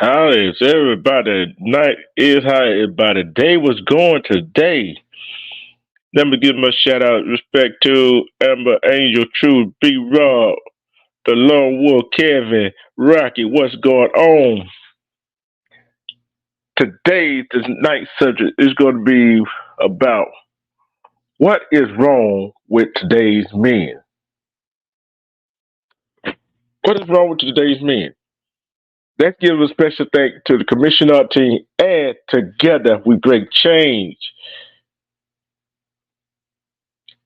How is everybody? Night is how everybody day was going today. Let me give my shout out respect to Amber Angel, True, B Rob, the Lone Wolf, Kevin, Rocky. What's going on? Today, this night subject is going to be about what is wrong with today's men. What is wrong with today's men? Let's give a special thank to the commissioner team, and together we bring change.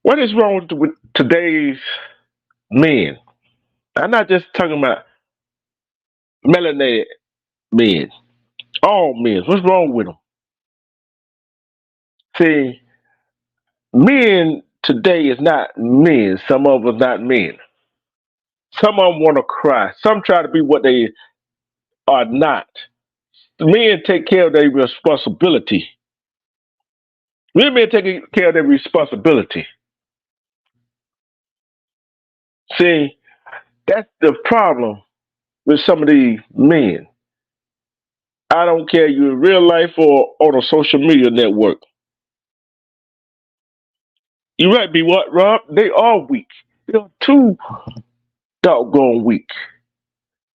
What is wrong with today's men? I'm not just talking about melanated men, all men. What's wrong with them? See, men today is not men. Some of us not men. Some of them want to cry. Some try to be what they are not. Men take care of their responsibility. Women take care of their responsibility. See, that's the problem with some of these men. I don't care you in real life or on a social media network. You right, be what, Rob? They are weak. They're too doggone weak.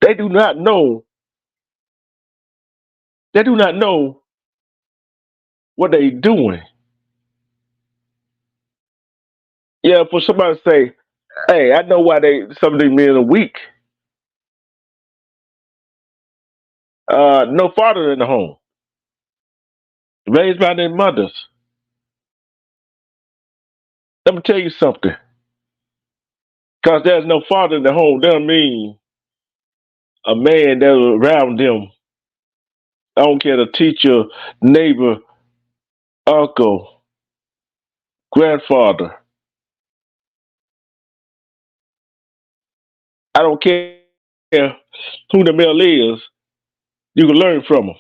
They do not know. They do not know what they doing. Yeah, for somebody to say, "Hey, I know why some of these men are weak." No father in the home, raised by their mothers. Let me tell you something. Because there's no father in the home, doesn't mean a man that's around them. I don't care the teacher, neighbor, uncle, grandfather. I don't care who the male is. You can learn from them.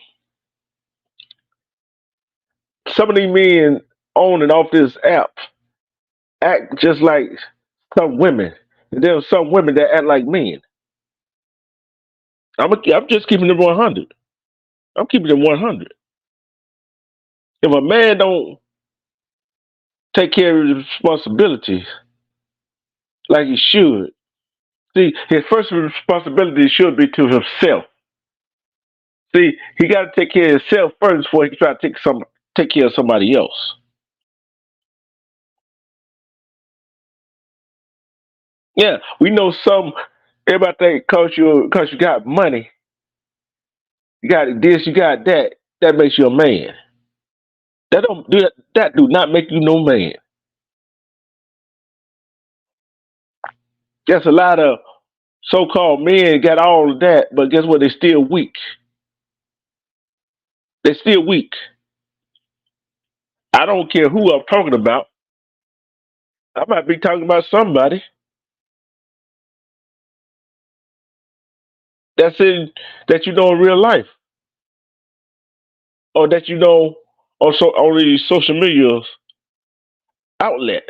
Some of these men on and off this app act just like some women. And there's some women that act like men. I'm just keeping it 100. I'm keeping it 100. If a man don't take care of his responsibilities like he should, see, his first responsibility should be to himself. See, he got to take care of himself first before he can try to take care of somebody else. Yeah, we know some. Everybody think cause you got money, you got this, you got that. That makes you a man. That don't do that. That do not make you no man. There's a lot of so-called men got all of that, but guess what? They still weak. They still weak. I don't care who I'm talking about. I might be talking about somebody that's in that you know in real life, or that you know also on these social media outlet.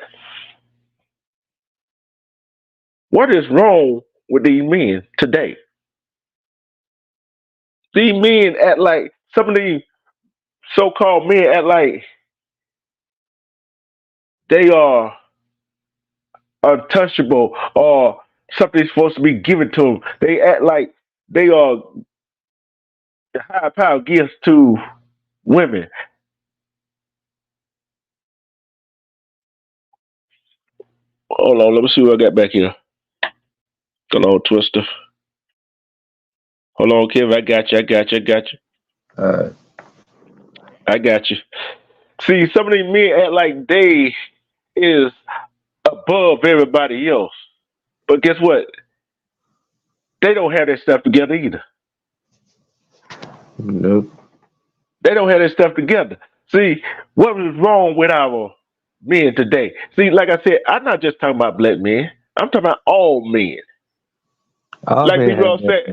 What is wrong with these men today? These men act like some of these so-called men act like they are untouchable or something's supposed to be given to them. They act like they are the high power gifts to women. Hold on, let me see what I got back here. Hold on, Twister. Hold on, Kev. I got you. I got you. I got you. Uh, I got you. See, some of these men act like they is above everybody else. But guess what? They don't have their stuff together either. nope. They don't have their stuff together. See, what is wrong with our men today? See, like I said, I'm not just talking about black men. I'm talking about all men. All Like men Big have Ross that. said,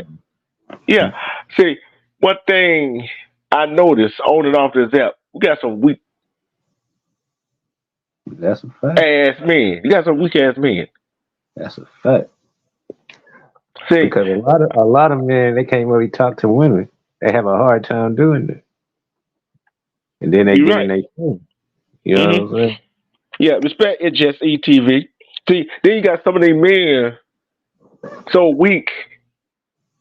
yeah. See, one thing I noticed on and off this app, we got some weak That's a fact. ass men. You got some weak ass men. That's a fact. See, Because a lot of men they can't really talk to women. They have a hard time doing it, and then they you're get in right. their thing. You know Hmm. what I'm saying? Yeah, respect it just ETV. See, then you got some of these men so weak.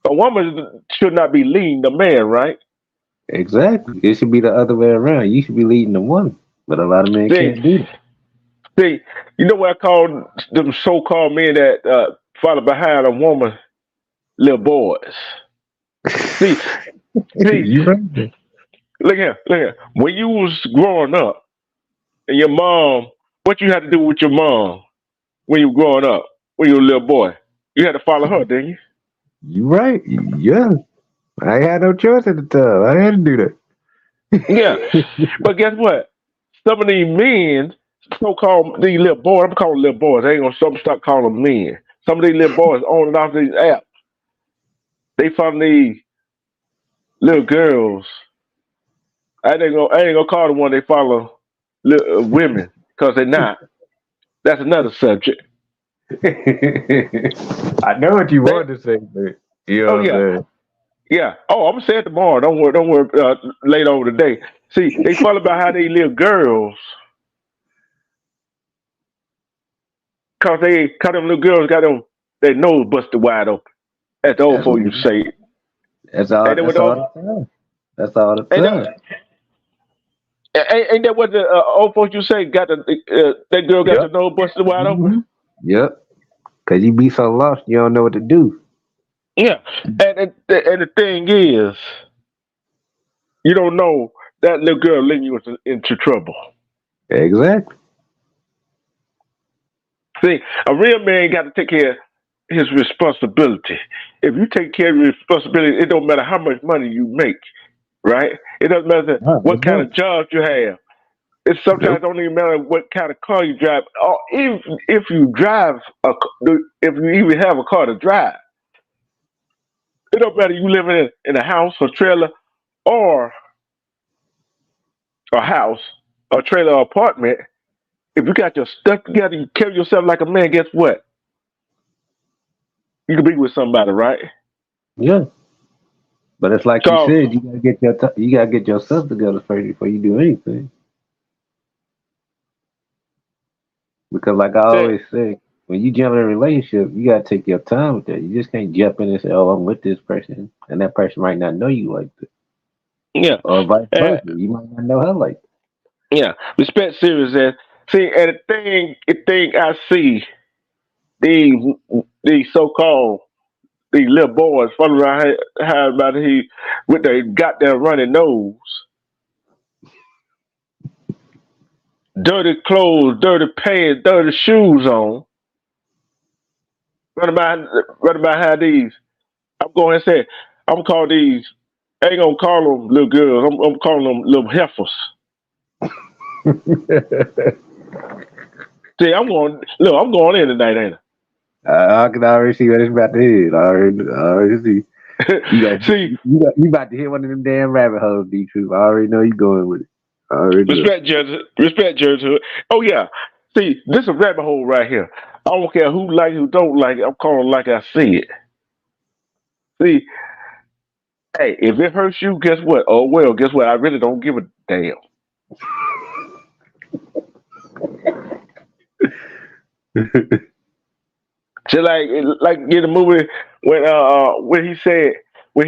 A woman should not be leading the man, right? Exactly. It should be the other way around. You should be leading the woman, but a lot of men See, can't do that. see, you know what I call them so-called men that follow behind a woman, little boys. See, see, You right. look here, look here. When you was growing up, and your mom, what you had to do with your mom when you were growing up, when you were a little boy? You had to follow her, didn't you? You right. Yeah. I had no choice at the time. I had to do Yeah. that. But guess what? Some of these men, so called these little boys, I'm calling little boys. I ain't gonna stop calling them men. Some of these little boys on and off these apps, they follow these little girls. I ain't gonna call the one they follow women because they're not. That's another subject. I know what you They, wanted to say, but you oh know what yeah, I'm saying? yeah. Oh, I'm gonna say it tomorrow. Don't worry. Later over today. See, they follow about how these little girls, cause them little girls got them their nose busted wide open. That's the old That's folks what you say. that's all Ain't that what that's the all old, the time. That's all the ain't time. that ain't that what the old folks you say? Got the that girl got the Yep. nose busted wide open. Hmm. Yep. Cause you be so lost, you don't know what to do. Yeah, and the thing is, you don't know that little girl leading you into trouble. Exactly. See, a real man got to take care of his responsibility. If you take care of your responsibility, it don't matter how much money you make, right? It doesn't matter No, what it kind of don't. job you have. It sometimes Nope. don't even matter what kind of car you drive. Or if you drive if you even have a car to drive, it don't matter you living in a house or trailer or a house or trailer or apartment. If you got your stuff together, you carry yourself like a man. Guess what? You can be with somebody, right? Yeah. But it's like you Cause said, you gotta get you gotta get yourself together first before you do anything. Because like I that, always say, when you jump in a relationship, you gotta take your time with that. You just can't jump in and say, "Oh, I'm with this person," and that person might not know you like that, yeah, or vice uh, versa. You might not know her like yeah. Respect serious as see, and the thing I see these these so called these little boys following around how about he with their goddamn running nose, dirty clothes, dirty pants, dirty shoes on, running about how these. I'm going and say I'm gonna call these. I ain't gonna call them little girls. I'm calling them little heifers. that. See, I'm going in tonight, ain't I can already see what it's about to hit. I already see. I? You got See, you about to hit one of them damn rabbit holes, D Troop. I already know you going with it. I already know. respect judge. Oh yeah. See, this is a rabbit hole right here. I don't care who like it, who don't like it. I'm calling like I see it. See, hey, if it hurts you, guess what? Oh well, guess what? I really don't give a damn. So like in the movie when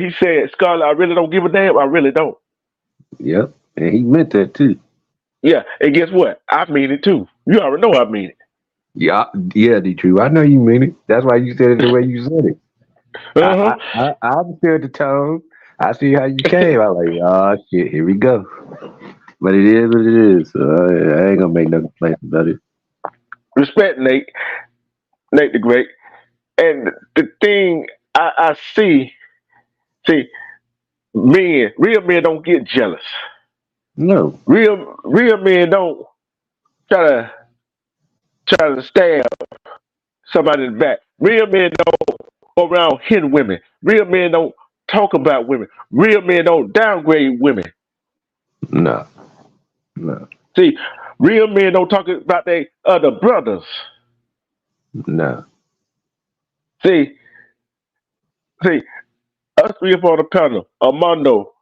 he said Scarlett, I really don't give a damn. I really don't. Yep, and he meant that too. Yeah, and guess what? I mean it too. You already know I mean Yeah, yeah, D Troop. I know you mean it. That's why you said it the way you said it. it. Uh I understood the tone. I see how you came. I like, oh shit, here we go. But it is what it is. So I ain't gonna make no complaints about it. Respect Nate the Great. And the thing I see, real men don't get jealous. No, Real men don't try to stab somebody in the back. Real men don't go around hitting women. Real men don't talk about women. Real men don't downgrade women. no, no, See, real men don't talk about their other brothers. no. See, see, us three up on the panel, Armando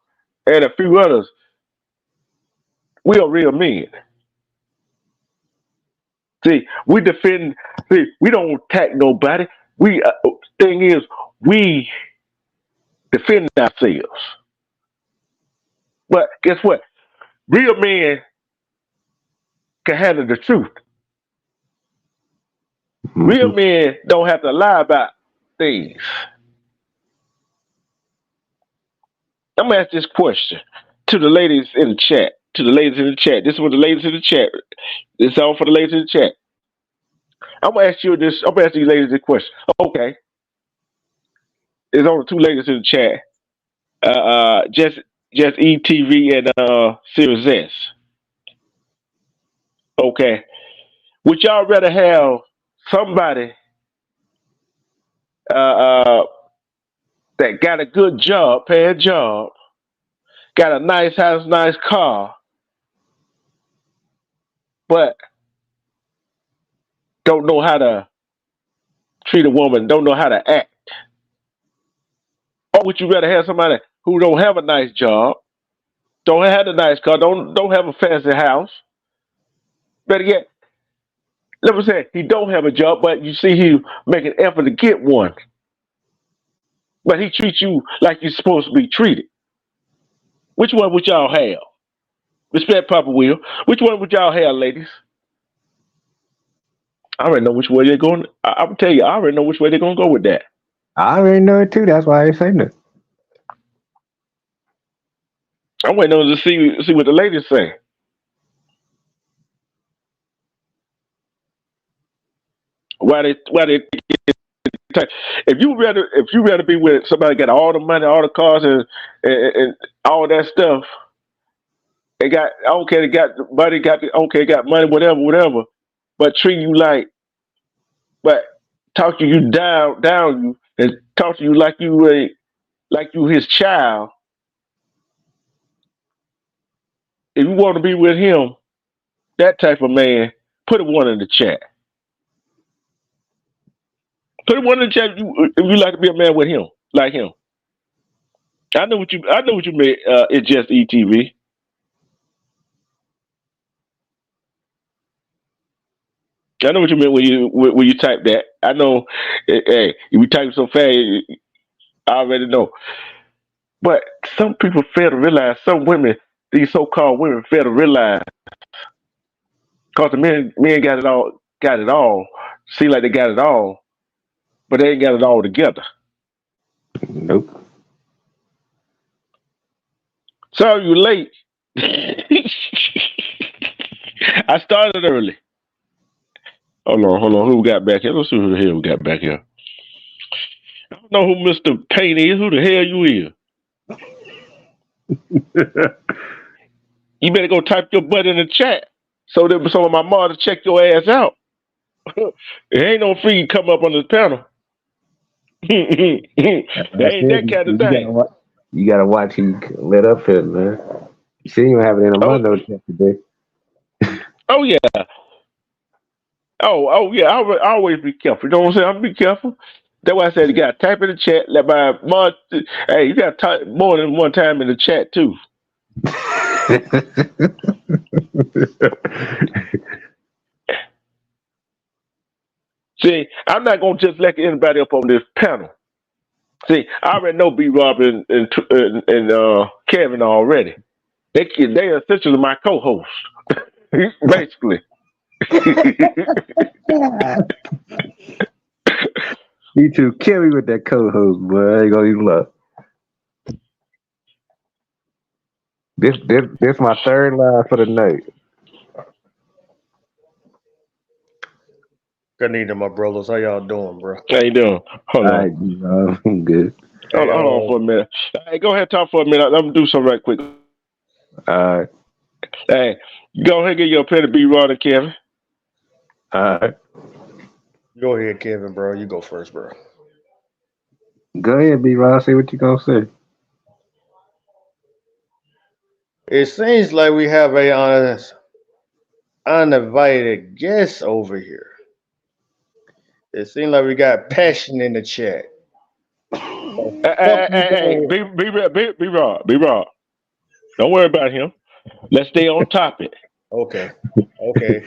and a few others, we are real men. See, we defend. See, we don't attack nobody. We thing is, we defend ourselves. But guess what? Real men can handle the truth. Real Hmm. men don't have to lie about things. I'm gonna ask this question to the ladies in the chat. To the ladies in the chat. This is what the ladies in the chat. This is all for the ladies in the chat. I'm gonna ask you this. I'm gonna ask these ladies this question. Okay, there's only two ladies in the chat. Just ETV and Series S. Okay, would y'all rather have somebody uh, that got a good job, paying job, got a nice house, nice car, but don't know how to treat a woman, don't know how to act? Or would you rather have somebody who don't have a nice job, don't have a nice car, don't have a fancy house? Better yet, let me say he don't have a job, but you see he make an effort to get one. But he treats you like you're supposed to be treated. Which one would y'all have? Respect Papa Will. Which one would y'all have, ladies? I already know which way they're going. I'm tell you, I already know which way they're gonna go with that. I already know it too. That's why I ain't saying that. I'm waiting on to see what the ladies say. Why they if you rather be with somebody got all the money, all the cars and all that stuff, they got okay, they got money, got money, whatever, but treat you like but talk to you down you and talk to you like you his child. If you want to be with him, that type of man, put a one in the chat. Put a one in the chat if you like to be a man with him, like him. I know what you meant. It's just ETV. I know what you meant when you type that. I know. Hey, you type so fast, I already know. But some people fail to realize. Some women, these so-called women, fail to realize because the men got it all. Seem like they got it all, but they ain't got it all together. Nope. Sorry you late. I started early. Hold on. Who we got back here? Let's see who the hell we got back here. I don't know who Mr. Payne is. Who the hell you is? You better go type your butt in the chat so that some of my mother check your ass out. It ain't no free come up on this panel. That That's ain't it. that kind of thing. You gotta watch him let up here, man. She ain't have it in a Oh, month no check today. oh yeah. Oh yeah. I always be careful. You know what I'm saying? I'm be careful. That's why I said you gotta type in the chat. Let my mom. Hey, you gotta type more than one time in the chat too. See, I'm not gonna just let anybody up on this panel. See, I already know B. Rob and Kevin already. They are essentially my co-host, basically. You too. Kill me with that co-host, boy. I ain't gonna even lie. This my third line for the night. Good evening, my brothers. How y'all doing, bro? How you doing? Hold All on. right, I'm good. Hold on for a minute. Hey, go ahead, talk for a minute. I'm gonna do something right quick. All right, Hey, go ahead and get your pen to B. Rod and Kevin. all right. Go ahead, Kevin, bro. You go first, bro. Go ahead, B. Ross. Say what you gonna say. It seems like we have a uninvited guest over here. It seems like we got passion in the chat. Fuck you Hey, doing? be raw. Don't worry about him. Let's stay on topic. Okay, okay.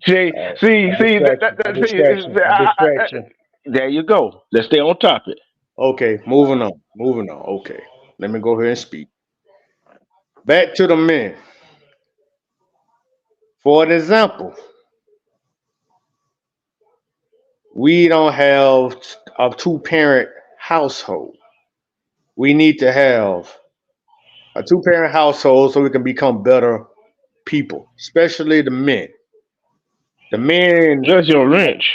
See, A see, distraction. A distraction. A distraction. there you go. Let's stay on topic. Okay, moving on. Moving on. Okay. Let me go ahead and speak. Back to the men. For an example, we don't have a two-parent household. We need to have a two-parent household so we can become better people, especially the men. The men, That's your wrench.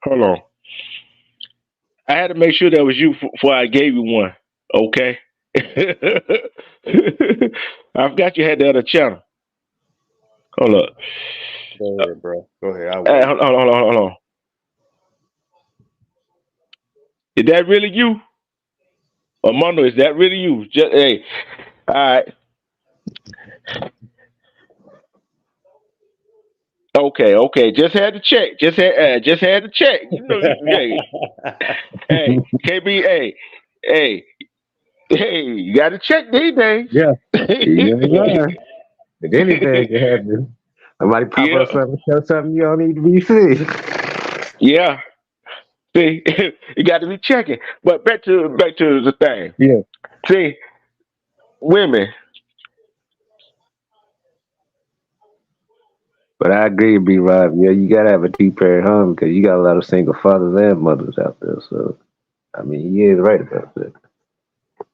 Hold on. I had to make sure that was you before I gave you one. Okay. I forgot you had the other channel. Hold up. go ahead, bro. Go ahead. I'll Hey, wait. hold on. Is that really you? Armando, is that really you? Just hey, all right. Okay. Just had to check. Just had to check. Hey, KB, hey, hey, you got to check these days. Yeah. You ain't lying. If anything can happen, somebody pop Yeah, up something, show something you don't need to be seen. yeah. See, you got to be checking. But back to the thing. Yeah. See, women. But I agree, B Rob. Yeah, you gotta have a two-parent home because you got a lot of single fathers and mothers out there. So I mean, he is right about that.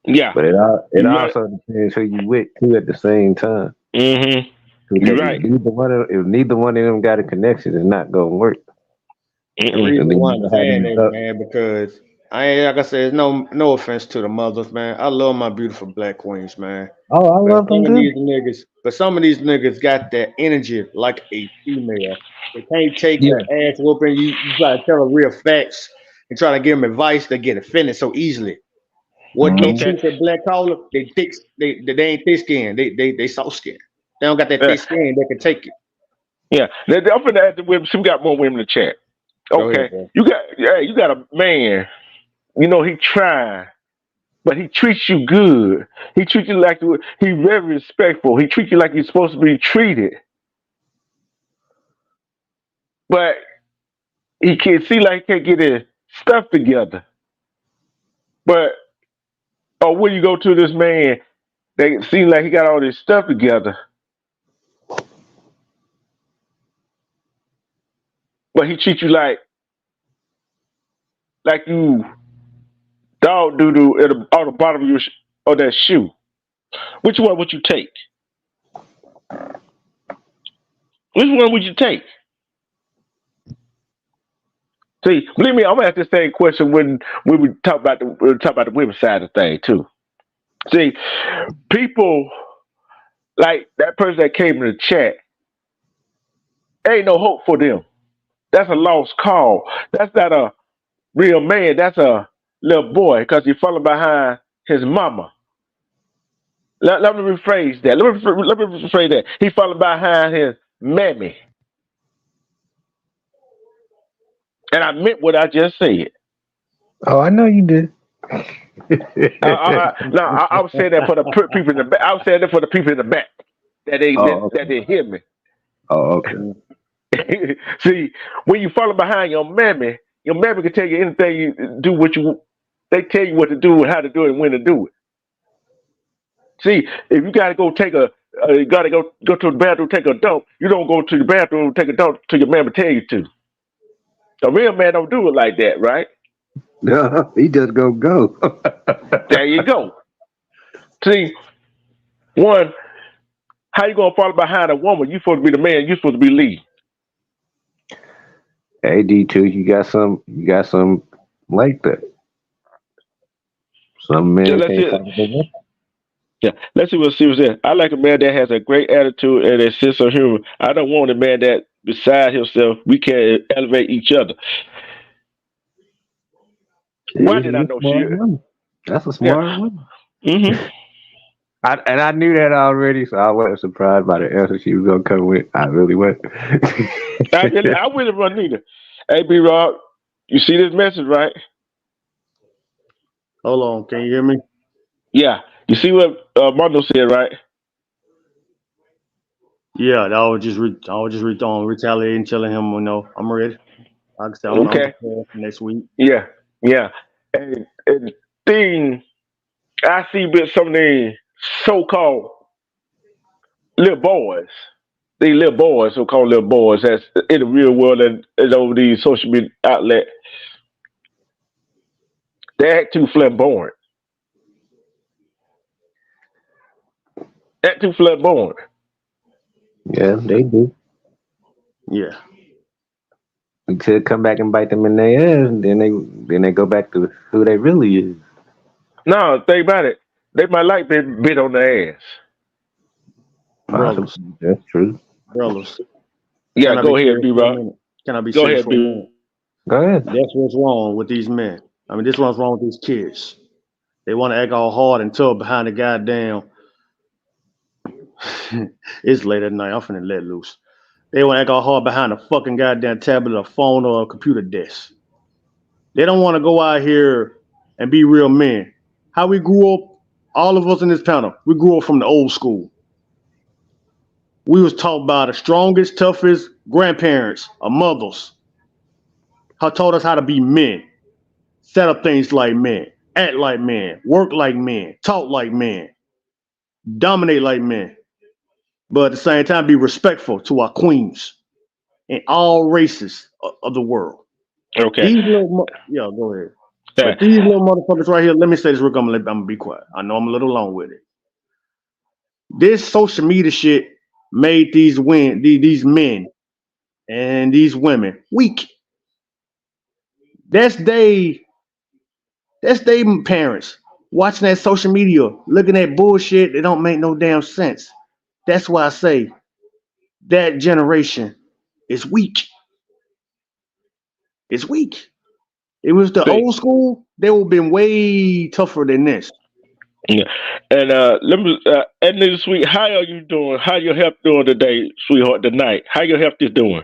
Yeah, But it you right. also depends who you with too at the same time. Mm-hmm. Because You're right. if neither one of them got a connection, it's not gonna work. The Mm-mm. reason And then why you I'm gonna have saying these this, man, because I ain't like I said, no offense to the mothers, man. I love my beautiful black queens, man. oh, I But love them too. some of these niggas got that energy like a female. They can't take Yeah. an ass whooping. You try to tell them real facts and try to give them advice. They get offended so easily. What they Mhm. Okay. choose for black collar, they ain't thick skin. They soft skin. They don't got that Yeah. thick skin. They can take it. Yeah. I'm gonna ask the women. See, we got more women in the chat. Go ahead, Okay. bro. You got a man. You know he trying, but he treats you good. He treats you like he very respectful. He treats you like you're supposed to be treated. But he can't see like he can't get his stuff together. But or when you go to this man, they seem like he got all this stuff together, but he treats you like you dog doo doo at on the bottom of of that shoe. Which one would you take? Which one would you take? See, believe me, I'm gonna ask the same question when we talk about the women's side of things too. See, people like that person that came in the chat, ain't no hope for them. That's a lost cause. That's not a real man. That's a little boy because he's falling behind his mama. Let me rephrase that. Let me rephrase that. He falling behind his mammy, and I meant what I just said. Oh, I know you did. No, I was saying that for the people in the back. I was saying that for the people in the back Oh, okay. that they hear me. Oh, okay. See, when you follow behind your mammy can tell you anything you do what you. They tell you what to do and how to do it and when to do it. See, if you gotta go take you gotta go to the bathroom, take a dump. You don't go to the bathroom, take a dump till your mammy tell you to. A real man don't do it like that, right? No, he just go. There you go. See, one, how you gonna follow behind a woman? You supposed to be the man. You supposed to be lead. Hey, D2, you got some like that. Some Yeah, men let's can't see. follow the woman. Yeah, let's see what Steve said. I like a man that has a great attitude and a sense of humor. I don't want a man that, beside himself, we can elevate each other. Why See, did I he's a know she? smart woman. That's a Yeah. smart woman. Mm-hmm. I knew that already, so I wasn't surprised by the answer she was gonna come with. I really wasn't. I wouldn't run neither. Hey, B Rob, you see this message, right? Hold on, can you hear me? Yeah. You see what Mondo said, right? Yeah, I was just retaliating, telling him, I'm ready. Like I said, I'm Okay. prepared for next week. Yeah. Yeah. And thing I see with some of the so-called little boys. These little boys, so-called little boys, that's in the real world and over these social media outlets, they act too flamboyant. Act too flamboyant. Yeah, they do. Yeah. Until it come back and bite them in their ass, and then they go back to who they really is. No, think about it. They might like being bit on the ass. Possibly, Brothers. that's true. Brothers. Can Yeah, I be go ahead, serious B for a Rock. minute? Can I be Go serious ahead, for a B. minute? Go ahead. That's what's wrong with these men. I mean, this one's wrong with these kids. They want to act all hard and tough behind the goddamn. It's late at night. I'm finna let loose. They want to act all hard behind a fucking goddamn tablet, or phone, or a computer desk. They don't want to go out here and be real men. How we grew up, all of us in this panel, we grew up from the old school. We was taught by the strongest, toughest grandparents or mothers. Who taught us how to be men, set up things like men, act like men, work like men, talk like men, dominate like men. But at the same time, be respectful to our queens in all races of the world. Okay. These yeah, go ahead. Yeah. But these little motherfuckers right here, let me say this, Rick. I'm gonna be quiet. I know I'm a little long with it. This social media shit made these men and these women weak. That's they parents watching that social media, looking at bullshit that don't make no damn sense. That's why I say that generation is weak. It's weak. It was the old school, they would have been way tougher than this. Yeah. And let me Edna Sweet, how are you doing? How your health doing today, sweetheart, tonight? How your health is doing?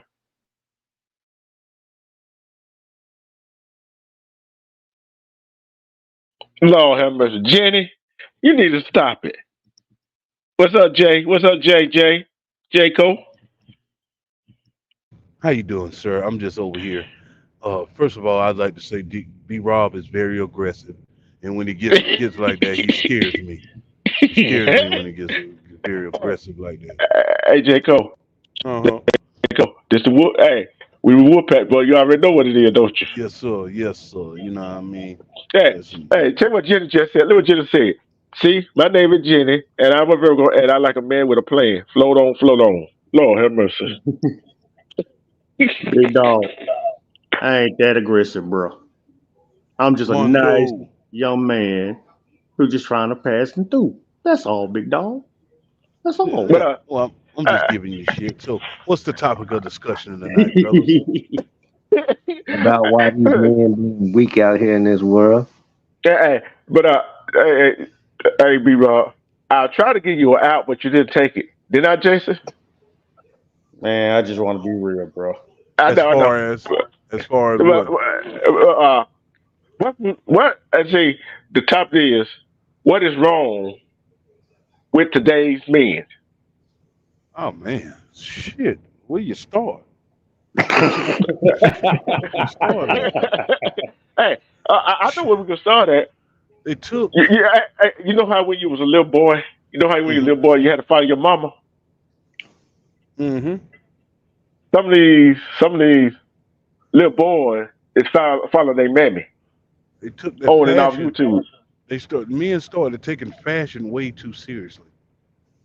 Lord have mercy. Jenny, you need to stop it. What's up, Jay? What's up, JJ? Jaco? How you doing, sir? I'm just over here. First of all, I'd like to say B Rob is very aggressive, and when he gets like that, he scares me. He scares me when he gets very aggressive like that. Hey, Jaco. Uh huh. Jaco. This the wood. Hey, we were Woodpack, boy. You already know what it is, don't you? Yes, sir. Yes, sir. You know what I mean? Hey, Yes, hey, check what Jenny just said. Look what Jenny said. See, my name is Jenny, and I'm a Virgo, and I like a man with a plan. Float on, float on. Lord have mercy. Big dog, I ain't that aggressive, bro. I'm just a nice Mondo. young man who's just trying to pass him through. That's all, big dog. That's Yeah, all. But yeah. Well, I'm uh, just giving you shit. So, what's the topic of discussion tonight, fellas? About why these men being weak out here in this world. hey, but hey, B Rob, I'll try to give you an out, but you didn't take it. Did I, Jason? Man, I just want to be real, bro. I As know, I know. far as as far as But, what? what? What? I see. The topic is what is wrong with today's men. Oh man, shit. Where you start? Where you start at? Hey, I know where we can start at. They took. You know how when you was a little boy, you know how when you were a Mm-hmm. little boy you had to follow your mama. Mm-hmm. Some of these little boys is follow their mammy They took the on and off fashion. YouTube. Men started taking fashion way too seriously.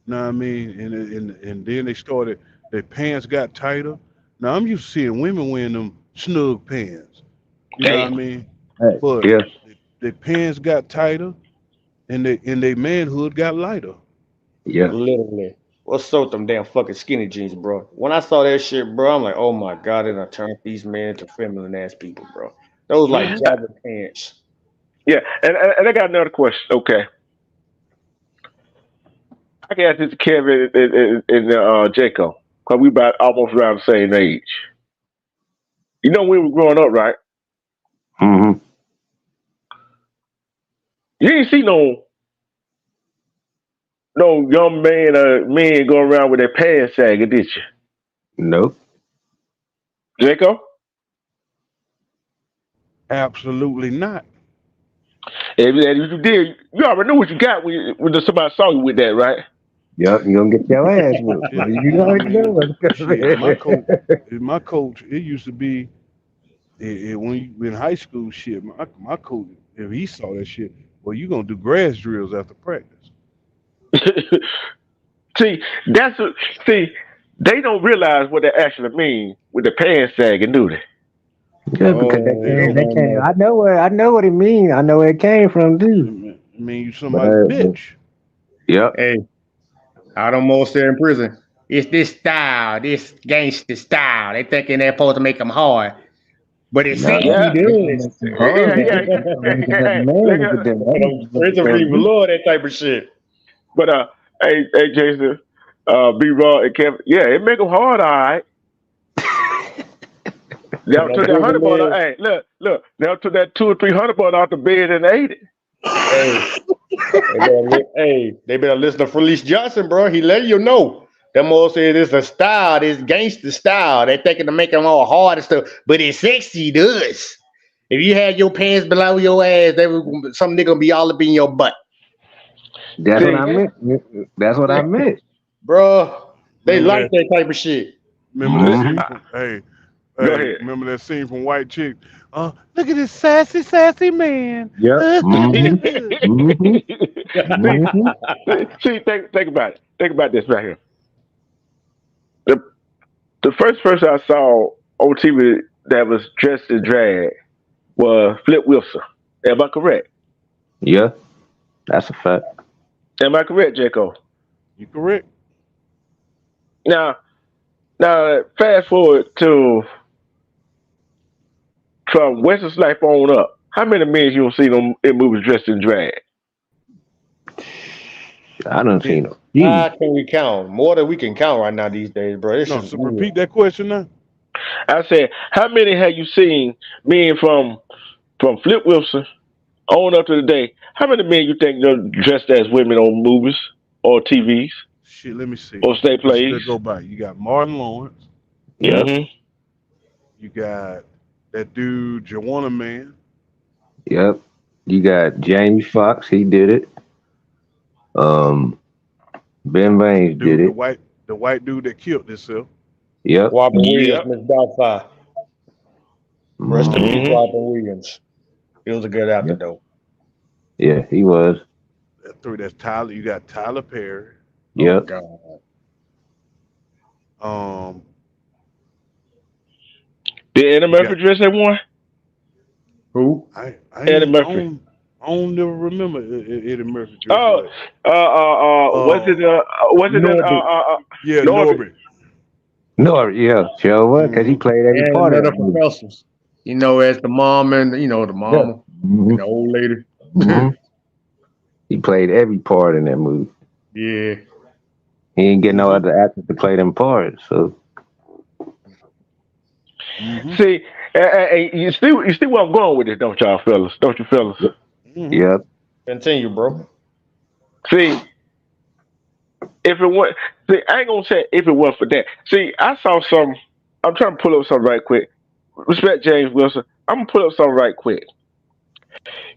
Know what I mean? And then they started. Their pants got tighter. Now I'm used to seeing women wearing them snug pants. You know what I Damn. mean? Hey, But yeah, their pants got tighter, and their manhood got lighter. yeah. Literally. What's up with them damn fucking skinny jeans, bro? When I saw that shit, bro, I'm like, oh my god, it done turned these men into feminine ass people, bro. Those like Hmm. jogger pants. Yeah, and I got another question. Okay, I can ask this to Kevin and Jacob because we about almost around the same age. You know when we were growing up, right? Mm-hmm. You ain't see no young man or men going around with their pants sagging, did you, Nope. Jacob? Absolutely not. And if you did, you already knew what you got when somebody saw you with that, right? Yep, you gonna get your ass whooped. Yeah. You I already know mean, what's shit. My coming. coach, my coach, it used to be when you in high school. Shit, my coach, if he saw that shit, well, you gonna do grass drills after practice. see, that's what, see, they don't realize what that actually means with the pants sagging, do they? Good because they They Oh, came. don't. They came. mama. I know what it means. I know where it came from too. I mean, you But somebody bitch. yep. Hey, I don't most there in prison. It's this style, this gangster style. They thinking they're supposed to make them hard. But it's No, sexy, Yeah, they gonna does. make you yeah, hard. yeah. They ain't got the Look man with at, them. I don't know what Prince they of gonna People do. love that type of shit. but hey, Jason, B Raw and Kevin, yeah, it make them hard, all right. They But took no that bigger honey bun. man. Hey, look. They took that 2 or 3 honey bun off the bed and ate it. Hey, they better listen to Felice Johnson, bro. He let you know. Them all said it's a style, this gangster style. They thinking to make them all hard and stuff, but it's sexy, does. If you had your pants below your ass, some nigga be all up in your butt. That's what See, I meant. That's what I meant. Bro, they Remember like that? that type of shit. Remember that Mm-hmm. scene from hey, go hey, ahead. remember that scene from White Chick? Look at this sassy, sassy man. Yep. Mm-hmm. Mm-hmm. see, Mm-hmm. think about it. Think about this right here. The the first person I saw on TV that was dressed in drag was Flip Wilson. Am I correct? Yeah, that's a fact. Am I correct, Jaco? You correct? Now, fast forward to from Wesley's life on up. How many men you don't see them in movies dressed in drag? I done Yeah. seen a few. How can we count? More than we can count right now these days, bro. This No, is so weird. repeat that question now. I said, how many have you seen men from Flip Wilson on up to the day? How many men you think they're dressed as women on movies or TVs Shit, let me see. or state plays? Let's go by. You got Martin Lawrence. Yep. Mm-hmm. You got that dude, Joanna Man. Yep. You got Jamie Foxx. He did it. Um, Ben The Vance did dude, it. the white dude that killed himself. Yep. Robin Williams, Yep. Miss Doubtfire. Rest in Mm-hmm. peace, Um, Mm-hmm. Robin Williams. He was a good actor, Yep. though. Yeah, he was. that's Tyler. You got Tyler Perry. Oh, Yep. God. Um, Did Eddie you Murphy got dress that one? Who? Eddie Murphy. I don't never remember Eddie Murphy dressed Oh, like. was Uh, it Norbit. yeah, Norbit? Norbit. No, yeah, sure was, because he Hmm. played every And part of another that movie. professors. As the mom and, the Yeah. mama Mm-hmm. and the old lady. Mm-hmm. He played every part in that movie. Yeah. He didn't get no Hmm. other actors to play them parts. So, Hmm. See, you see where I'm going with this, don't y'all fellas? Don't you fellas? yep. Hmm. Yep. Continue, bro. See, if it was, see, I ain't gonna say if it wasn't for that. See, I saw some. I'm trying to pull up something right quick. Respect James Wilson. I'm gonna pull up something right quick.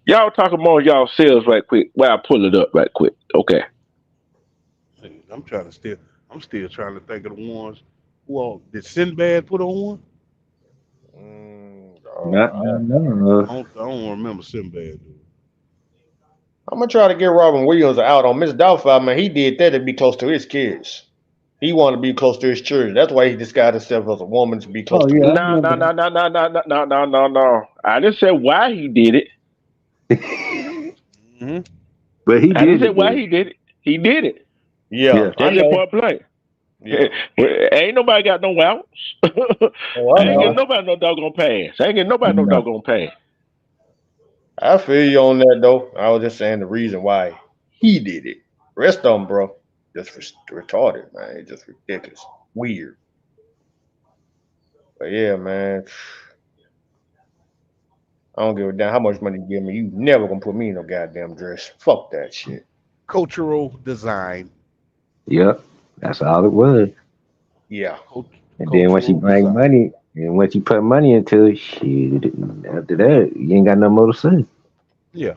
Y'all talk among y'all selves right quick while I pull it up right quick. Okay. I'm trying to still. I'm still trying to think of the ones who all did Sinbad put on one. Not, I'm not, no. I don't remember Sinbad. Dude. gonna try to get Robin Williams out on Miss Doubtfire, man. He did that to be close to his kids. He wanted to be close to his children. That's why he disguised himself as a woman to be close Oh, to yeah, his. I No, no, remember no, no, no, no, no, no, no, no. I just said why he did it. that. Hmm. But he I just did said it, why though. he did it. He did it. Yeah, Yeah. I That's just know. point blank. Yeah. Ain't nobody got no outs. Oh, I I ain't getting know. No, nobody no doggone pass. I ain't getting nobody no no. doggone pass. I feel you on that though. I was just saying the reason why he did it. Rest of them, bro, just retarded, man. It's just ridiculous, weird. But yeah, man, I don't give a damn how much money you give me. You never gonna put me in no goddamn dress. Fuck that shit. Cultural design. Yep. That's all it was. Yeah. And then once you Cultural bring design. money, and once you put money into it, shit, after that, you ain't got no more to say. Yeah.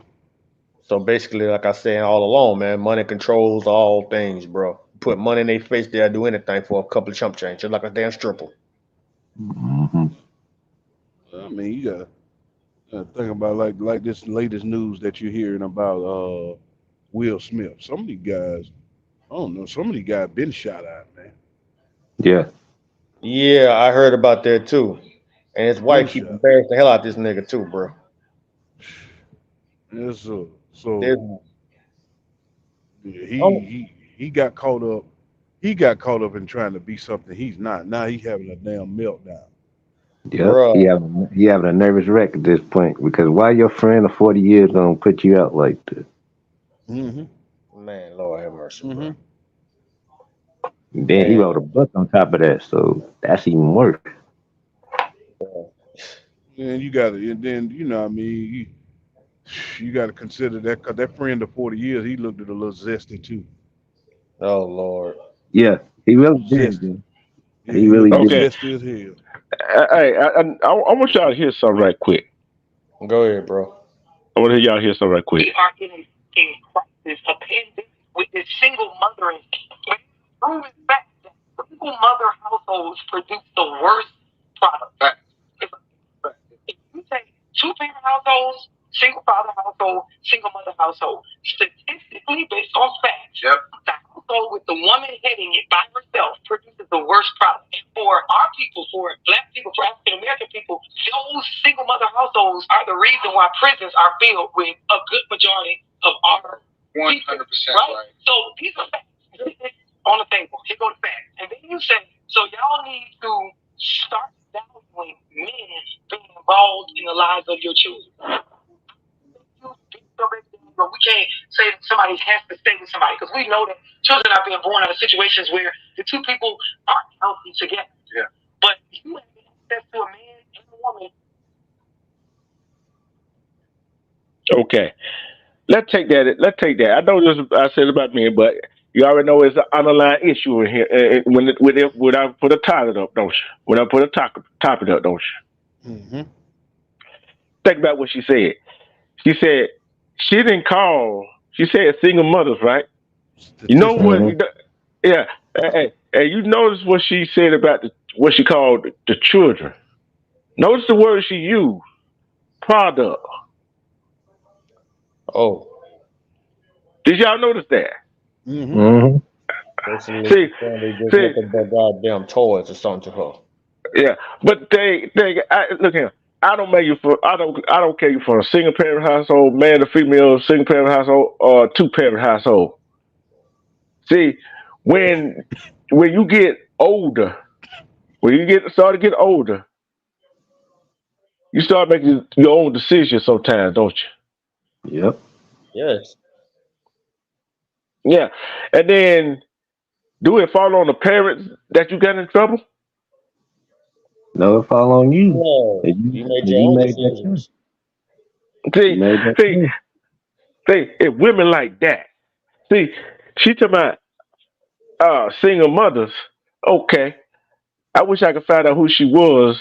So basically, like I said all along, man, money controls all things, bro. Put money in their face, they'll do anything for a couple of chump change, just like a damn stripper. Mm-hmm. I mean, you got think about like this latest news that you're hearing about Will Smith. Some of these guys, I don't know, some of these guys been shot at, man. Yeah. Yeah, I heard about that too. And his Been wife keep shot. embarrassing the hell out this nigga too, bro. Yeah, so There's, yeah, I'm, he got caught up. He got caught up in trying to be something he's not. Now he's having a damn meltdown. Yep. Bruh. He having a nervous wreck at this point because why your friend of 40 years gonna put you out like this? Mm-hmm. Man, Lord have mercy, bro. Mm-hmm. And then he wrote And a book on top of that, so that's even worse. uh, And you got to, and then what I mean, you got to consider that because that friend of 40 years, he looked at a little zesty too. oh Lord. Yeah, he really did. Zesty. Dude. Yeah, He he really looked did. Okay. zesty as hell. Hey, I want y'all to hear something right quick. Go ahead, bro. I want to hear y'all hear something right quick. We are in a crisis, a pandemic with this single mothering. It's proven fact that single mother households produce the worst product. If, if you take two parent households, single father household, single mother household, statistically based on facts, the household with the woman heading it by herself produces the worst product. And for our people, for black people, for African American people, those single mother households are the reason why prisons are filled with a good majority of our 100% people, right? So these are facts. This is on the table. Here go the facts. And then you say, so y'all need to start valuing men being involved in the lives of your children. But we can't say that somebody has to stay with somebody because we know that children are being born out of situations where the two people aren't healthy together. Yeah. But you have access to a man and a woman. Okay. Let's take that. Let's take that. I know this. I said about me, but you already know it's an underlying issue in here. When I put a title up, don't you? When I put a topic up, don't you? Mm-hmm. Think about what she said. She said she didn't call. She said single mothers, right? You know what? Statistically. Hmm. Yeah. Hey, you notice what she said about what she called the children. Notice the word she used. Product. Oh, Did y'all notice that? Mm-hmm. Hmm. basically See, saying they just see, nothing but goddamn toys or something to her. yeah. But look here. I don't care you for a single parent household, man or female, single parent household, or two parent household. See, when when you get older, when you get start to get older, you start making your own decisions sometimes, don't Yep. Yes. you? Yeah. And then do it fall on the parents that you got in trouble? No, it fall on you. No, If you, you made if your you own made that choice. decisions. You See, made that see, choice. if women like that. See, she talking about single mothers. Okay, I wish I could find out who she was.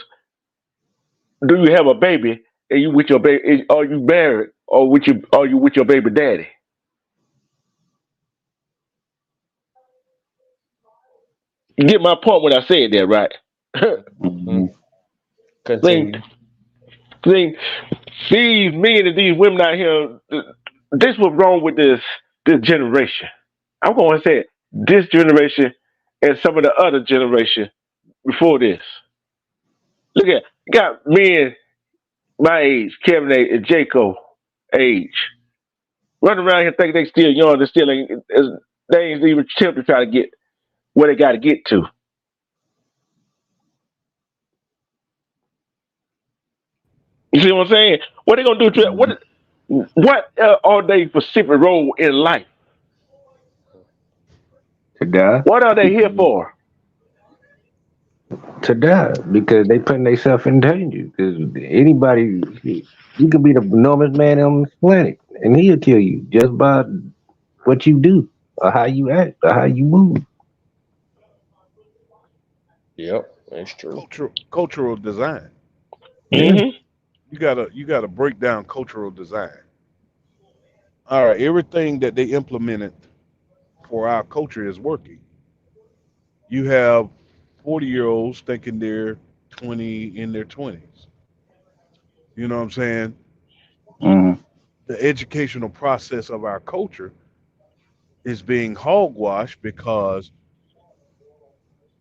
Do you have a baby? And you with your baby? Are you married? Or with you? Are you with your baby daddy? You get my point when I said that, right? Hmm. Hmm. think, Continue. think these men and these women out here. This was wrong with this generation. I'm going to say it, this generation and some of the other generation before this. Look at got men my age, Kevin age, and Jacob age, running around here thinking they still young, they still ain't, they ain't even attempt to try to get where they got to get to. You see what I'm saying? What they gonna do? What are they specific role in life? To die. What are they here for? To die because they putting themselves in danger. Because anybody, you could be the normest man on this planet, and he'll kill you just by what you do or how you act or how you move. Yep, that's true. Cultural design. Yeah. Hmm. You gotta break down cultural design. All right, everything that they implemented for our culture is working. You have 40-year-olds thinking they're 20 in their 20s. You know what I'm saying? Hmm. The educational process of our culture is being hogwashed because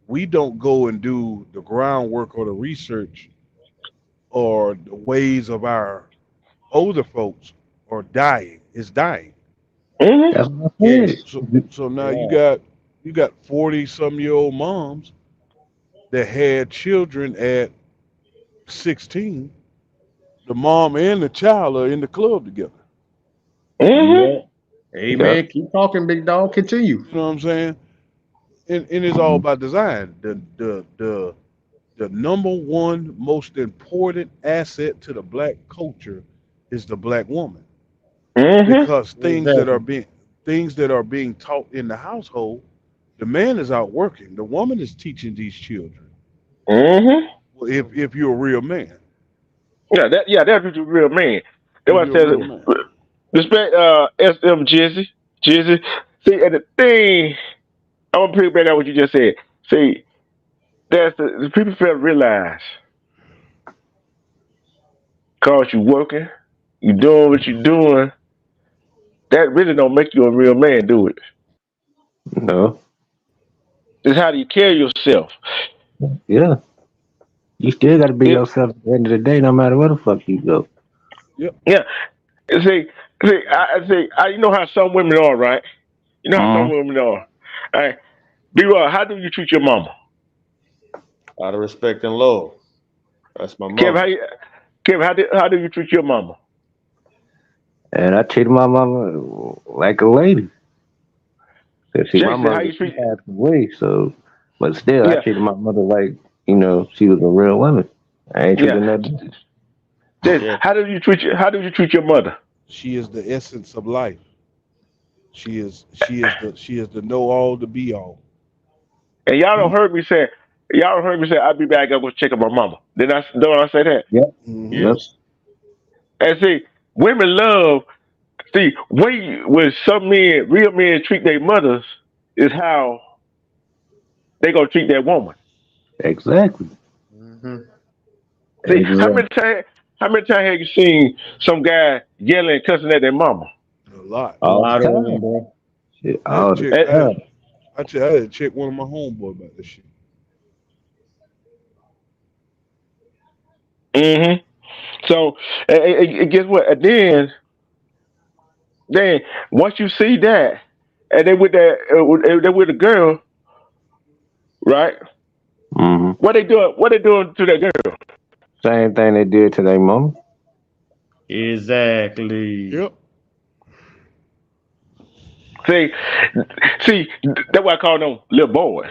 we don't go and do the groundwork or the research or the ways of our older folks are dying. Is dying. Hmm. That's what I Yes. said. So now you Yeah. got 40 some year old moms that had children at 16, the mom and the child are in the club together. Mm-hmm. Yeah. Yeah. Amen. Keep talking, big dog. Continue. You know what I'm saying? And it's all by design. The number one most important asset to the black culture is the black woman, Mm-hmm. because Exactly. things that are being taught in the household, the man is out working, the woman is teaching these children. Mm-hmm. Well, if you're a real man, That's what you real man. That's if why I you're a said real man. respect SM Jizzy. Jizzy. See, and the thing I want to pick back on what you just said. See, that's the people fail to realize cause you working, you doing what you doing, that really don't make you a real man, do it. No. It's how do you carry yourself. Yeah. You still got to be It, yourself at the end of the day, no matter where the fuck you go. Yep. yeah. See, you know how some women are, right? You know how some Uh-huh. women are. Hey, be real. How do you treat your mama? Out of respect and love. That's my Kevin, mother. Kevin, how do you treat your mama? And I treated my mama like a lady. Cause see, my Jason, how mother, you she treat? passed away, so, but still, I Yeah, treated my mother like, she was a real woman. I ain't yeah. treating her different. Jason, Yeah. how do you treat your mother? She is the essence of life. She is the know all, the be all. And y'all don't heard me say, I'll be back. I'm gonna check on my mama. Don't I say that? Yep, Hmm. yep, Yes. And see, women love. See, when some men, real men, treat their mothers is how they gonna treat their woman. exactly, Hmm. See, how exactly. many times have you seen some guy yelling and cussing at their mama? A lot. A All the lot of them, time, bro. shit, I had all to the check. And, time. I had to check one of my homeboy about this shit. hmm So, and guess what? And then once you see that, and they with a girl, right? Hmm. What they doing? What they doing to that girl? Same thing they did to their mama. Exactly. Yep. See, see, that's why I call them little boys,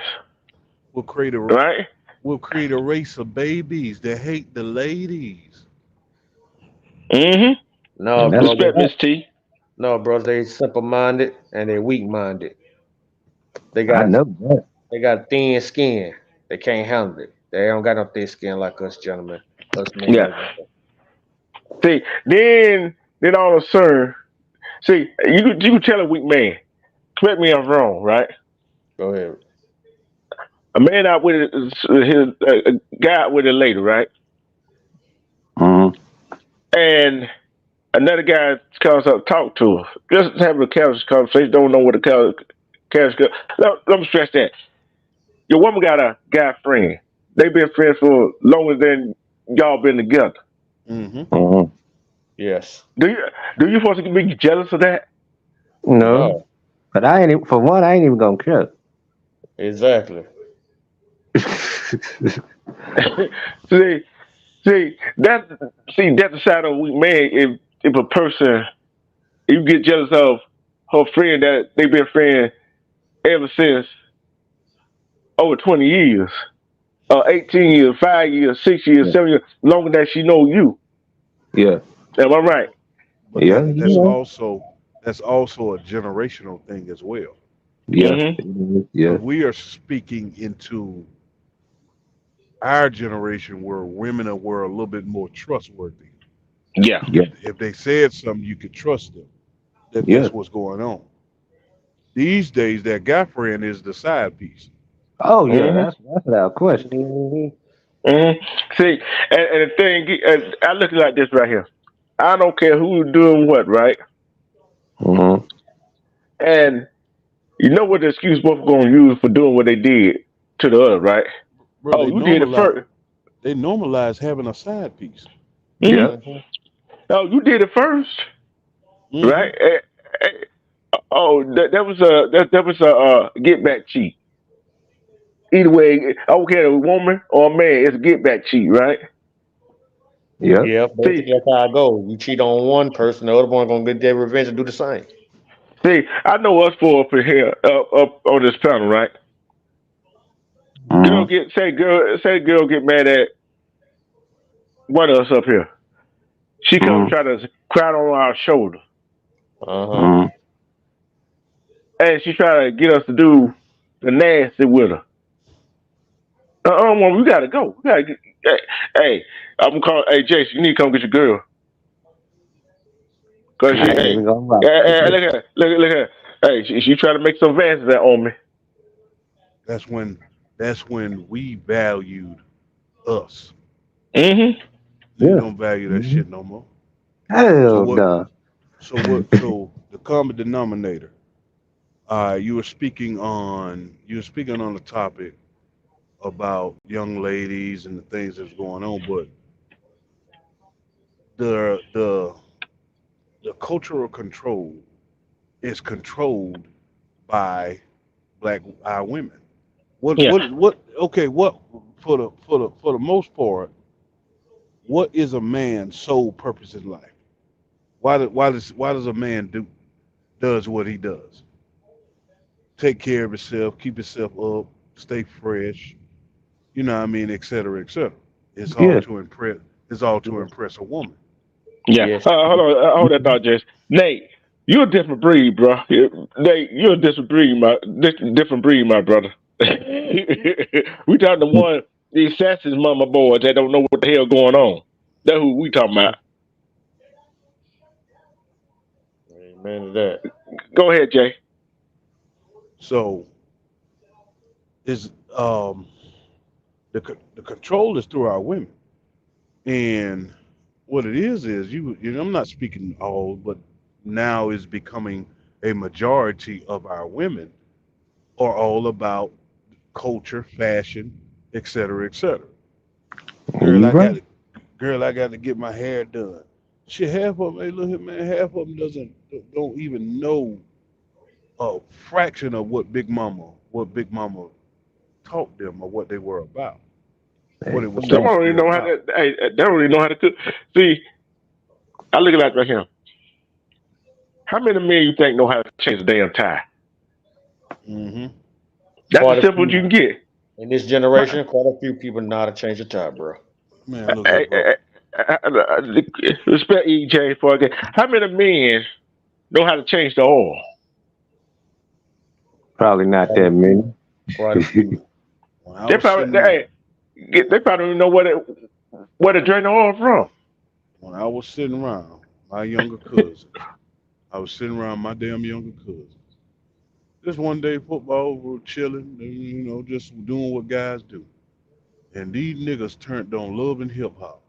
We'll create a right? we'll create a race of babies that hate the ladies. Mm-hmm. No, And that's brother. Respect Miss T. No, brother. They simple minded and they weak minded. They I got know that. they got thin skin. They can't handle it. They don't got no thick skin like us, gentlemen. Us men Yeah. over here. See, then all of a sudden, see, you can tell a weak man. Correct me if I'm wrong, right? Go ahead. A man out with a guy out with a lady, right? Hmm. And another guy comes up, talk to her, just having a casual conversation. Don't know what a casual. Let me stress that your woman got a guy friend. They've been friends for longer than y'all been together. Hmm. Hmm. Yes. Do you do you supposed to be jealous of that? No, No. but for one, I ain't even gonna care. Exactly. see, see that that's the side of a weak man. If a person you get jealous of her friend that they've been friends ever since over 20 years, 18 years, 5 years, 6 years, Yeah, 7 years, longer than she know you. yeah, Am I right? But yeah, that's also a generational thing as well. yeah, Mm-hmm. yeah, Because we are speaking into our generation where women were a little bit more trustworthy. Yeah. yeah, If they said something, you could trust them. That yeah. that's what's going on. These days, that guy friend is the side piece. Oh yeah, Mm-hmm. that's without question. Hmm. Mm-hmm. See, and the thing, I look at it like this right here. I don't care who's doing what, right? Hmm. And you know what the excuse both going to use for doing what they did to the other, right? Bro, Oh, you did it first. they normalize having a side piece. Mm-hmm. Yeah, Hmm. Oh, you did it first, Hmm. right? Oh, that was a get back cheat. Either way, I don't care a woman or a man, it's a get back cheat, right? Yep. Yeah, See, basically that's how I go. You cheat on one person, the other one gonna get their revenge and do the same. see, I know us four up in here, up on this panel, right? Mm-hmm. Say girl get mad at one of us up here. She come Mm-hmm. try to cry on our shoulder, Uh-huh. Mm-hmm. and she try to get us to do the nasty with her. Well, we gotta go. We gotta get, hey, hey, I'm calling. Hey, Jason, you need to come get your girl. Cause she, I ain't hey, even gonna lie. look at her, look at her. Hey, she try to make some advances on me. That's when that's when we valued us. Mm-hmm. Niggas Yeah. don't value that Mm-hmm. shit no more. So Hell what? no. So the common denominator. You were speaking on the topic about young ladies and the things that's going on, but the the the cultural control is controlled by black women. What Yeah. what what? Okay, what for the most part, what is a man's sole purpose in life? Why does a man does what he does? Take care of himself, keep himself up, stay fresh. You know what I mean, et cetera, et cetera. It's all Yeah. to impress. It's all to Yes. impress a woman. Yeah. Yes. Hold on. Hold that thought, Jess. Nate, you're a different breed, bro. Nate, you're a different breed, my brother. We talking to one the assassin's mama boys that don't know what the hell going on. That's who we talking about. Amen to that. Go ahead, Jay. So is the control is through our women, and what it is you know, I'm not speaking all, but now is becoming a majority of our women are all about culture, fashion, et cetera, et cetera. Girl, You I got right. to, girl, I got to get my hair done. Shit, half of them, hey, look here, man, half of them don't even know a fraction of what Big Mama taught them or what they were about, what it was They Exactly. supposed to don't be even know how about. to. Hey, they don't even know how to cook. See, I look at that right here. How many men you think know how to change a damn tie? Hmm. That's Quite as a simple as you few can get. in this generation, quite a few people know how to change a tie, bro. Man, look here, Hey, bro. respect EJ for again. How many men know how to change the oil? Probably not Quite a that many. few. Quite a few. When I They was probably sitting, they probably don't even know where to drain the oil from. when I was sitting around my younger cousins, I was sitting around my damn younger cousins. Just one day, football, we were chilling, and, just doing what guys do. And these niggas turned on love and hip hop.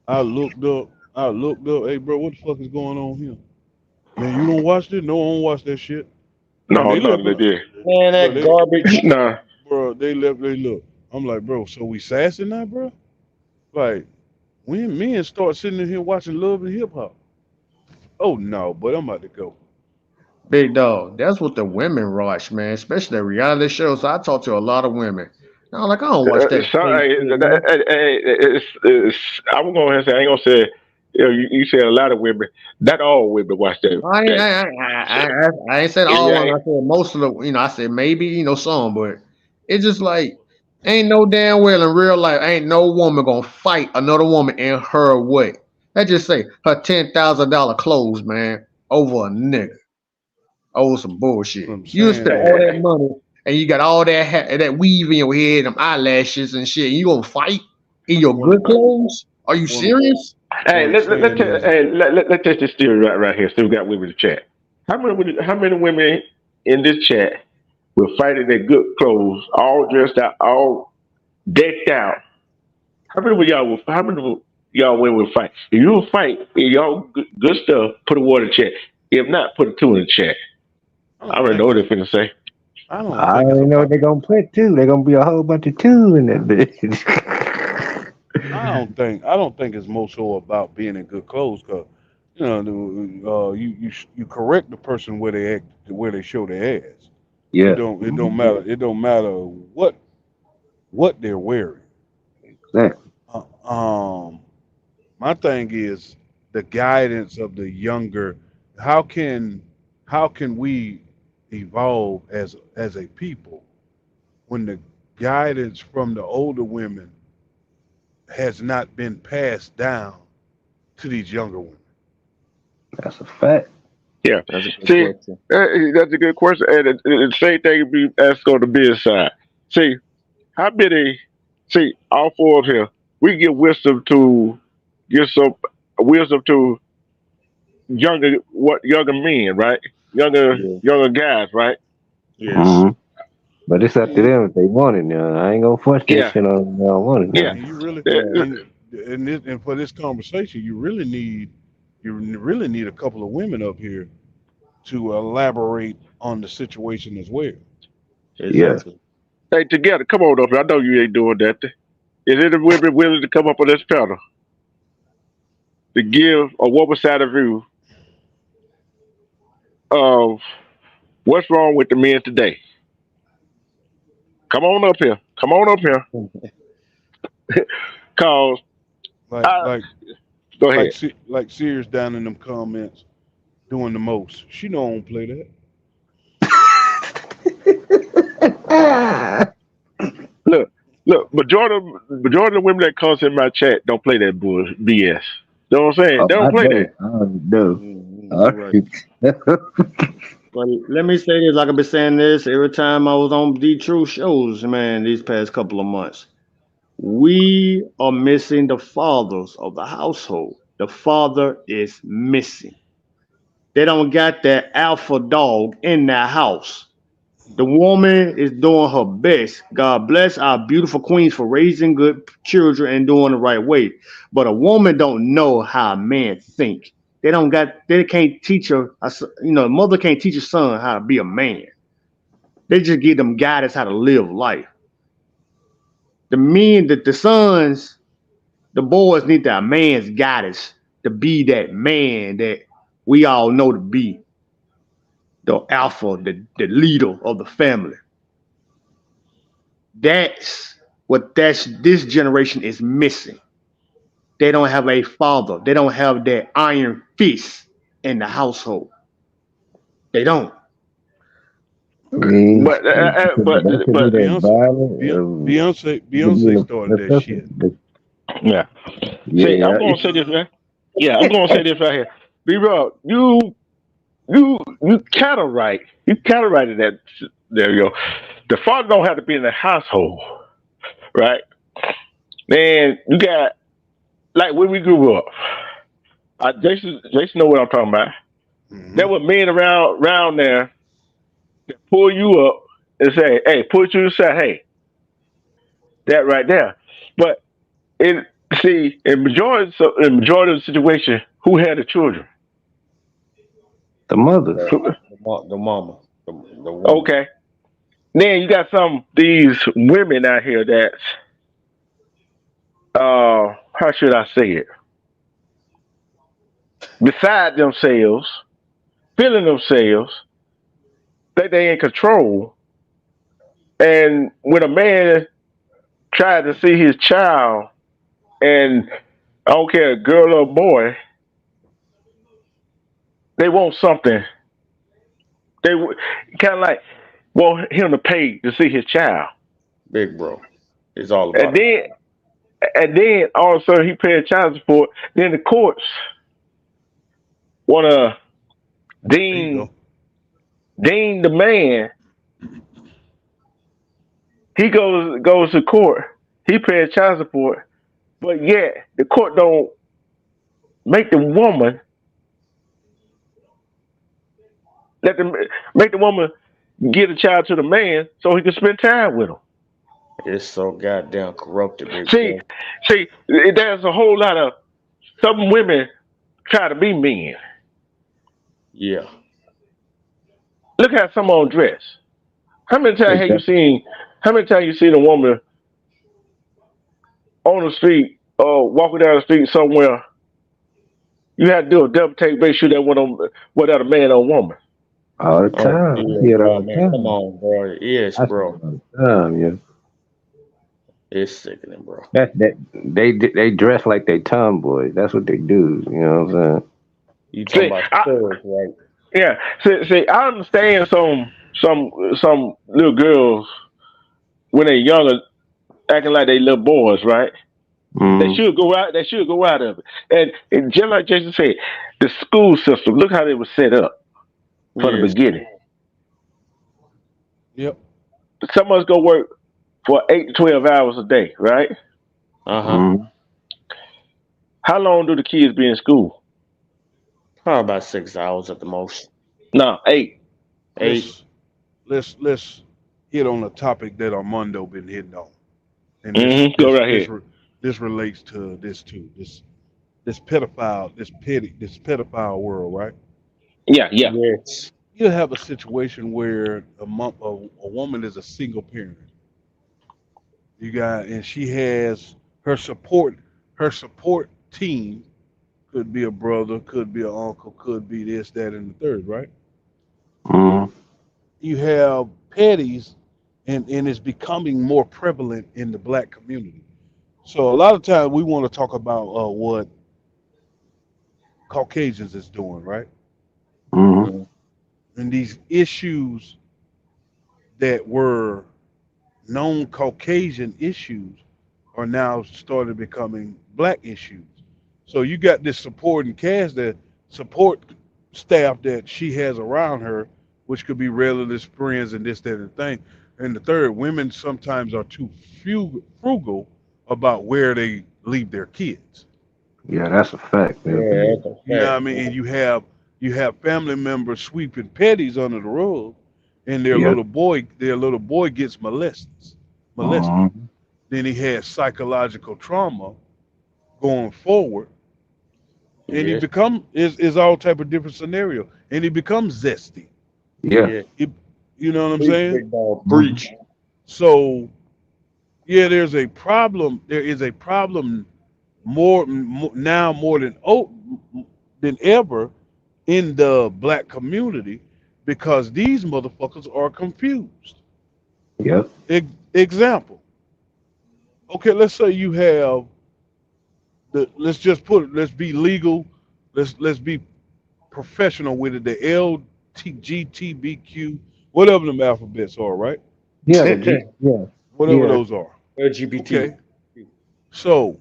I looked up. Hey, bro, what the fuck is going on here? Man, you don't watch this? No, I don't watch that shit. And No, they no, left they it, did. Man, bro. that garbage. Nah, They left. They look. I'm like, bro. So we sassy now, bro? Like, when men start sitting in here watching love and hip hop? Oh no, but I'm about to go. Big dog. That's what the women watch, man. Especially the reality shows. I talk to a lot of women. And I'm like, I don't watch that so, fake shit, man. I'm going to say I ain't gonna say. You said a lot of women. Not all women watch that. I ain't, That I, I, I, shit. I ain't said all Yeah, women. I said most of the, I said maybe, some, but it's just like, ain't no damn well in real life, ain't no woman gonna fight another woman in her way. Let's just say her $10,000 clothes, man, over a nigga, over some What bullshit. I'm You saying spend all is, that money and you got all that weave in your head, them eyelashes and shit. And you gonna fight in your what good clothes? Are you what I'm, serious? Hey, what I'm saying is, let's test this theory right here. So we got women in the chat. How many women in this chat will fight in their good clothes, all dressed out, all decked out? How many of y'all women will fight? If you will fight in y'all good stuff, put a one in the chat. If not, put a two in the chat. I I don't already think know what it's, they're finna say. I don't I think it's already know what about. they're gonna put too. They're gonna be a whole bunch of two in that bitch. I don't think it's more so about being in good clothes, cause you correct the person where they act, where they show their ass. It Yeah. don't it don't Mhm. matter. It don't matter what they're wearing. Exactly. Uh, um, My thing is the guidance of the younger. How can how can we evolve as a people when the guidance from the older women has not been passed down to these younger women? That's a fact. Yeah. That's a good See, question. that's a good question. And the same thing be asked on the business side. See, how many? See, all four of here, we give some wisdom to younger men, right? Yeah. Younger guys, right? Yes. hmm But it's up to And, them if they want it now. I ain't gonna force that Yeah, shit on them. They don't want it yeah. now. and you really Uh, and for this conversation, you really need a couple of women up here to elaborate on the situation as well. Yeah. Exactly. Hey, together, come on up here. I know you ain't doing that. Is any women willing to come up on this panel to give a woman side of view of what's wrong with the men today? Come on up here. Come on up here. Cause Like I like go ahead. like Sears down in them comments doing the most. She don't play that. Look, look. Majority of the women that comes in my chat don't play that bull BS. You know what I'm saying? Oh, They I don't play that. know. I know. You're right. But let me say this, like I've been saying this every time I was on the True shows, man, these past couple of months. We are missing the fathers of the household. The father is missing. They don't got that alpha dog in their house. The woman is doing her best. God bless our beautiful queens for raising good children and doing the right way. But a woman don't know how a man think. They don't got. They can't teach her. A mother can't teach a son how to be a man. They just give them guidance how to live life. The men, the sons, the boys need that man's guidance to be that man that we all know to be the alpha, the leader of the family. That's what this generation is missing. They don't have a father. They don't have that iron fist in the household. They don't. mean, But that could be but that Beyonce violent. Beyonce It could be Beyonce started that shit. yeah. See, I'm yeah, gonna say this, man. Yeah, I'm gonna say this right here. Be real. You kind of right. You kind of right in that. There you go. The father don't have to be in the household, right? Then you got like when we grew up. Jason know what I'm talking about. There Hmm. were men around there that pull you up and say, "Hey, pull you aside. Hey, that right there." But in see, in majority of the situation, who had the children? the mothers. The mama, the woman. Okay. Then you got some these women out here that's how should I say it? Beside themselves, feeling themselves, think they in control. And when a man tries to see his child, and I don't care, girl or boy, they want something. They kind of like want him to pay to see his child, Big bro. It's all and about then all of a sudden he paid child support. Then the courts want to There you deem go. deem the man. He goes to court. He pays child support, but yet the court don't make the woman let them make the woman give the child to the man so he can spend time with him. it's so goddamn corrupted, big See, bro. see, there's a whole lot of some women try to be men. Yeah. Look how some on dress. How many times have you Exactly. seen? How many times you seen a woman on the street or walking down the street somewhere? You had to do a double take, make sure that one on without a man or woman. All the Oh, time. I yeah, see it all bro, the man. Come time. on, bro. Yes, I see it bro. all the time. Yeah. It's sickening, bro. That they dress like they tomboys. That's what they do. You know what I'm saying? You talking See, about studs, right? yeah, see, I understand some little girls when they're younger acting like they little boys, right? They Mm, should go out. They should go out of it. And just like Jason said, the school system. Look how they were set up from the Yes. beginning. Yep. Some of us go work for 8 to 12 hours a day, right? Uh-huh. mm, How long do the kids be in school? Probably about 6 hours at the most. No, 8. Eight. Let's let's hit on a topic that Armando been hitting on, and Go right ahead. this relates to this too. This pedophile, this pedophile world, right? Yeah, yeah. Yes. You have a situation where a woman is a single parent. You got, and she has her support team could be a brother, could be an uncle, could be this, that, and the third, right? mm. You have petties, and it's becoming more prevalent in the black community. So a lot of times we want to talk about what Caucasians is doing, right? Mm, Mm. And these issues that were known Caucasian issues are now started becoming black issues. So you got this supporting cast, that support staff that she has around her, which could be relatives, friends, and this, that, and the thing. And the third, women sometimes are too frugal about where they leave their kids. yeah, that's a fact. Yeah. Yeah, that's a You know what I fact. mean? And you have family members sweeping petties under the rug, and Yeah. their little boy gets molested. Mm, Then he has psychological trauma going forward, and he Yes. become is all type of different scenario, and he becomes zesty. yeah. Yeah. He, you know what I'm Breach, saying? big dog. Mm, Breach. So yeah, there's a problem. There is a problem now more than ever in the black community, because these motherfuckers are confused. yeah. Example. Okay, let's say you have let's just put it, let's be legal, let's be professional with it, the LGBTQ, whatever the alphabets are, right? Yeah. The G. Yeah. Whatever Yeah. those are. LGBT. Okay. So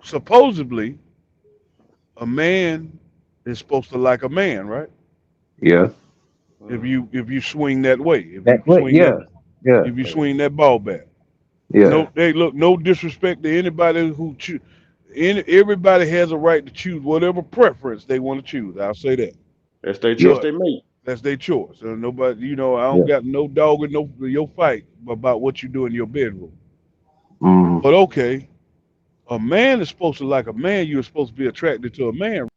supposedly a man is supposed to like a man, right? Yeah. If you swing that way, That way. Yeah. Yeah. if you swing that ball back. Yeah. No, they look, no disrespect to anybody who choose. Everybody has a right to choose whatever preference they want to choose. I'll say that, That's their Yeah. choice but they make. that's their choice. Nobody, I don't Yeah. got no dog in no your fight about what you do in your bedroom. Mm, But okay, a man is supposed to like a man. You're supposed to be attracted to a man.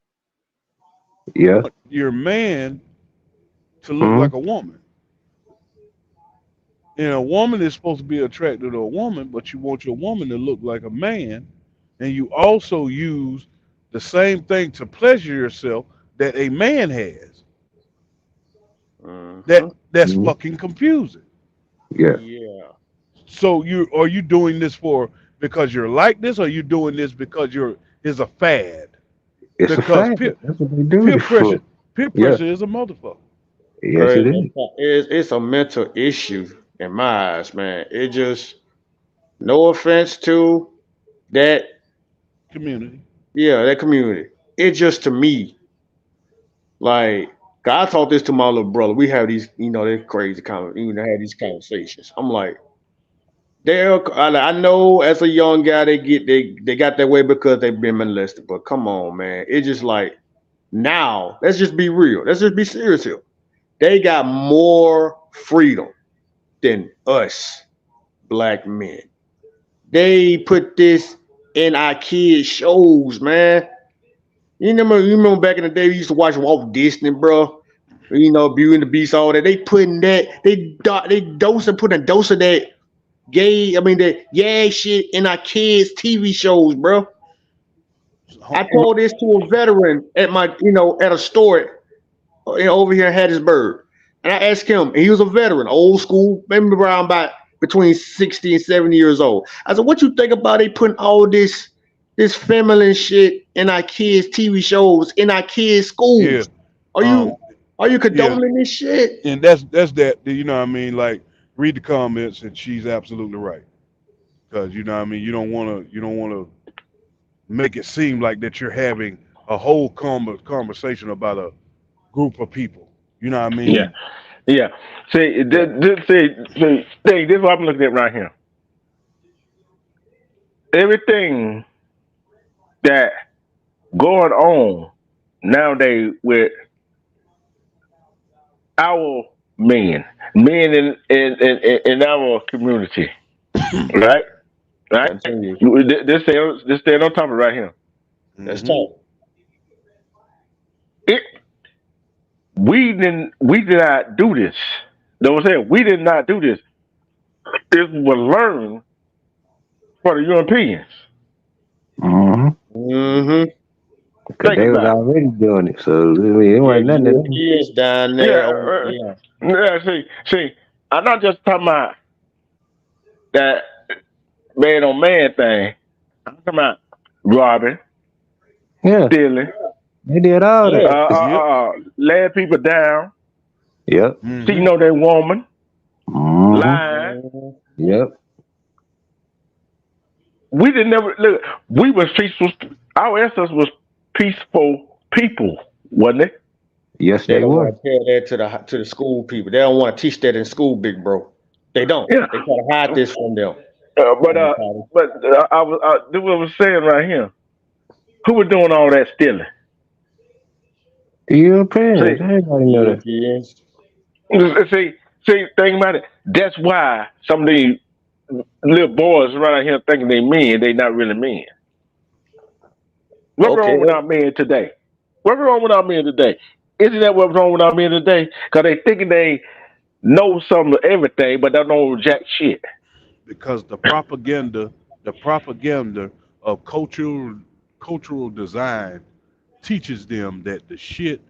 yeah. Your man to look Mm, like a woman, and a woman is supposed to be attracted to a woman, but you want your woman to look like a man, and you also use the same thing to pleasure yourself that a man has. Mm-hmm. That's mm, fucking confusing. yeah. Yeah. So you doing this for because you're like this, or you doing this because you're is a fad? It's a Because fact. That's what they do peer this for. pressure peer Yeah. pressure is a motherfucker. Yes, Bro, it is. it's a mental issue in my eyes, man. It just, no offense to that, Community. yeah, that community. It just, to me, like, I taught this to my little brother. We have these, they're crazy have these conversations. I'm like, I know as a young guy they got that way because they've been molested. But come on, man. It's just like, now, let's just be real. Let's just be serious here. They got more freedom than us black men. They put this in our kids' shows, man. You remember back in the day we used to watch Walt Disney, bro. Beauty and the Beast, all that. They putting that, they dosing, putting a dose of that that yeah shit in our kids' TV shows, bro. I told this to a veteran at a store over here in Hattiesburg. And I asked him, and he was a veteran, old school, maybe around about between 60 and 70 years old. I said, what you think about they putting all this feminine shit in our kids' TV shows, in our kids' Yeah. schools? Are Um. you Yeah. condoning this shit? And that's that. You know what I mean? Like, read the comments, and she's absolutely right. Because you know what I mean. You don't wanna make it seem like that you're having a whole conversation about a group of people. You know what I Yeah, mean? yeah. See, Yeah. this is what I'm looking at right here. Everything that going on nowadays with our men in our community, right? Right. Continue. This stand on top of it right here. Let's Hmm. talk. It we did not do this. You know what I'm saying? We did not do this. This was learned for the Europeans. Mm-hmm. Mm-hmm. Because Think they was about it. already doing it. So I mean, it Yeah, wasn't nothing to them. Europeans down Yeah, there. Oh, yeah. yeah. See, I'm not just talking about that man on man thing. I'm talking about robbing, Yeah, stealing, they did all that. Yeah. Yep. laying people down, Yep. Hmm. cheating on their woman, Mm-hmm. lying. Mhm. Yep. We didn't never look. We was peaceful. Our ancestors was peaceful people, wasn't it? Yes, They they don't were. want to tell that to the school people. They don't want to teach that in school, big bro. They don't. Yeah. They try to hide this from them. Uh, but Um, uh, but this what I was saying right here. Who was doing all that stealing? The Europeans, See, everybody know that. Europeans. see, think about it. That's why some of these little boys around here thinking they men, they not really men. What's Okay. wrong with our men today? What's wrong with our men today? Isn't that what's wrong with our men today? Because they thinking they know some of everything, but don't know jack shit. Because the propaganda of cultural design teaches them that the shit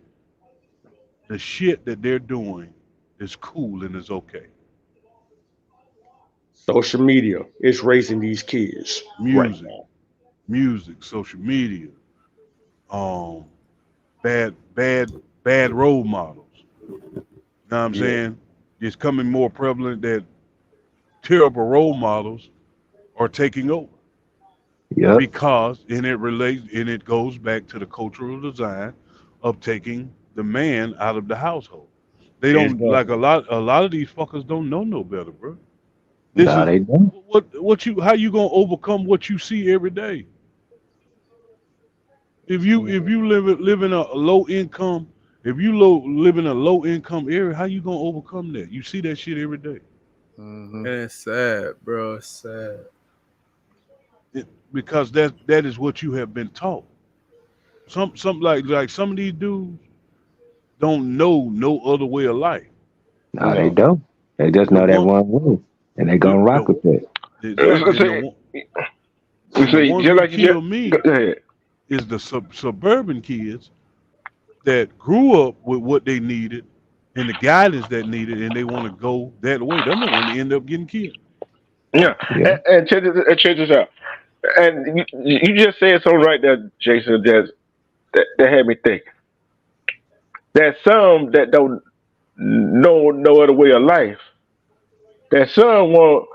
that they're doing is cool and is okay. Social media is raising these kids right Music, now. music, social media, um, bad role models. You know what I'm Yeah. saying? It's coming more prevalent that terrible role models are taking over Yep. because and it goes back to the cultural design of taking the man out of the household. They don't like Exactly. a lot of these fuckers don't know no better, bro. This No, is they don't. what you how you gonna overcome what you see every day? If you live in a low income, if you live in a low income area, how you gonna overcome that? You see that shit every day. Mm-hmm. And it's sad, bro. It's sad. Because that is what you have been taught. Some like some of these dudes don't know no other way of life. No, they No. don't. They just The know that one one way, and they the gonna rock the with that. exactly See, and the ones just who like you just kill go me ahead. is the suburban kids that grew up with what they needed and the guidance that needed, and they want to go that way. They're the one that end up getting killed. Yeah, Yeah. and check this out. And you just said something right there, Jason. That had me think. There's some that don't know no other way of life. That some want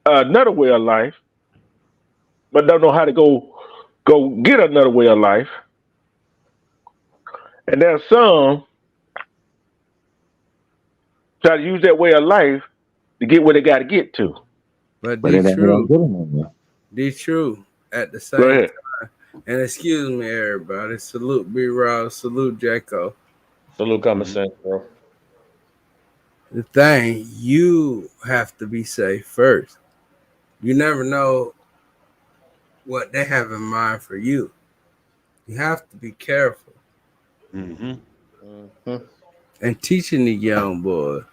another way of life, but don't know how to go get another way of life. And there's some try to use that way of life to get where they got to get to. But But the it ain't gonna truth, get them nowhere. the truth at the Go same ahead. time. And excuse me, everybody. Salute B Rob, salute Jacko. Salute common Mhm. sense, bro. The thing, you have to be safe first. You never know what they have in mind for you. You have to be careful Mhm. Mm-hmm. and teaching the young boys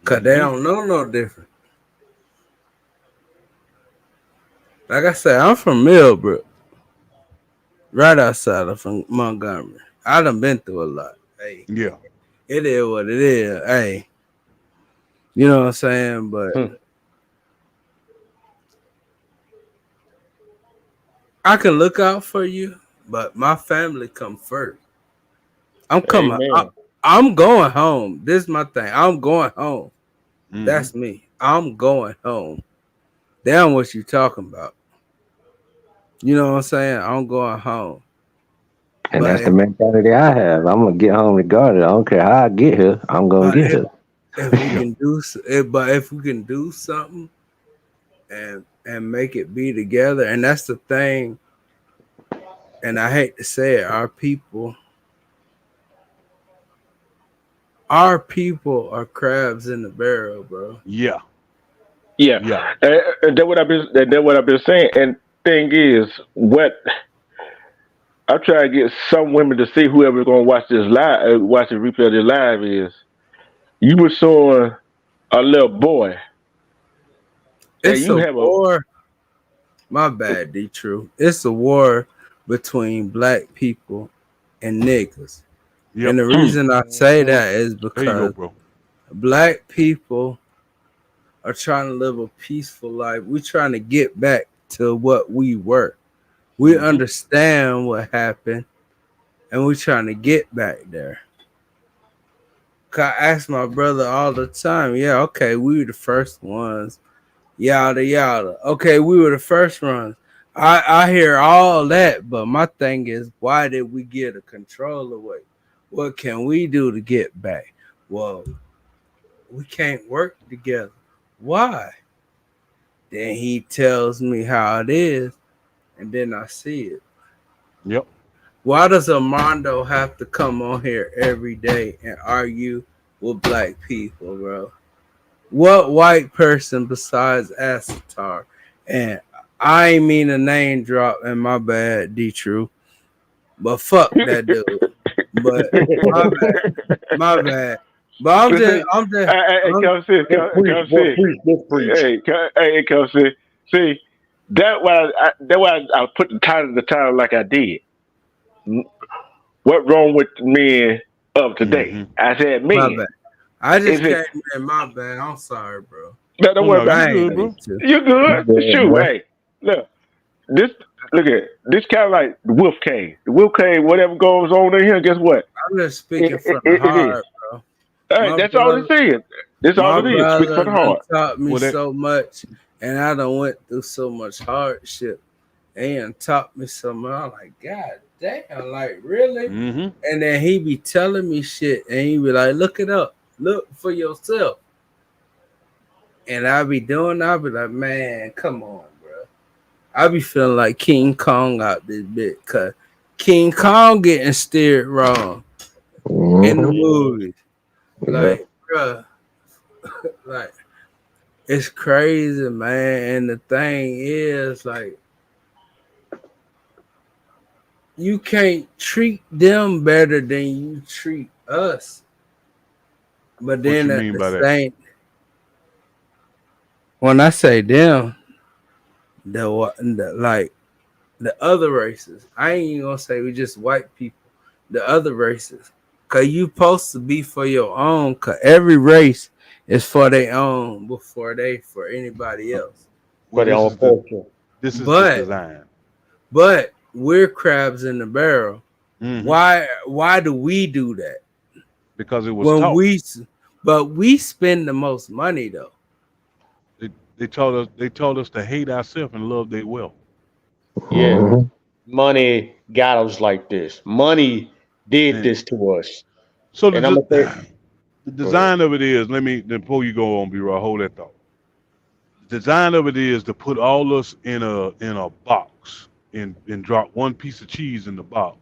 because they Mhm. don't know no different. Like I said, I'm from Millbrook, right outside of Montgomery. I done been through a lot. Hey, Yeah. it is what it is. Hey, you know what I'm saying? But Hmm. I can look out for you, but my family come first. I'm coming. Amen. I'm going home. This is my thing. I'm going home. Mm-hmm. That's me. I'm going home. Damn what you talking about. You know what I'm saying? I'm going home. And But that's the mentality I have. I'm gonna get home regardless. I don't care how I get here. I'm gonna get if here. if we Yep. can do if we can do something and make it be together, and that's the thing. And I hate to say it, our people are crabs in the barrel, bro. Yeah. Yeah, Yeah. and that what I've been saying. And thing is, what I'm trying to get some women to see, whoever's gonna watch this live, watch the replay of this live, is you were showing a little boy, and It's you a have a war. My bad, D. True. It's a war between black people and niggas. Yep. And the reason I say Mhm. that is There you go, because bro. black people are trying to live a peaceful life. We're trying to get back to what we were. We Mm-hmm. understand what happened and we're trying to get back there. 'Cause I ask my brother all the time, yeah, okay, we were the first ones, yada yada. Okay, we were the first ones. I hear all that, but my thing is, why did we get a control away? What can we do to get back? Well, we can't work together. Why? Then he tells me how it is, and then I see it. Yep. Why does Armando have to come on here every day and argue with black people, bro? What white person besides Asatar? And I ain't mean a name drop, and my bad, D True, but fuck that dude. But my bad, my bad. But listen. Hey, I'm Let's preach, come boy, see. preach, let's preach. Come see. See, that why I put the title like I did. What wrong with the men of today? Mm-hmm. I said my men. bad. I Is just it? came in. My bad. I'm sorry, bro. No, don't Oh worry no, you about I it. ain't good, mean bro. to. You You good? good, Shoot, boy. hey, look, this, look at this kind of like the Wolf Cave. The Wolf Cave, whatever goes on in here, guess what? I'm just speaking from the It is. heart, bro. All right, My that's all brother, it is. That's all my it is. Speak for brother the done heart. taught me Well, that. so much, and I done went through so much hardship. And taught me so much. I'm like, God damn, like really? Mm-hmm. And then he be telling me shit, and he be like, look it up, look for yourself. And I be doing, I be like, man, come on, bro. I be feeling like King Kong out this bit, cause King Kong getting steered wrong in the Mm-hmm. Yeah. movies. Yeah. Like, bro, like it's crazy, man. And the thing is, like, you can't treat them better than you treat us. But What then you at mean the by that? same, when I say them, the like the other races, I ain't even gonna say we just white people. The other races, cause you supposed to be for your own. Cause every race is for their own before they for anybody else. Well, For their own culture. this is the But design. we're crabs in the barrel. Mm-hmm. Why do we do that Because it was when taught. we spend the most money though? They told us to hate ourselves and love their wealth. Yeah. Mm-hmm. Money got us like this. Money did And this to us. so And I'm gonna say, the go ahead. design of it is. Let me before you go on, B-Roy, hold that thought. The design of it is to put all us in a box and drop one piece of cheese in the box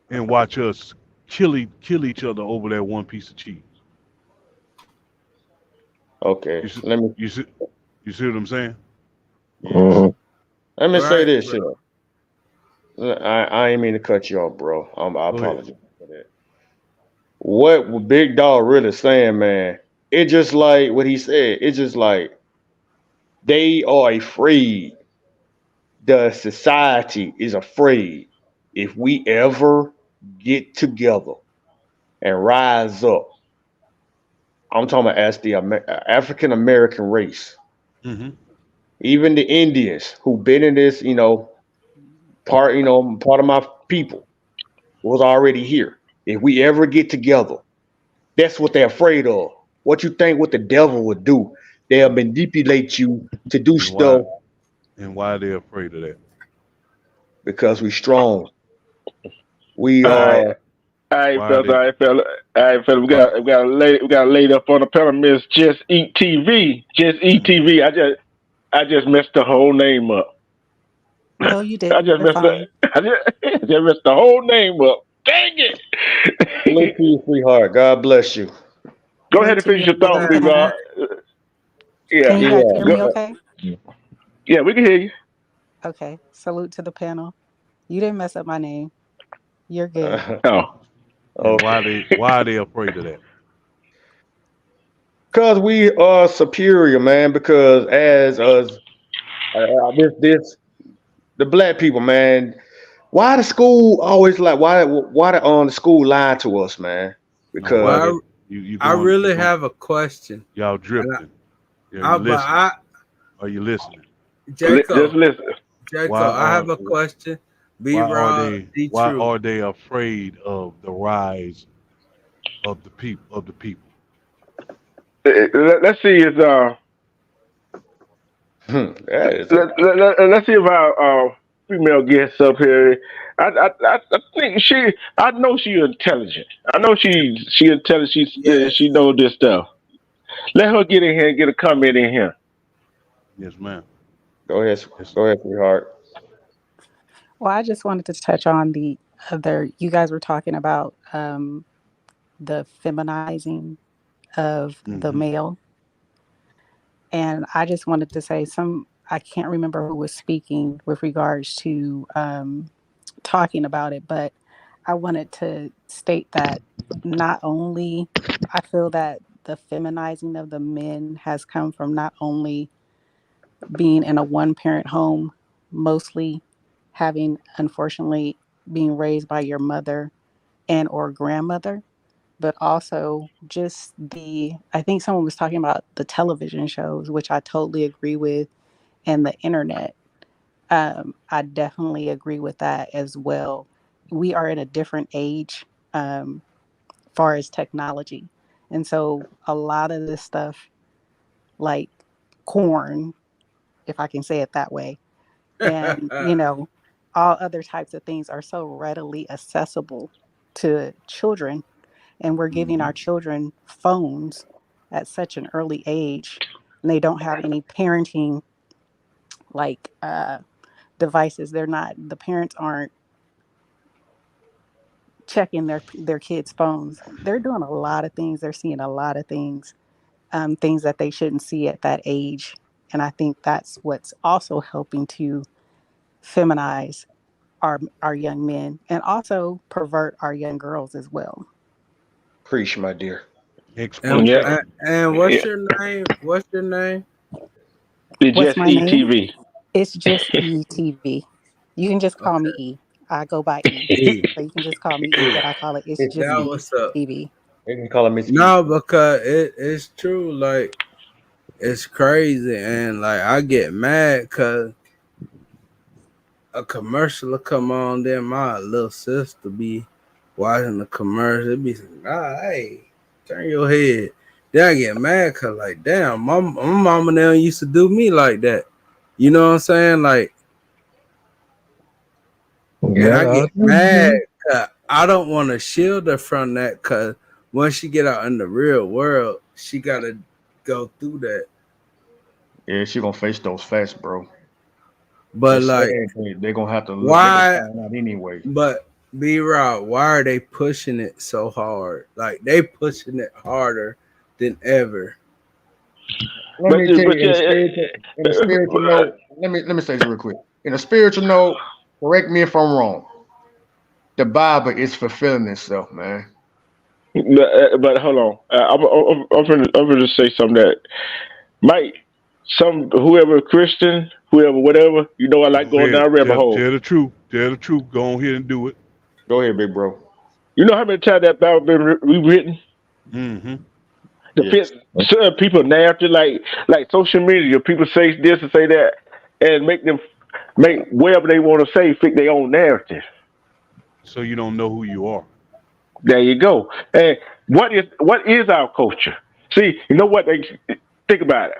and watch us kill each other over that one piece of cheese. Okay. You see, Let me you see, you see what I'm saying? yes. Let me say Right, this bro. here. I ain't mean to cut you off, bro. I Go ahead. apologize for that. What Big Dog really saying, man, it just like what he said. It's just like they are afraid. The society is afraid if we ever get together and rise up. I'm talking about as the African American race, Mm-hmm. even the Indians who been in this, part of my people was already here. If we ever get together, that's what they're afraid of. What you think what the devil would do? They'll manipulate you to do And why stuff and why they afraid of that? because we strong. We All right, all right, Why are fellas, all they right, fella, all right, fella. why We got laid up on the panel, Miss Just Eat TV. Just Eat mm, TV. I just messed the whole name up. No, you did. I just You're messed the fine. I just messed the whole name up. Dang salute it! to you, sweetheart. God bless you. Go ahead Salute and to finish you. your Big thought, up B Rod. panel. Yeah, Can you guys Yeah. hear me go. okay? Yeah, we can hear you. Okay. Salute to the panel. You didn't mess up my name. You're good. Oh, and Okay. why are they afraid of that? Because we are superior, man. Because as us, this the black people, man. Why the school always like why the school lied to us, man? No, why Because they Well, you I going you really going have a question. y'all And drifting. Yeah, I, you but listening. I, Are you listening? just Jacob, listen. Why I are have a question. Be raw, be why true. are they afraid of the rise of the people? Let's see if that is a let's see if our female guest up here. I think I know she's intelligent. I know she intelligent. She Yes. knows this stuff. Let her get in here and get a comment in here. Yes, ma'am. go ahead, Yes. sweetheart. Well, I just wanted to touch on the other, you guys were talking about the feminizing of the Mm-hmm. male. And I just wanted to say I can't remember who was speaking with regards to talking about it, but I wanted to state that not only I feel that the feminizing of the men has come from not only being in a one parent home, mostly having, unfortunately, being raised by your mother and or grandmother, but also just I think someone was talking about the television shows, which I totally agree with, and the internet. I definitely agree with that as well. We are in a different age, far as technology. And so a lot of this stuff, like corn, if I can say it that way, and all other types of things are so readily accessible to children, and we're giving Mm-hmm. our children phones at such an early age, and they don't have any parenting like devices. They're not, the parents aren't checking their kids phones. They're doing a lot of things, they're seeing a lot of things, things that they shouldn't see at that age. And I think that's what's also helping to feminize our young men, and also pervert our young girls as well. Preach, my dear. and, Yeah, Exploitation. and yeah. what's your name? What's your name? It's What's just my name? ETV. It's just ETV. You can just call me E. I go by E. E. So you can just call me E, E. but I call it, it's It's just That E. was up. ETV. They can call him Miss E. No, because it's true. Like it's crazy, and like I get mad because a commercial will come on, then my little sister be watching the commercial. It be saying, "Ah, hey, turn your head." Then I get mad because like, damn, my mama never used to do me like that. You know what I'm saying? Like, and I Yeah, get mad. 'Cause I don't want to shield her from that because once she get out in the real world, she gotta go through that. Yeah, she gonna face those facts, bro. But It's sad. like, They're gonna have to look. They're gonna why? find out anyway. But be right, why are they pushing it so hard? Like they pushing it harder than ever. Let But me tell but you, yeah, in a spiritual note. Let me say this real quick. In a spiritual note, correct me if I'm wrong. The Bible is fulfilling itself, man. but hold on. I'm gonna say something that might whoever Christian, whoever whatever. You know, I like Go going ahead. down rabbit hole. Tell the truth. Tell the truth. Go ahead and do it. Go ahead, big bro. You know how many times that Bible been rewritten Mm-hmm. to Yes. fit certain people narrative, like social media. People say this and say that, and make them. make whatever they want to say fit their own narrative. So you don't know who you are. There you go. And what is our culture? See, you know what? They think about it.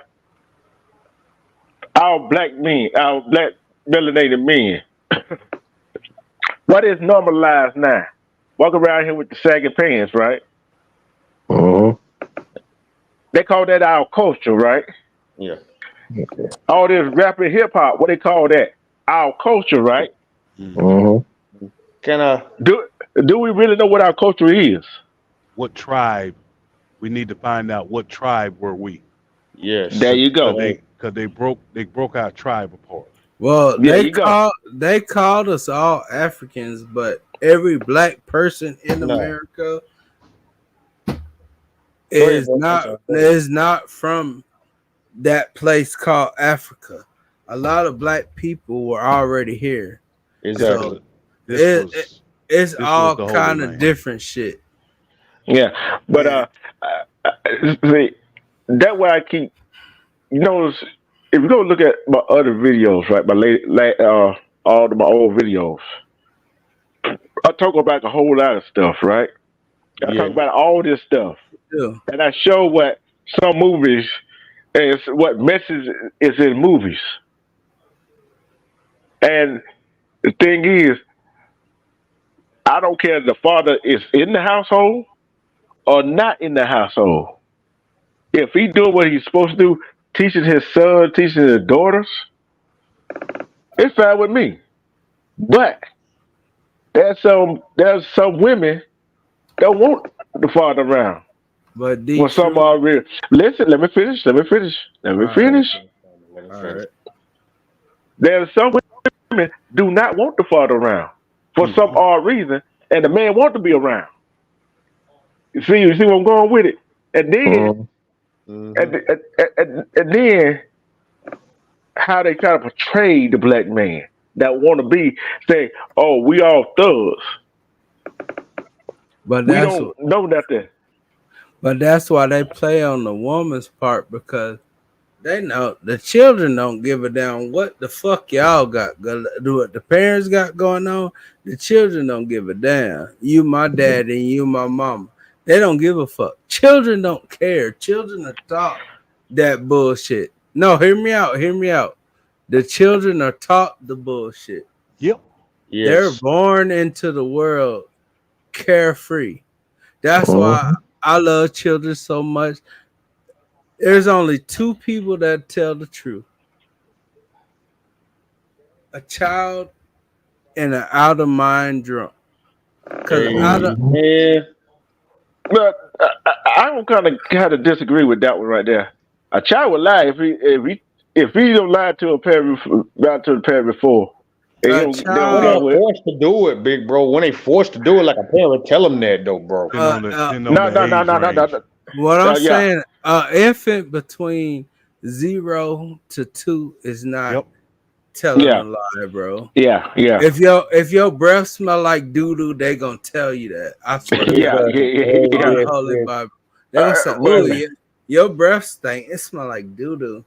Our black men, our black melanated men. What is normalized now? Walk around here with the sagging pants, right? Uh-huh. They call that our culture, right? Yeah. All this rap and hip hop, what they call that? Our culture, right? Mhm. Uh-huh. Can I? Do we really know what our culture is? What tribe? We need to find out what tribe were we, Yes. There cause, you 'cause go. they, cause they broke our tribe apart. Well, There you go. they called us all Africans, but every black person in No. America Go ahead, bro. I'm sorry. Go ahead. is not from that place called Africa. A lot of black people were already here, This Exactly. so was this it, it was it's this was all the Holy kind of Land. different shit. Yeah. But And see, that way I keep you know if you go look at my other videos, right, all of my old videos, I talk about a whole lot of stuff, right? I talk Yeah. about all this stuff, still, and I show what some movies is, what message is in movies. And the thing is, I don't care if the father is in the household or not in the household. If he doing what he's supposed to do, teaching his son, teaching his daughters, it's fine with me. But there's some women that want the father around. but the Well, some truth. are real. Listen, let me finish. Let me finish. Let All me right, finish. Let it all finish. right. There's some women do not want the father around for some Mm-mm. odd reason, and the man want to be around. You see where I'm going with it? And then, Uh-huh. Mm-hmm. and then, how they try to portray the black man that want to be say, "Oh, we all thugs. But We that's don't know nothing." but that's why they play on the woman's part because they know the children don't give a damn what the fuck y'all got do what the parents got going on. The children don't give a damn. You my daddy and you my mama. They don't give a fuck. Children don't care. Children are taught that bullshit. No, hear me out. Hear me out. The children are taught the bullshit. Yep. They're Yes. born into the world carefree. That's why Uh-huh. I love children so much. There's only two people that tell the truth: a child and an out of mind drunk. Cause out of Uh-huh. Amen. But I don't kind of disagree with that one right there. A child would lie if he don't lie to a parent lie to the parent before, and a they don't When get child, they're with. forced to do it, big bro. When they forced to do it, like a parent, tell them that though, bro. Depend on the depend on No, the no, no, age no, no, no, range. no. what I'm Yeah, saying, an infant between 0 to 2 is not Yep. telling a yeah, lie, bro. yeah, yeah, If your breath smell like doo doo, they gonna tell you that. I swear to yeah, God, Exactly. yeah, Oh, yeah. on Yeah. the yes, Holy yes. Bible, they gonna say, "Oh But yeah, your breath stink. It smell like doo doo."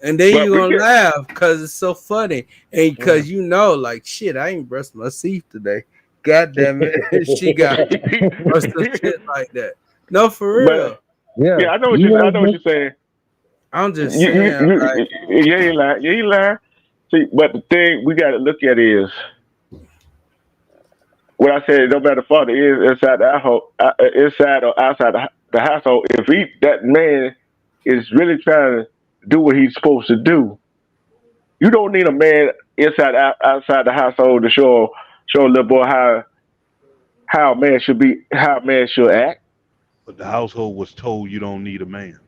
And then but you we gonna get laugh because it's so funny, and Mm. because like shit, I ain't brushed my teeth today. God damn it, she got or some shit like that. No, for but real. Yeah. yeah, I know what You you I know, know what you're saying. I'm just You you saying, like, you, you ain't lying. You ain't lying. See, but the thing we got to look at is what I said. No matter the father is inside the household, inside or outside the household. If that man is really trying to do what he's supposed to do, you don't need a man outside the household to show a little boy how a man should be, how a man should act. But the household was told you don't need a man.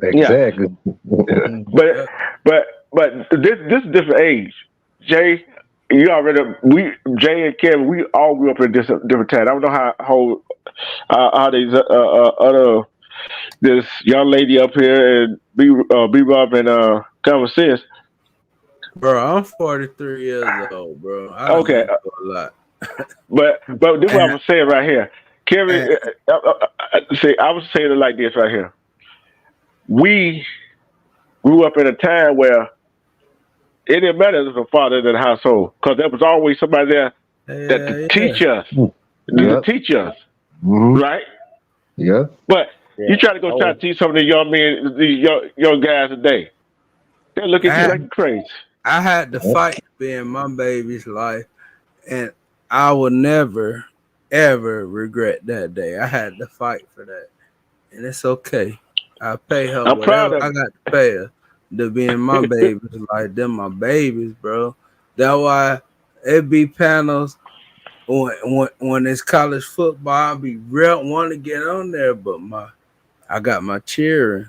Yeah, exactly. Mhm. but uh, but this is a different age. Jay, you already we Jay and Kevin, we all grew up in this different time. I don't know how these other this young lady up here and B Rob and Common Sense. bro, I'm 43 years old, bro. I done Okay, been through a lot, but this is what and I'm saying right here. and Kevin, see, I was saying it like this right here. We grew up in a time where It didn't matter if a father in the household, because there was always somebody there that to Yeah. teach us, Yep. Mm-hmm. right? Yep. But you Yeah. try to go try Oh, to teach some of the young men, these young guys today, they look at you I like you're crazy. I had to Yep. fight to be in my baby's life, and I will never ever regret that day. I had to fight for that, and it's okay. I pay her I'm proud whatever of I got to pay her to be in my it. baby's life. Them my babies, bro. That's why it be panels when it's college football. I be real want to get on there, but I got my cheering.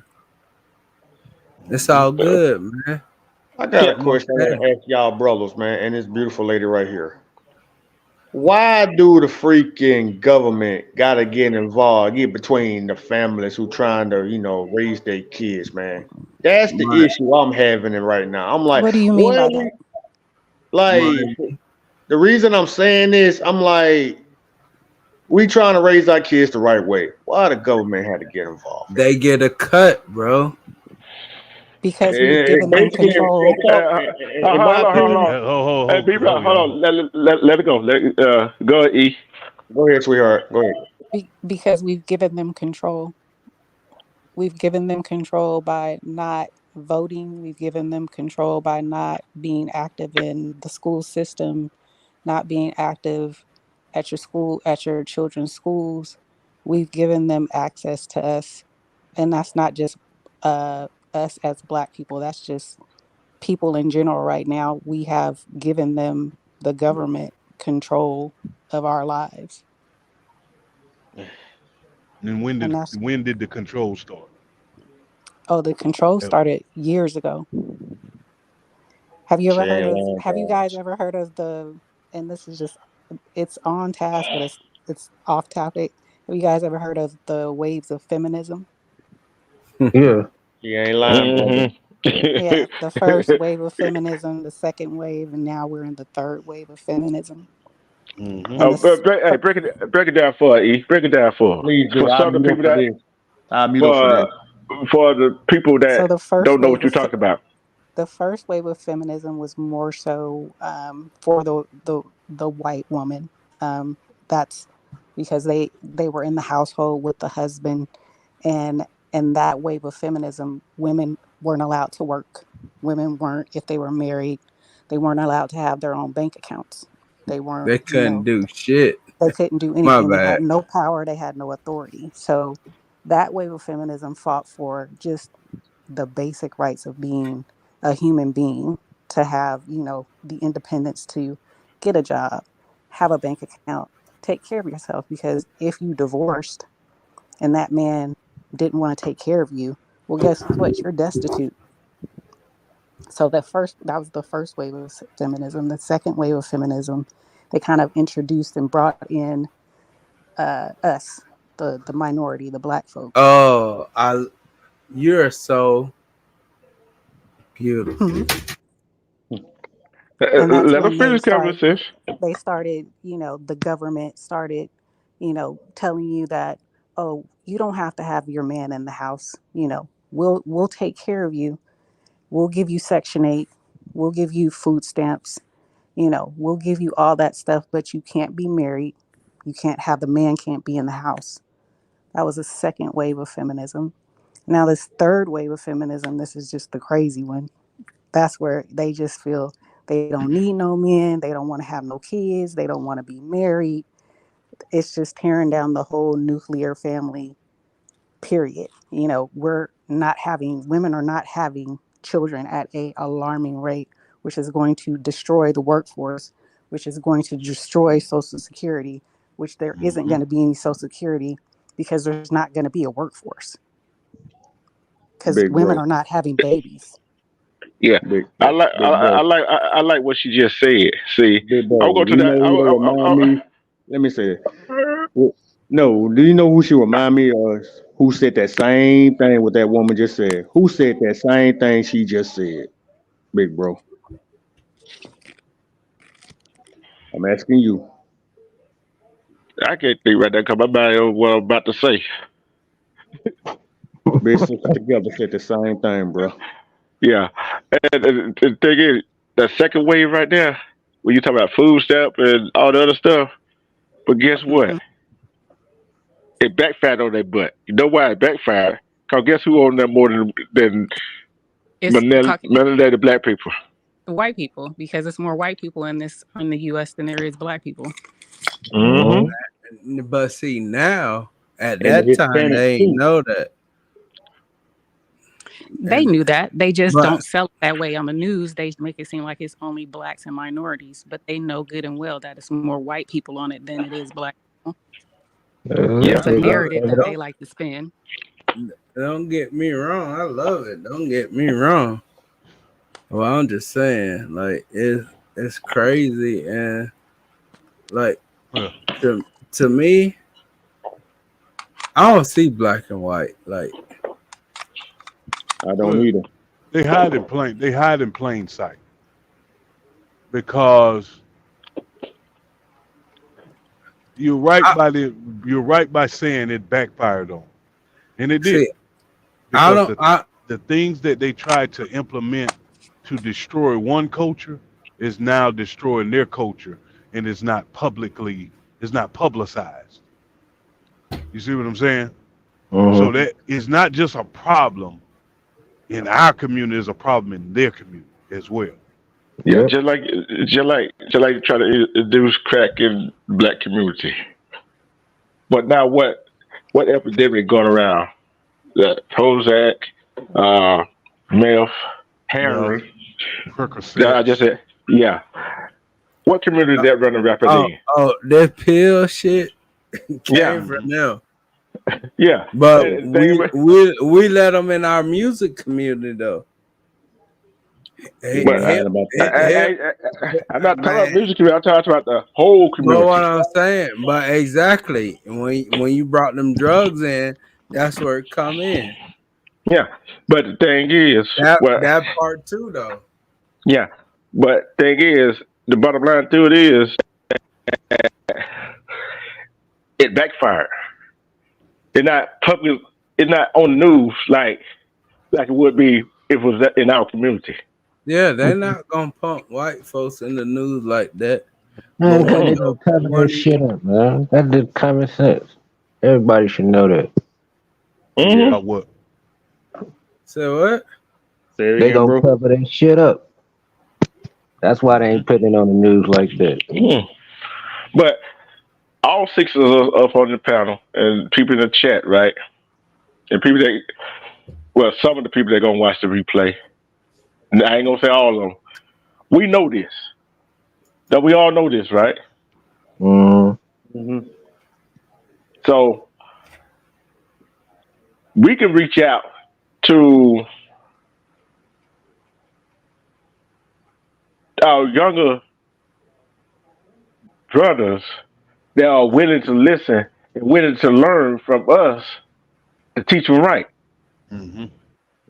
It's all good, man. I got a I'm question I okay. want to ask y'all brothers, man, and this beautiful lady right here. Why do the freaking government gotta get involved, get between the families who trying to, raise their kids, man? That's the My issue I'm having it right now. I'm like, What do you mean what by are that? we like? my The reason I'm saying this, I'm like, we trying to raise our kids the right way. Why the government had to get involved? they get a cut, bro. Because we've And given them basically, control. in my Hold opinion, on. Hey, B Rock, hold Y'all. on. Let it go. Go ahead, E. go ahead, sweetheart. Go ahead. Because we've given them control. We've given them control by not voting. We've given them control by not being active in the school system, not being active at your school, at your children's schools. We've given them access to us. And that's not just us as Black people, that's just people in general right now. We have given them the government control of our lives. And And that's, when did the control start? oh, the control Uh, started years ago. Shit, long Have you guys times. ever heard of the, and this is just, it's on task, but it's off topic. Have you guys ever heard of the waves of feminism? Yeah. She ain't lying, brother. Mm-hmm. Yeah, the first wave of feminism, the second wave, and now we're in the third wave of feminism. mm-hmm. And Oh, hey, break it down for her, E. Break it down Please do. for I'll some of the mute up people for that this. I'll mute up for for this. for the people that so don't know what you're talking about. the first wave of feminism was more so for the white woman. Um, that's because they were in the household with the husband, and in that wave of feminism, women weren't allowed to work. Women weren't, if they were married, they weren't allowed to have their own bank accounts. They weren't, They couldn't do shit. they couldn't do My anything. They had bad. no power. They had no authority. So that wave of feminism fought for just the basic rights of being a human being, to have, the independence to get a job, have a bank account, take care of yourself. Because if you divorced and that man didn't want to take care of you, well, guess what? You're destitute. So that was the first wave of feminism. The second wave of feminism, they kind of introduced and brought in us, the minority, the Black folks. Oh, you're so beautiful. Mhm. And that's Let them when they finish start conversation. they started, the government started, telling you that, oh, you don't have to have your man in the house. We'll take care of you. We'll give you Section 8. We'll give you food stamps. We'll give you all that stuff, but you can't be married. You can't have, the man can't be in the house. That was a second wave of feminism. Now this third wave of feminism, this is just the crazy one. That's where they just feel they don't need no men. They don't want to have no kids. They don't want to be married. It's just tearing down the whole nuclear family, period. Women are not having children at a alarming rate, which is going to destroy the workforce, which is going to destroy Social Security, which there isn't Mm-hmm. going to be any Social Security because there's not going to be a workforce because Big women bro. are not having babies. Yeah, Big bro. Big bro. I like what she just said. See, Big I'll bro. go Do to you that. know who they remind me? Let me say it. No, do you know who she remind me of? Who said that same thing what that woman just said? Who said that same thing she just said? Big bro. I'm asking you. I can't think right now because my mind on what I'm about to say. Big sister together said the same thing, bro. Yeah, and the thing is, that second wave right there, when you talk about food stamp and all the other stuff. But guess what? Mhm. It backfired on their butt. You know why it backfired? Cause guess who owned that more than It's melanated black people? white people, because it's more white people in the U.S. than there is black people. Mm-hmm. But see now, at And that the time, Hispanics they ain't too. know that. They And knew that. They just but don't sell it that way on the news. They make it seem like it's only blacks and minorities, but they know good and well that it's more white people on it than it is black people. Yeah. It's a don't, narrative that they don't like to spin. don't get me wrong. I love it. Don't get me wrong. Well, I'm just saying, like it's crazy, and like Yeah. to me, I don't see black and white. Like I don't Well, either. they hide in plain sight because you're right I by you're right by saying it backfired on, and it did see. I because don't. I the things that they tried to implement to destroy one culture is now destroying their culture, and it's not publicized. You see what I'm saying? So Mm-hmm. that is not just a problem in our community; it's a problem in their community as well. Yeah, Yep. just like try to introduce crack in the black community. But now what epidemic going around? The Prozac, uh, meth, Meth, heroin. I just Percocets. said, yeah. What community that running rapid oh in? oh that pill shit came Yeah, from Hmm. them. yeah. But And the thing we about, we we let them in our music community though. Yeah, but I heard about that too. I'm not talking Man, about music community. I'm talking about the whole but what community. I'm saying, but exactly when you brought them drugs in, that's where it come in. Yeah, but the thing is, That part too though. yeah, but thing is, the bottom line to it is, it backfired. It's not public. It's not on the news like it would be if it was in our community. Yeah, they're not gonna pump white folks in the news like that. But Man, because when they Mm-mm. gonna your cover that when shit up, man. That's just common sense. Everybody should know that. Yeah. Mm-hmm. About what? say what? Say it They again, gonna bro. cover that shit up. That's why they Hmm. ain't putting it on the news like that. Mm. But all six of us up on the panel and people in the chat, right? And people that, well, some of the people that gonna watch the replay. And I ain't gonna say all of them. We know this. That we all know this, right? Mm, Hmm. So we can reach out to our younger brothers that are willing to listen and willing to learn from us to teach them right, Hmm.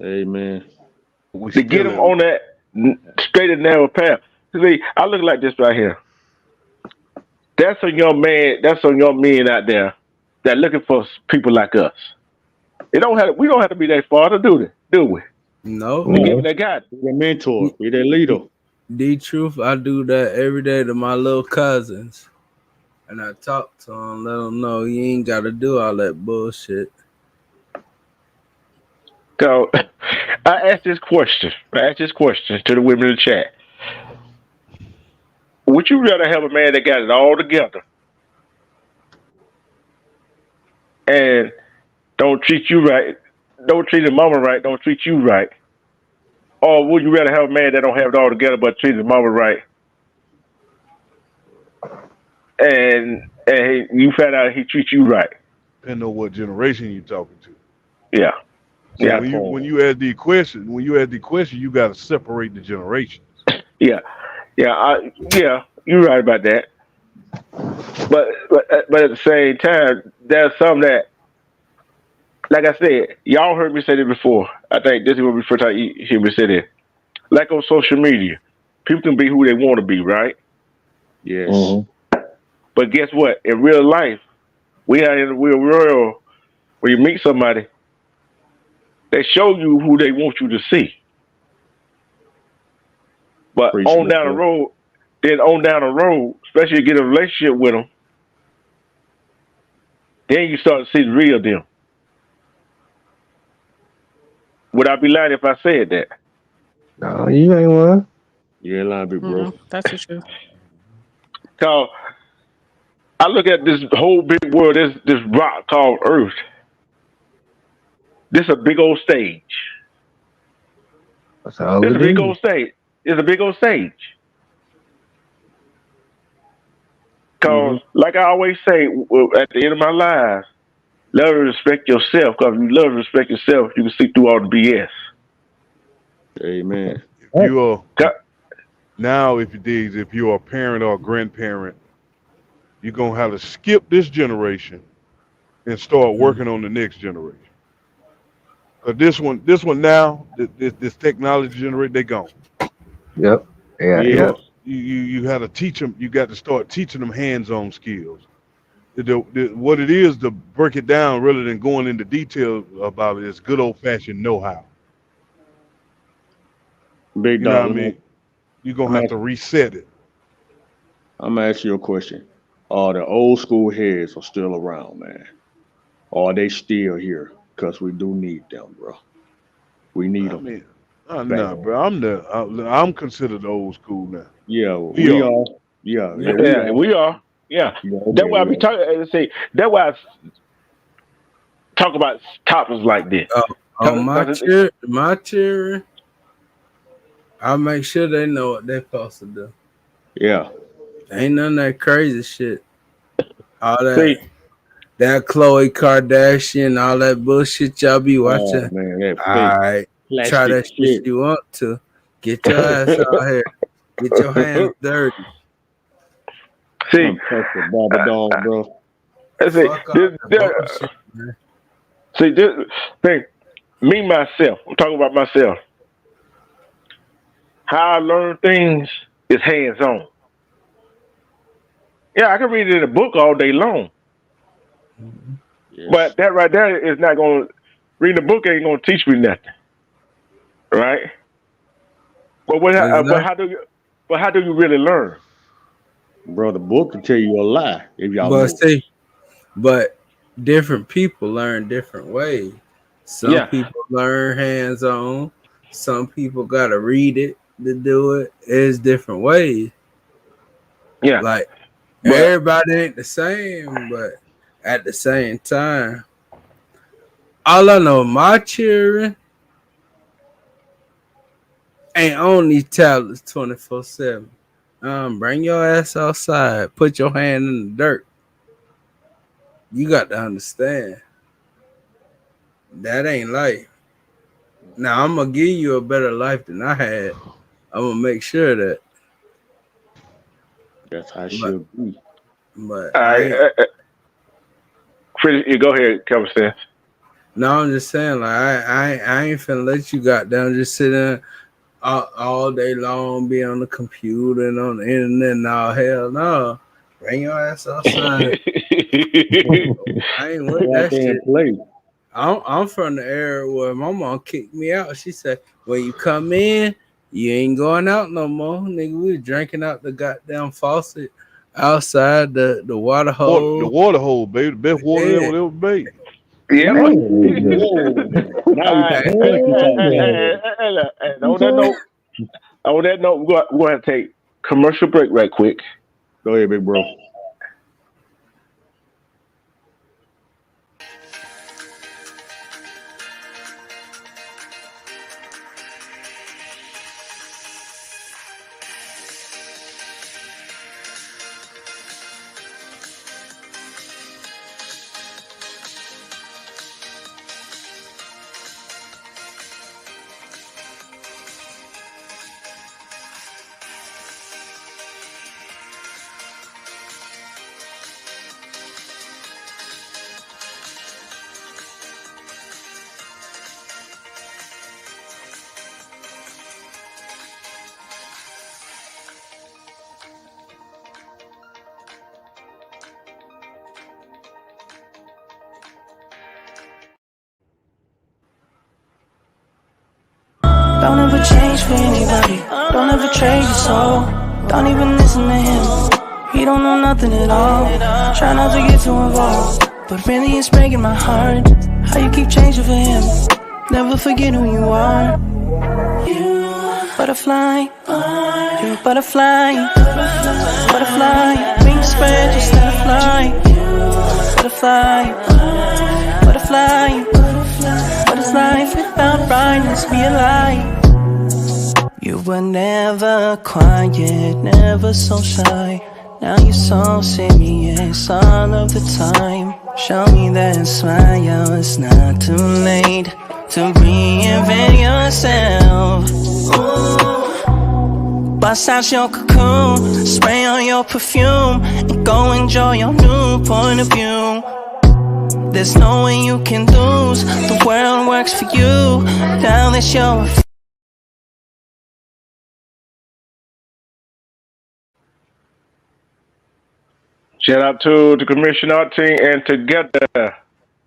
Amen. We to get still them in. on that straight and narrow path. See, I look like this right here. That's a young man. That's some young men out there that looking for people like us. It don't have. We don't have to be that far to do this, do we? No. To give no. them that guidance. Be their mentor. Be their leader. The truth, I do that every day to my little cousins. And I talk to them, let them know you ain't got to do all that bullshit. So I asked this question. I asked this question to the women in the chat. Would you rather have a man that got it all together and don't treat you right, don't treat his mama right, don't treat you right, or would you rather have a man that don't have it all together but treat his mama right, and you find out he treats you right? Depending on what generation you're talking to. Yeah, See, yeah, That part. when you ask the question, you got to separate the generations. yeah, yeah. You're right about that. But at the same time, there's some that, like I said, y'all heard me say this before. I think this is what we first time you hear me say this. Like on social media, people can be who they want to be, right? Yes. Mm-hmm. But guess what? In real life, we are in the real world. When you meet somebody, they show you who they want you to see. But on Appreciate down the that. road, then on down the road, especially you get a relationship with them, then you start to see the real them. Would I be lying if I said that? No, you ain't one. Yeah, line big bro. That's the truth. Cause I look at this whole big world, this rock called Earth. This a big old stage. That's all This a it big is. old stage. It's a big old stage. Mm-hmm. Cause like I always say, at the end of my life, love and respect yourself. Cause if you love and respect yourself, you can see through all the BS. Amen. If you are 'Cause- now, if you're a parent or a grandparent, you're gonna have to skip this generation and start Mhm. working on the next generation. Cause this one now, this technology generation, they gone. Yep. Yeah, Yeah. yeah. So you have to teach them. You got to start teaching them hands-on skills. What it is to break it down, rather than going into detail about it, is good old-fashioned know-how. Big You know dog, what I mean? You're gonna I'm have to asking, reset it. I'm gonna ask you a question. Are the old school heads are still around, man? Or are they still here? Because we do need them, bro. We need I them mean, bad. nah, bro. I'm considered old school now. Yeah, We we are. are. Yeah, Yeah. yeah, we yeah, are. we are. Yeah. Yeah, That's okay, why I we be are. talking. Say that's why I talk about topics like this. Uh, on Cause my children, I make sure they know what they're supposed to do. Yeah. Ain't none of that crazy shit. All see, that Khloe Kardashian, all that bullshit y'all be Oh watching. man, that fake Alright. Try plastic that shit shit. you want to. Get your ass out here. Get your hands dirty. see, Untouchable Barbie uh, doll, bro. see, Fuck all that bullshit, man. see, this thing. Me myself. I'm talking about myself. How I learn things is hands on. Yeah, I can read it in a book all day long, Yes. but that right there is not going to reading a book ain't going to teach me nothing, right? But Exactly. how do you really learn? Bro, the book can tell you a lie if y'all But know. see, but different people learn different ways. Some Yeah, people learn hands on. Some people gotta read it to do it. It's different ways. yeah, Like but everybody ain't the same, but at the same time, all I know, my children ain't on these tablets 24/7. Bring your ass outside. Put your hand in the dirt. You got to understand that ain't life. Now I'm gonna give you a better life than I had. I'm gonna make sure of that. That's how it But should be. but all I right, ain't. Chris, you go ahead, Kevin Stan. No, I'm just saying like I ain't finna let you got down just sit there all day long, be on the computer and on the internet and all. Hell no. Bring your ass outside. I ain't with Go out that there and shit. play. I'm from the area where my mom kicked me out. She said, when you come in, you ain't going out no more. Nigga, we was drinking out the goddamn faucet outside the water The hole. water hole, baby, the best water that Yeah. would ever be. Yep. Man, Whoa. Now we All right. talking Hey, country hey, talk hey, now. hey, hey, hey, and you saying? on that note, we're going to take commercial break right quick. Go ahead, big bro. Don't ever change for anybody. Don't ever trade your soul. Don't even listen to him. He don't know nothing at all. Try not to get too involved, but really it's breaking my heart. How you keep changing for him? Never forget who you are. You butterfly, you're a butterfly. Butterfly, wings spread, just let it fly. Butterfly, butterfly. What is life without brightness? Be a light. You were never quiet, never so shy. Now you're so serious all of the time. Show me that smile, it's not too late to reinvent yourself. Ooh. Bust out your cocoon, spray on your perfume, and go enjoy your new point of view. There's no way you can lose, the world works for you. Now that you're Shout out to the commission art team and together.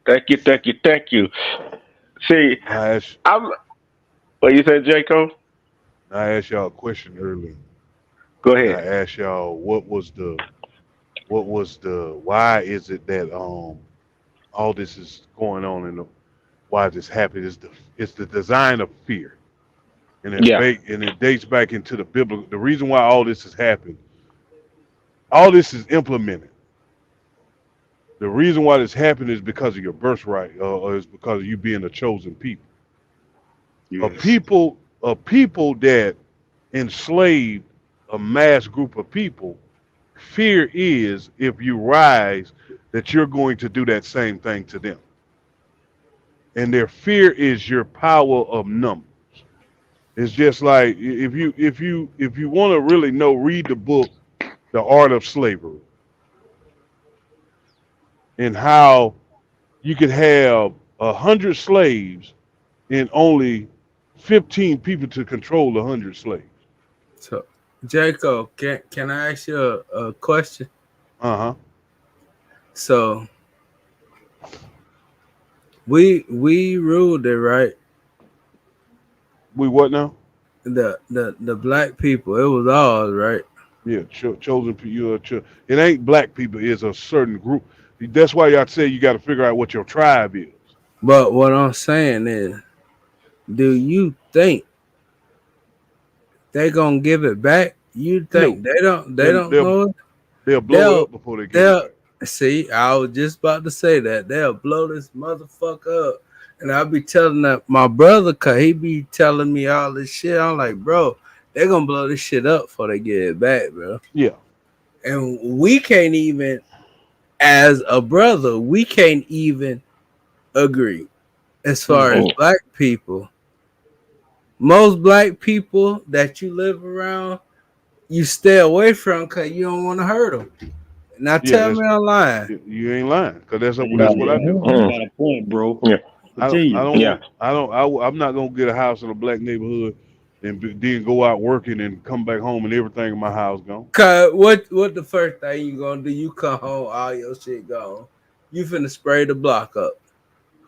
Thank you, thank you, thank you. See, I I'm. What you said, Jacob? asked y'all a question earlier. Go And ahead. I asked y'all what was the why is it that all this is going on and why this happened is the design of fear. And Yeah, it dates back into the biblical. The reason why all this has happened, all this is implemented. The reason why this happened is because of your birthright, or is because of you being a chosen people. Yes. A people that enslaved a mass group of people. Fear is if you rise that you're going to do that same thing to them, and their fear is your power of numbers. It's just like if you want to really know, read the book, The Art of Slavery, and how you could have 100 slaves and only 15 people to control 100 slaves. So, Jacob, can I ask you a question? Uh huh. So we ruled it, right? We what now? The black people, it was ours, right? Yeah, chosen people. It ain't black people. It's a certain group. That's why y'all say you got to figure out what your tribe is. But what I'm saying is, do you think they gonna give it back? You No, think they don't? They they'll don't they'll, know it. they'll blow it They'll up before they give it they'll back. see. I was just about to say that they'll blow this motherfucker up, and I'll be telling that my brother, cause he be telling me all this shit. I'm like, bro, they're gonna blow this shit up before they get it back, bro. Yeah, And we can't even, as a brother, we can't even agree as far as mm, black people. Most black people that you live around, you stay away from because you don't want to hurt them. Now yeah. tell me I'm lying. You ain't lying, cause that's what I do. You mm, got a point, bro. yeah, Continue. yeah. I'm not gonna get a house in a black neighborhood and then go out working and come back home and everything in my house gone. Cause what the first thing you gonna do? You come home, all your shit gone. You finna spray the block up.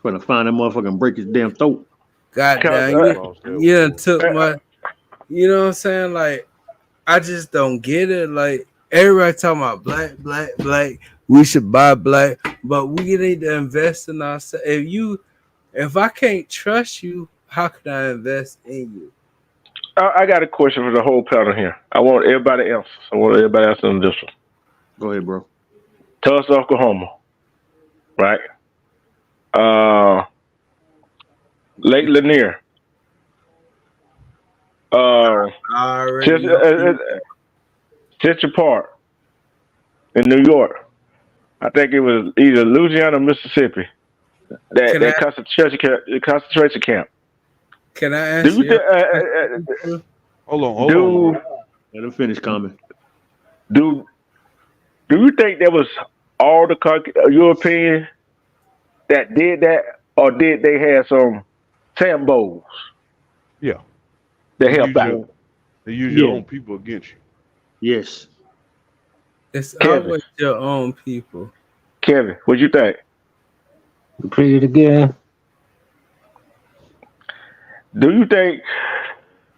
Finna find that motherfucker and break his damn throat. Cause, Goddamn, I you lost that you one, done boy. took my. You know what I'm saying? Like I just don't get it. Like everybody talking about black. We should buy black, but we need to invest in ourselves. If I can't trust you, how can I invest in you? I got a question for the whole panel here. I want everybody else. I want everybody else in this one. Go ahead, bro. Tulsa, Oklahoma, right? Uh, Lake Lanier. Uh, I already Central, know. Central Park in New York. I think it was either Louisiana or Mississippi. Can I That concentration camp. can I Do answer you your think? question? Hold on, Do bro. Let him finish coming. do do you think that was all the Europeans that did that, or did they have some Sambos Yeah, that they helped use out? your they use your Yeah. own people against you. Yes. It's Kevin, always your own people. Kevin, what you think? Repeat it again. Do you think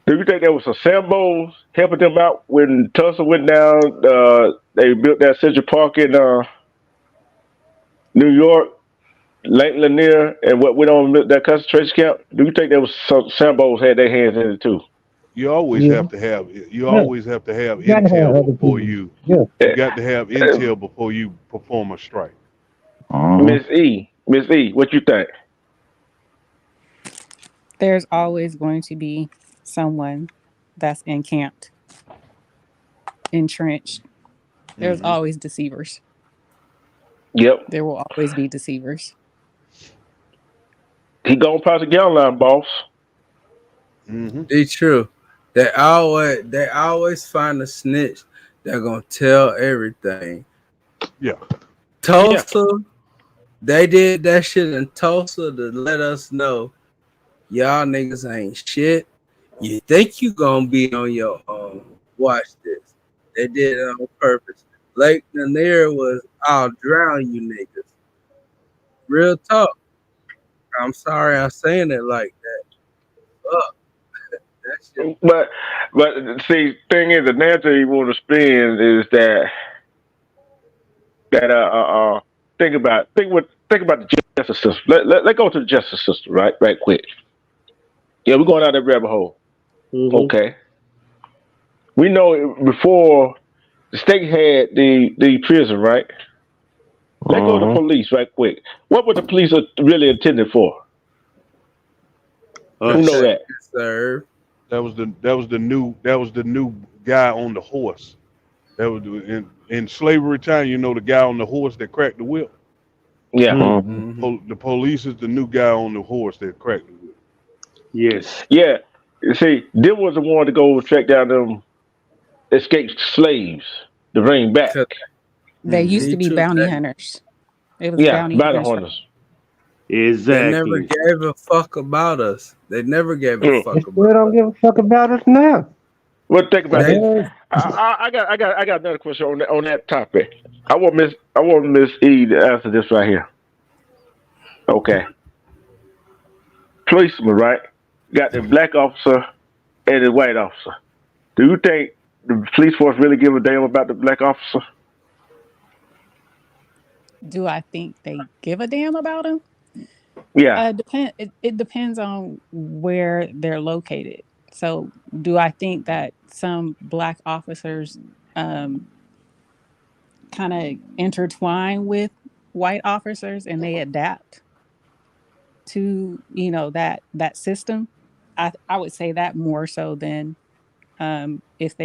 Do you think there was some Sambos helping them out when Tulsa went down? They built that Central Park in New York, Lake Lanier, and what went on with that concentration camp. Do you think there was some Sambos had their hands in it too? You always Yeah, have to have you yeah. always have to have You gotta have intel other before people. you Yeah. you Eh, got to have intel before you perform a strike. Miss E, what you think? There's always going to be someone that's encamped, entrenched. There's Hmm. always deceivers. Yep, There will always be deceivers. he gone past the gallon line, boss. Hmm. Be true. They always find a snitch that gonna tell everything. Yeah. Yeah, Tulsa, they did that shit in Tulsa to let us know y'all niggas ain't shit. You think you gonna be on your own. Watch this. They did it on purpose. Lake Lanier was, I'll drown you niggas. Real talk. I'm sorry I'm saying it like that. Fuck, that shit. but but see, thing is, the narrative you want to spin is that think about the justice system. Let go to the justice system, right quick. Yeah, we're going out that rabbit hole. Mm-hmm. Okay, we know before the state had the prison, right? Let go of the police right quick. What were the police really intended for? Who know Us. Protect that? and serve. That was the new guy on the horse. In slavery time. You know the guy on the horse that cracked the whip. Yeah, Mm. Mm-hmm. The police is the new guy on the horse that cracked the whip. Yes. yeah. You see, them was the one to go track down them escaped slaves to bring back. Cause They used Hmm. to be be true, bounty hunters. It was Yeah, bounty bounty hunters. hunters. they never Exactly. gave a fuck about us. They never gave a Mm. They fuck about still don't us. give a fuck about us now. Well, think The about They this. hell? I got another question on that topic. I want Miss E to answer this right here. Okay, policeman, right? Got the black officer and the white officer. Do you think the police force really give a damn about the black officer? Do I think they give a damn about them? Yeah. It depends on where they're located. So, do I think that some black officers um, kind of intertwine with white officers and they adapt to that system? I would say that more so than if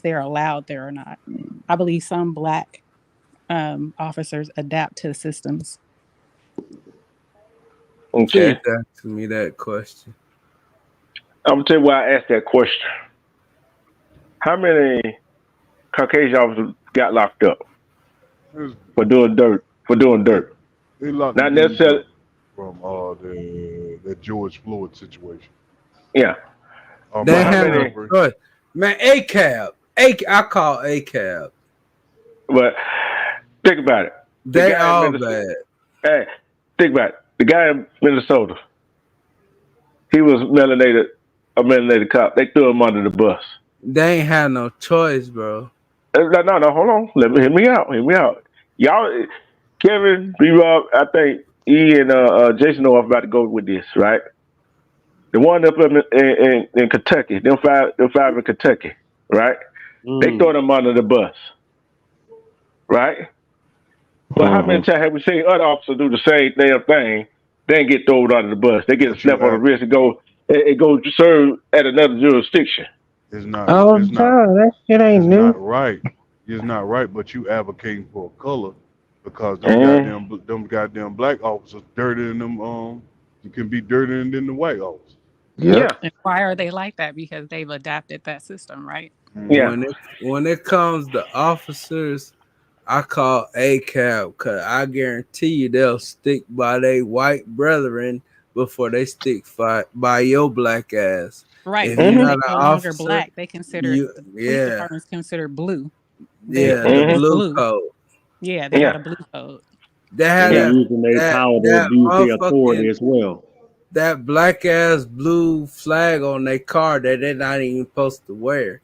they're allowed there or not. I believe some black officers adapt to the systems. please Okay. answer me that question. I'm gonna tell you why I asked that question. How many Caucasian officers got locked up for doing dirt? For doing They, dirt, they locked the not dudes necessarily. up from the George Floyd situation. Yeah, They but how Mark had no many? Arbery. choice. Man, A cab. I call A cab. But think about it. The They guy in all Minnesota. bad. Hey, think about it. The guy in Minnesota. He was a melanated cop. They threw him under the bus. They ain't had no choice, bro. No, hold on. Let me hear me out. Hear me out. Y'all, Kevin, B. Rob, I think E and Jason know I'm about to go with this, right? The one up in Kentucky, them five in Kentucky, right? They throw Mm. them under the bus, right? But how many times have we seen other officers do the same damn thing? They get thrown under the bus. They get a But you slap on the have wrist and go serve at another jurisdiction. it's not All it's the not time. That shit ain't it's new. not right. It's not right. But you advocating for a color because Mm, them goddamn black officers dirtier than them. You can be dirtier than the white officers. Yep. yeah, And why are they like that? Because they've adapted that system, right? yeah. Hmm. When it comes to officers, I call A cab because I guarantee you they'll stick by their white brethren before they stick by your black ass. Right, If you're because Hmm. not they an no longer officer, black. They considered you the police yeah department's considered blue. yeah They the Hmm. just blue blue. code. Yeah, they got Yeah, a blue code. They had They're yeah. that using their that power to that abuse the authority motherfucking as well. that black ass blue flag on their car that they're not even supposed to wear,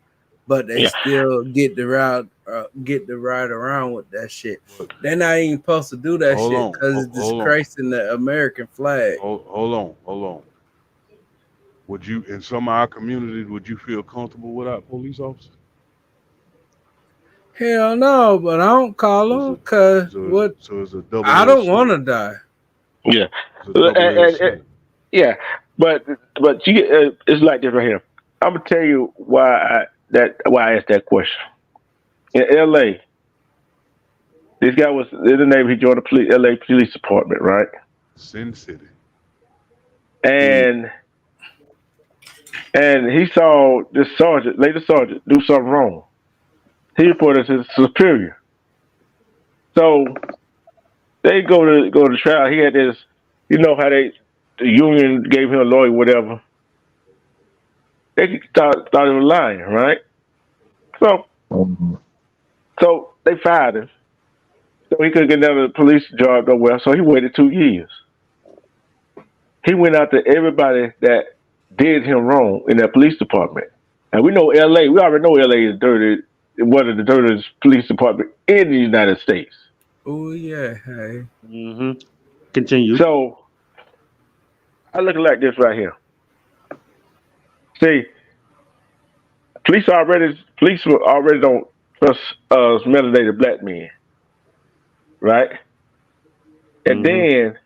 but they Yeah. still get the ride around with that shit. They're not even supposed to do that Hold shit on, because it's hold on, disgracing the American flag. hold on. Would you, in some of our communities, would you feel comfortable without police officers? Hell no, but I don't call So it's them a, because what? so it's a I double-edged don't want sword. to die. Yeah. It's a And, double-edged and, sword. yeah, but it's like this right here. I'm gonna tell you why I asked that question. In L.A., this guy was in the Navy. He joined the L.A. Police Department, right? Sin City. And he saw this later sergeant, do something wrong. He reported to his superior. So they go to trial. He had this, you know how the union gave him a lawyer, whatever. They thought he was lying, right? So Mhm. they fired him. So he couldn't get another police job nowhere. So he waited 2 years. He went after everybody that did him wrong in that police department. And we know L.A. We already know L.A. is dirty, one of the dirtiest police department in the United States. Oh yeah, hey. Mm-hmm. Continue. So I look like this right here. See, police already don't trust melanated black men, right? And Mm-hmm. then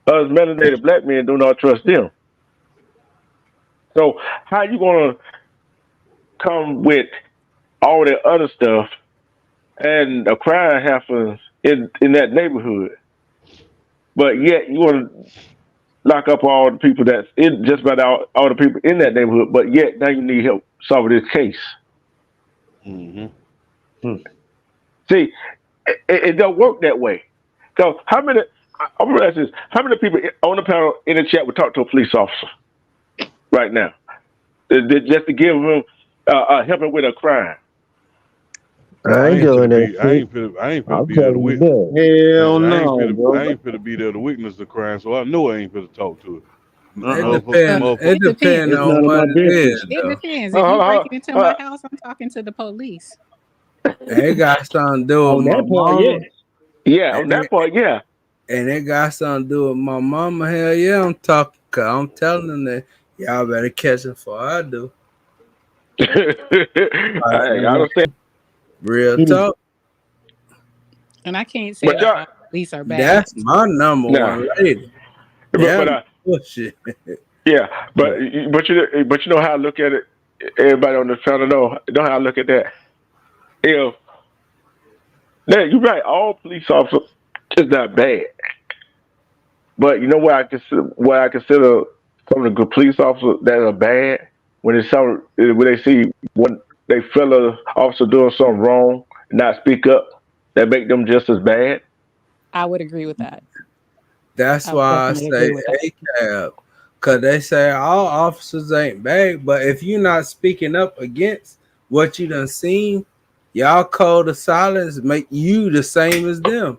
us melanated black men do not trust them. So how you gonna come with all that other stuff and a crime happens in that neighborhood, but yet you want to lock up all the people that's in just about all the people in that neighborhood, but yet now you need help solve this case. Mm-hmm. Hmm. See, it don't work that way. So how many? I'm gonna ask this: how many people on the panel in the chat would talk to a police officer right now, just to give them help him with a crime? I I ain't ain't doing finna that be. shit. I ain't finna I'm be there to telling you wit. that. Hell no, I bro. ain't finna be there to witness the crime, so I know I ain't finna talk to it. It Uh-uh. depends. It Motherfucker. It depends depends. It's on none of what my it is, business. It though. depends. If Hold you on, breaking into hold my on. house, I'm talking to the police. It got something to do with On my that part, mama, yes. Yeah, on and that part, yeah. it got something to do with my mama. Hell yeah, I'm talking. Cause I'm telling them that y'all better catch it before I do. Like, I understand, real Mhm. talk. And I can't say but that y'all, all police are bad. That's my number nah, one lady. but Yeah, bullshit. yeah, but Yeah. you know how I look at it. Everybody on the panel know how I look at that. If you're right, all police officers is not bad, but you know what I consider some of the good police officers that are bad when they see one they fellow officer doing something wrong, not speak up, that make them just as bad. I would agree with that. That's I would why I definitely agree say with that. ACAB. Cause they say all officers ain't bad, but if you're not speaking up against what you done seen, y'all code of silence make you the same as them.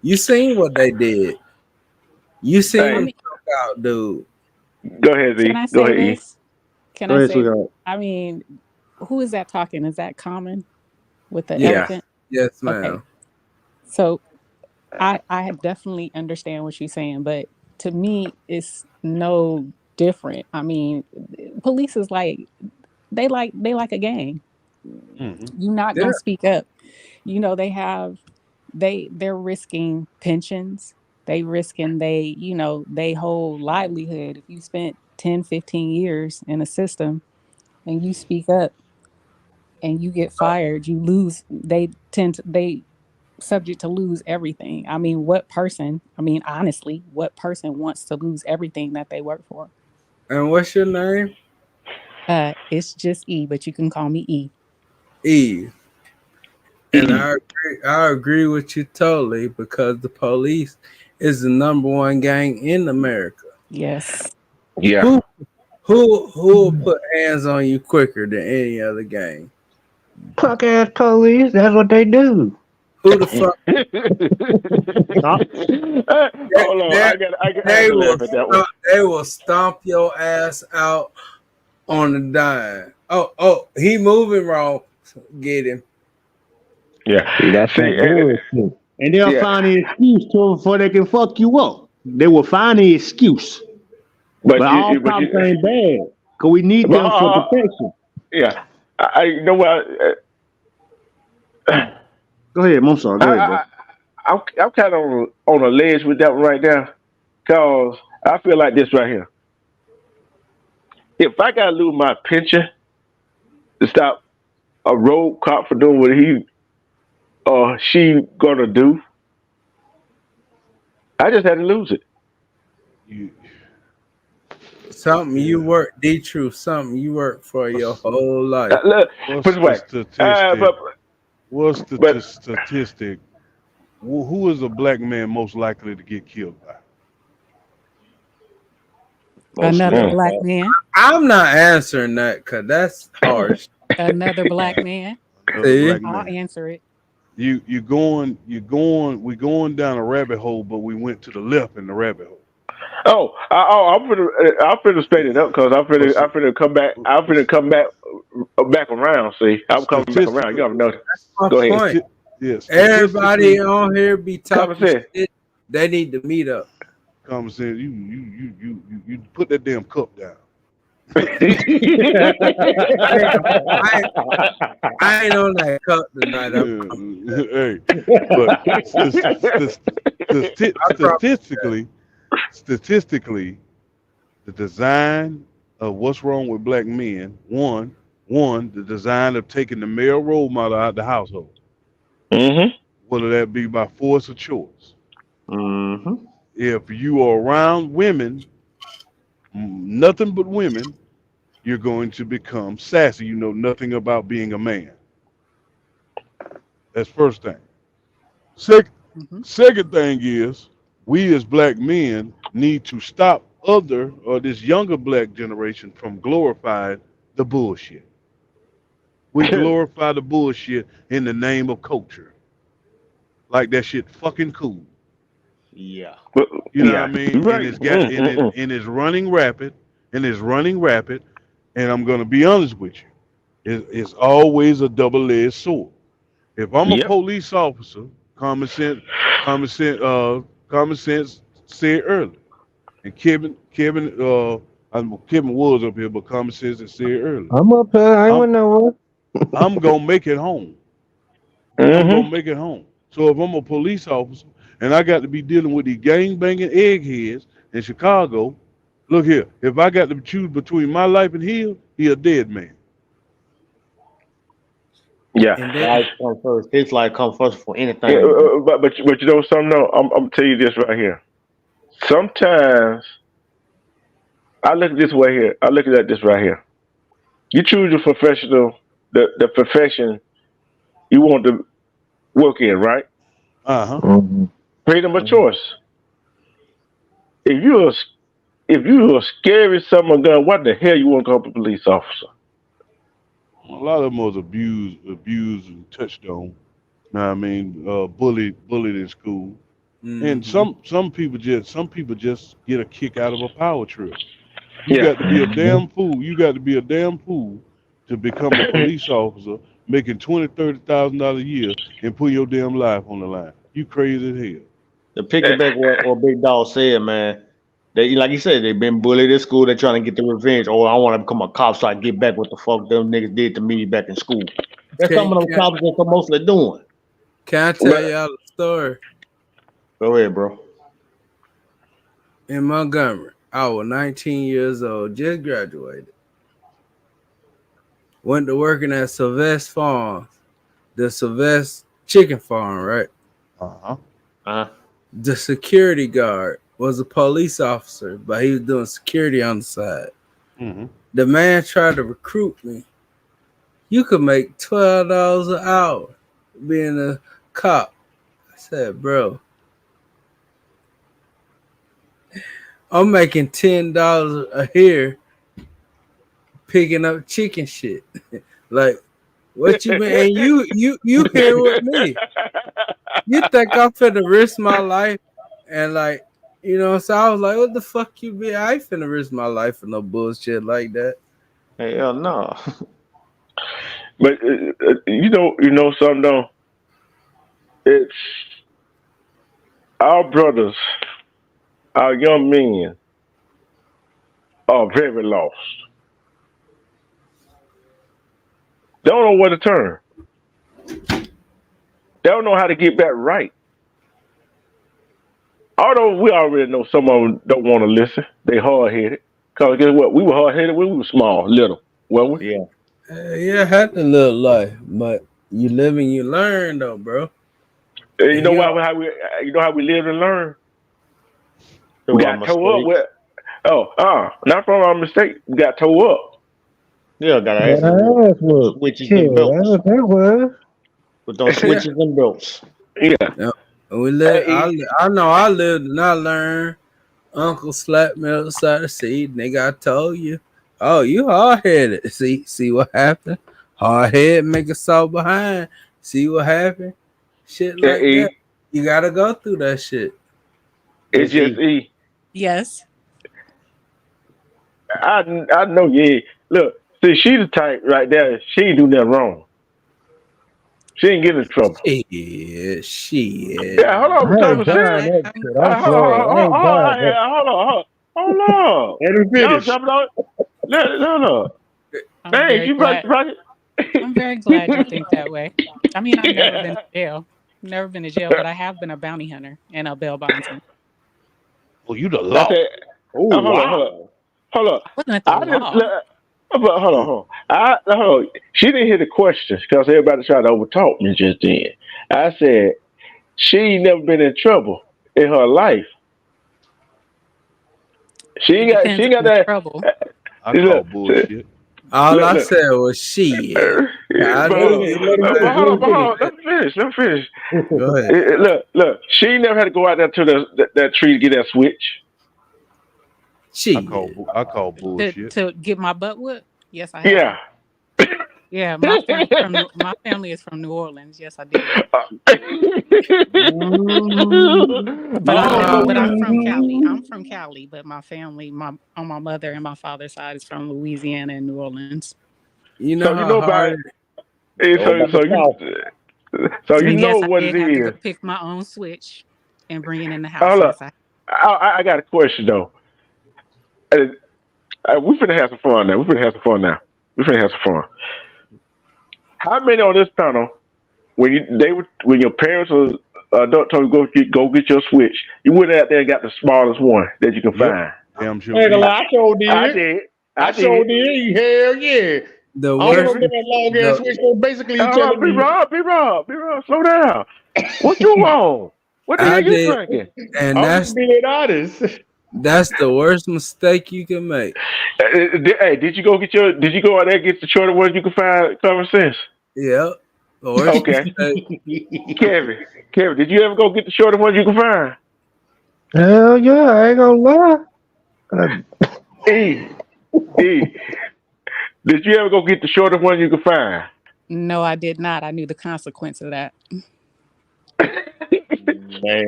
You seen what they did. You seen I Hey, them mean, choke out dude. go ahead, can Z. I Go say ahead, E. this? Can Go I ahead, say, sweetheart. I mean, who is that talking? Is that Common with the Yes, Yeah. elephant? yes, Okay. ma'am. So I definitely understand what you're saying, but to me, it's no different. I mean, police is like they like a gang. Mm-hmm. You're not Yeah. gonna speak up. You know, they're risking pensions. They risking they whole livelihood. If you spent 10, 15 years in a system and you speak up and you get fired, you lose they subject to lose everything. I mean, honestly, what person wants to lose everything that they work for? And what's your name? It's just E, but you can call me E. Eve. And E. I agree with you totally because the police is the number one gang in America. Yes. Yeah. Who who will put hands on you quicker than any other gang? Punk ass police. That's what they do. Who the fuck? Hold on, I They to will laugh at that one. they will stomp your ass out on the dime. Oh, he moving wrong. Get him. Yeah. See, that's that bullshit. And they'll Yeah. find an excuse to before they can fuck you up. They will find an excuse. But all cops ain't bad. Cause we need them for protection. Yeah. You know what? Go ahead, I'm sorry. Go ahead, bro. I'm kind of on a ledge with that one right now, cause I feel like this right here. If I gotta lose my pension to stop a road cop from doing what he or she gonna do, I just had to lose it. Something you work, D-Truth, something you work for your whole life. Look, What's put it the away. statistic? What's the but- statistic? Who is a black man most likely to get killed by? Another black man. I'm not answering that because that's harsh. Another black man. See? Black I'll man. answer it. We're going down a rabbit hole, but we went to the left in the rabbit hole. I'm finna straighten it up because I'm finna come back. I'm finna come back around. See, I'm coming back around. You already know. Go ahead. Point. Yes. Everybody on here be talking Conversation. shit. They need to meet up. Common sense. You put that damn cup down. I ain't on that cup tonight. Hey, but statistically, the design of what's wrong with black men. One, the design of taking the male role model out of the household. Mm-hmm. Whether that be by force or choice. Mm-hmm. If you are around women, nothing but women, you're going to become sassy. You know nothing about being a man. That's first thing. Second thing is, we as black men need to stop this younger black generation from glorifying the bullshit. We glorify the bullshit in the name of culture. Like that shit fucking cool. Yeah. You know what I mean? Right. And it's running rapid, and I'm gonna be honest with you. It's always a double-edged sword. If I'm a police officer, common sense said earlier. And Kevin was up here, but common sense said earlier. I'm up here. I ain't nowhere. I'm gonna make it home. I'm gonna make it home. So if I'm a police officer and I got to be dealing with these gang banging eggheads in Chicago, look here. If I got to choose between my life and his, he a dead man. Yeah. Life comes first. His life comes first for anything. Yeah, but you know something? No, I'm gonna tell you this right here. Sometimes I look at this way here. I look at this right here. You choose your professional, the profession you want to work in, right? Mm-hmm. Freedom of choice. If you're a scary someone gun, what the hell you want to call a police officer? A lot of them was abused and touched on. Know what I mean, bullied in school. And some people just get a kick out of a power trip. You got to be a damn fool. You got to be a damn fool to become a police officer, making $20,000-$30,000 a year, and put your damn life on the line. You crazy as hell. To piggyback what Big Dog said, man. They like you said, they've been bullied at school. They're trying to get the revenge. Oh, I want to become a cop so I can get back what the fuck them niggas did to me back in school. That's some of them cops that they're mostly doing. Can I tell y'all a story? Go ahead, bro. In Montgomery, I was 19 years old, just graduated. Went to working at Sylvester Farm, the Sylvester chicken farm, right? The security guard was a police officer, but he was doing security on the side. The man tried to recruit me. You could make $12 an hour being a cop. I said, bro, I'm making $10 a year picking up chicken shit. Like, what you mean? And you here with me? You think I'm finna risk my life and like, you know, so I was like, what the fuck you be? I ain't finna risk my life for no bullshit like that. Hell no. But you know something though. It's our brothers, our young men are very lost. They don't know where to turn. They don't know how to get back right. Although we already know some of them don't want to listen. They hard headed. Cause guess what? We were hard headed when we were small, little, weren't we? Yeah. Yeah, had to live life, but you live and you learn though, bro. And you And know you, why? How we? You know how we live and learn? We Through our got towed up mistakes. with. Not from our mistake. We got towed up. Yeah, got our Got asses whooped. our ass whooped. Switches Shit, and belts. that was. With those yeah, switches and belts. Yeah. yeah. We live. Hey, I know I lived and I learned. Uncle slapped me upside the seat. Nigga, I told you. Oh, you hard headed. See what happened? Hard head make a soft behind. See what happened? Shit like that. E, You gotta go through that shit. it's Miss just E. E. Yes. I know. Yeah. Look, see, she the type right there. She ain't do nothing wrong. She ain't get in trouble. Shit. Yeah. Hold on. I'm I talking ain't sense. buying that shit. I'm Hold sorry. on. I ain't buying that. Hold on. Let me Y'all finish. jumping on. No. I'm Dang, very you glad. right. I'm very glad you think that way. I mean, I've never been to jail. Never been to jail, but I have been a bounty hunter and a bail bondsman. Well, you the I law. said, Oh wow. hold on. Wasn't it the I just, law? but hold on. Hold on. She didn't hear the question because everybody tried to overtalk me just then. I said she ain't never been in trouble in her life. It She depends ain't on got the that. trouble. I call Look, bullshit. All I look. said was shit. I But Let knew him you let was him but finish. lying. Let him hold finish. on. Let me finish. Go ahead. Look. She ain't never had to go out there to that tree to get that switch. Shit. I call To bullshit. to get my butt whooped? Yes, I have. Yeah. Yeah, my family is from New Orleans. Yes, I did. But I don't know. I'm from Cali. Mm-hmm. I'm from Cali, but my family, my on my mother and my father's side is from Louisiana and New Orleans. You know So you how know about hard All about the South. so So you know yes, I what it did have to go is. pick my own switch and bring it in the house. Hold up. Yes, I. I got a question though. Uh, we finna have some fun now. We finna have some fun. How many on this panel when your parents or adult told you go get your switch, you went out there and got the smallest one that you can Yep. find? Damn sure Ain't gonna did. lie, I sure I did. did. I I sure did. did. Hell yeah. the I don't worst know Kevin, that long ass the switch. So basically, you hold on, telling me be Rob, slow down. What you want? What the I hell you did drinking? and I'm just being honest. that's the worst mistake you can make. Hey, did you go out there and get the shorter ones you can find common sense? Yep. The worst Okay. mistake. Kevin, did you ever go get the shorter ones you can find? Hell yeah, I ain't gonna lie. Uh, E, E, did you ever go get the shorter ones you can find? No, I did not. I knew the consequence of that.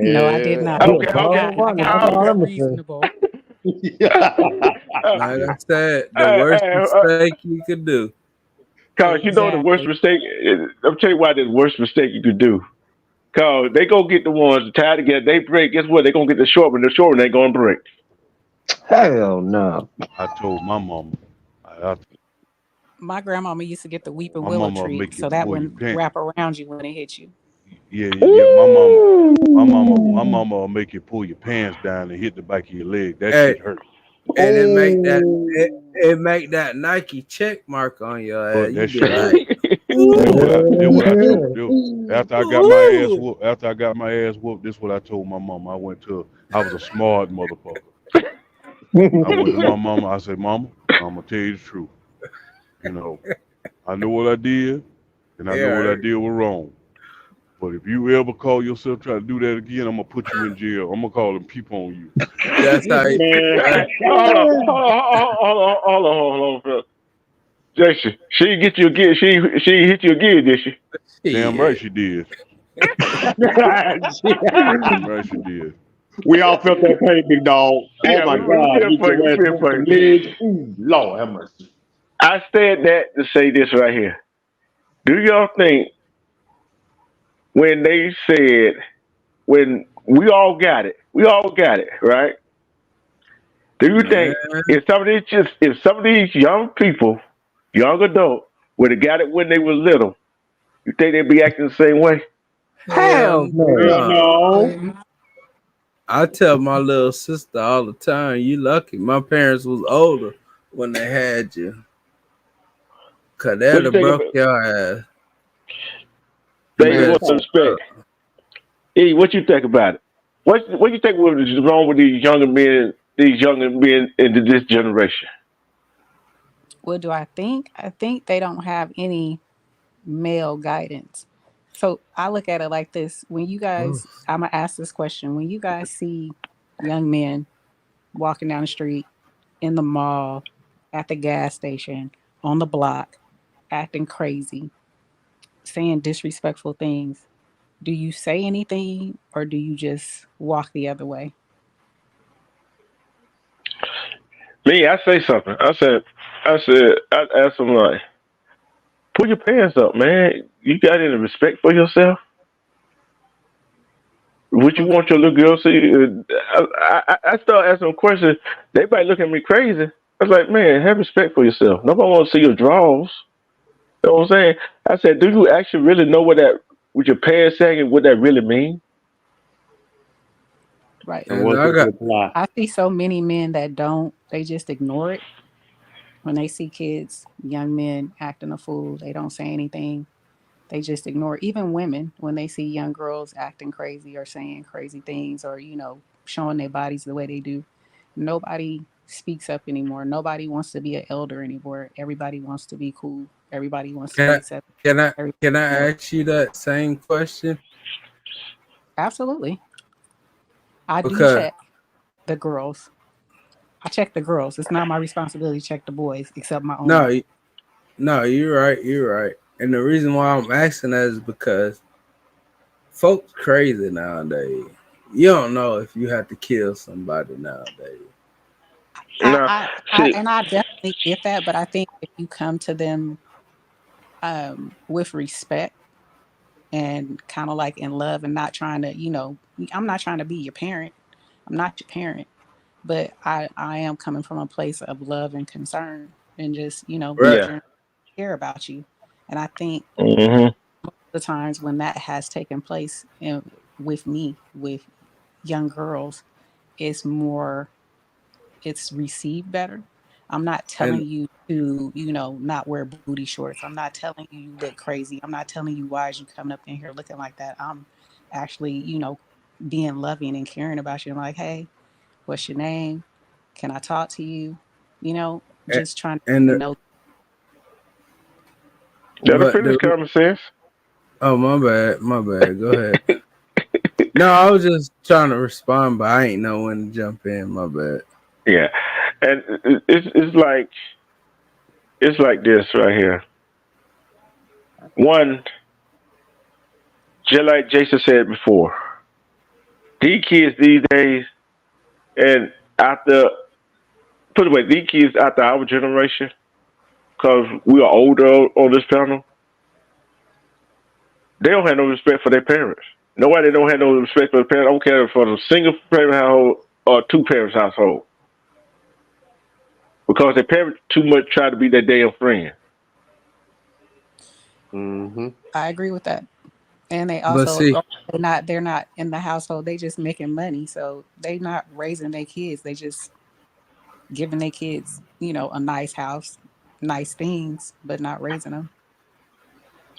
No, I did Man. not. he a Okay, I okay, ball got of I money. got That's all okay. very I'm gonna reasonable. uh, Like Yeah. I said, the uh, worst uh, mistake you could do. Cause you know the worst Exactly. mistake. I'm telling you why the worst mistake you could do. Cause they go get the ones tied together. They break. Guess what? They gonna get the short one. The short one ain't gonna break. say. Hell no. I told my mama. I My grandmama used to get the weeping My willow mama will treat, make you so that pull your wouldn't pants. wrap around you when it hit you. Yeah. My Ooh. mama will make you pull your pants down and hit the back of your leg. That Hey, shit hurt. and Oh. it make that Nike check mark on your But ass. You that be shit like, hurt. This what I told. Yeah. After I got my ass ooh. whooped. After I got my ass whooped, this what I told my mama. I was a smart motherfucker. I went to my mama. I said, Mama, I'm gonna tell you the truth. You know, I know what I did, and I know what I Yeah, did was wrong. But if you ever call yourself trying to do that again, I'm gonna put you in jail. I'm gonna call them people on you. that's how you, Man. Hold on, bro. Jason, she get you again. She hit you again, did she? Damn right shit. she did. Right, you did. We all felt that pain, big dog. Oh Yeah, my we God, feel you for you, your ass feel broke for some you. legs. Ooh, Lord have mercy. I said that to say this right here. Do y'all think when they said when we all got it, right? Do you Man, think if some of these young people, young adults, would have got it when they were little, you think they'd be acting the same way? Hell hell no. Hell no. no. I tell my little sister all the time, you lucky my parents was older when they had you. Cause What that'd you have think broke about your ass. baby? What Messed the you respect? up. E, what you think about it? What you think was wrong with these younger men in this generation? What do I think? I think they don't have any male guidance. So I look at it like this. When you guys, I'm going to ask this question. When you guys see young men walking down the street, in the mall, at the gas station, on the block, acting crazy, saying disrespectful things, do you say anything or do you just walk the other way? Me, I say something. I asked him like, pull your pants up, man. You got any respect for yourself? Would you Okay. want your little girl to see you? I start asking them questions. They might look at me crazy. I was like, man, have respect for yourself. Nobody wants to see your drawers. You know what I'm saying? I said, do you actually really know with your pants sagging, what that really means? Right. And And what's I it to got apply? I see so many men that don't, they just ignore it. When they see kids, young men acting a fool, they don't say anything. They just ignore it. Even women, when they see young girls acting crazy or saying crazy things or, showing their bodies the way they do, nobody speaks up anymore. Nobody wants to be an elder anymore. Everybody wants to be cool. Everybody wants to can be I accepted. can I Everybody can I wants, ask you that same question? absolutely. I do Because check the girls. I check the girls. It's not my responsibility to check the boys, except my no, own. no, you're right. And the reason why I'm asking that is because folks crazy nowadays. You don't know if you have to kill somebody nowadays. I, Now, I, I, see, and I definitely get that, but I think if you come to them with respect and kind of like in love and not trying to, I'm not trying to be your parent. I'm not your parent, but I am coming from a place of love and concern and just, Right. yeah. genuinely care about you. And I think Hmm. the times when that has taken place with me, with young girls, it's more, it's received better. I'm not telling And you to, not wear booty shorts. I'm not telling you you look crazy. I'm not telling you why is you coming up in here looking like that. I'm actually, being loving and caring about you. I'm like, hey, what's your name? Can I talk to you? Just trying and to know. That'll but finish the common sense. oh my bad. Go ahead. No, I was just trying to respond, but I ain't know when to jump in. My bad. Yeah, and it's like this right here. One, just like Jason said before, these kids these days, and after put it away, these kids after our generation, because we are older on this panel, they don't have no respect for their parents. Nobody don't have no respect for the parents. I don't care for the single parent household or two parents household, because their parents too much try to be their damn friend. Mm-hmm. I agree with that. And they But also see, they're not in the household. They just making money, so they not raising their kids. They just giving their kids, a nice house, nice things, but not raising them.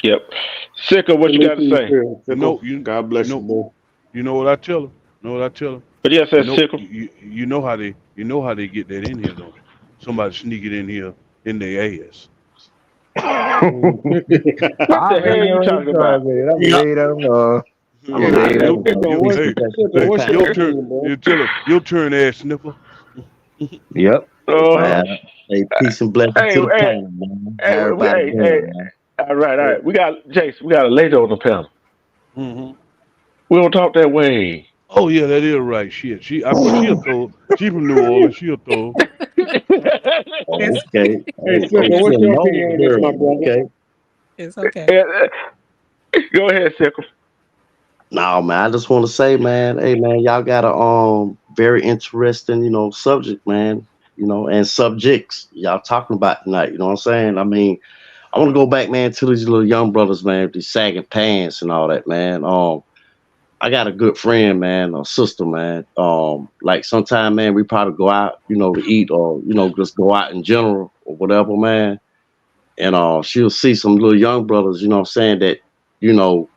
Yep. Sicker, what Let you me got to see say? you, You know, Fickle. God bless you, know, boy. you know what I tell them. You know what I tell them. But yes, You that's know, sickle. you know how they get that in here, don't you? Somebody sneak it in here in their ass. What I the hell already are you know where he's talking going about? with it. I'm gonna Yeah. leave that alone. I'm gonna Hey, leave that your alone. your Peace hey and blessings to Fickle, the what's panel. your your turn. opinion, bro? You tell them your turn, ass sniffer. Yep. Uh huh. Man, hey, peace and blessings Hey, to the hey, panel, man. hey, How everybody hey, hey. doing, man? All right, all right. We got Jason. We got a lady on the panel. Mm-hmm. We don't talk that way. Oh yeah, that is right. Shit, but she'll throw. She from New Orleans. She'll throw. Oh, It's okay. Hey, Oh, Silver, she what's a your opinion nosy on this, my girl. brother? Okay. it's okay. Go ahead, Sickle. No, man, I just want to say, man, hey, man, y'all got a very interesting, subject, man, and subjects y'all talking about tonight. You know what I'm saying? I mean, I want to go back, man, to these little young brothers, man, with these sagging pants and all that, man. I got a good friend, man, or sister, man. Like sometime, man, we probably go out, to eat or just go out in general or whatever, man. And she'll see some little young brothers, you know what I'm saying, that, you know,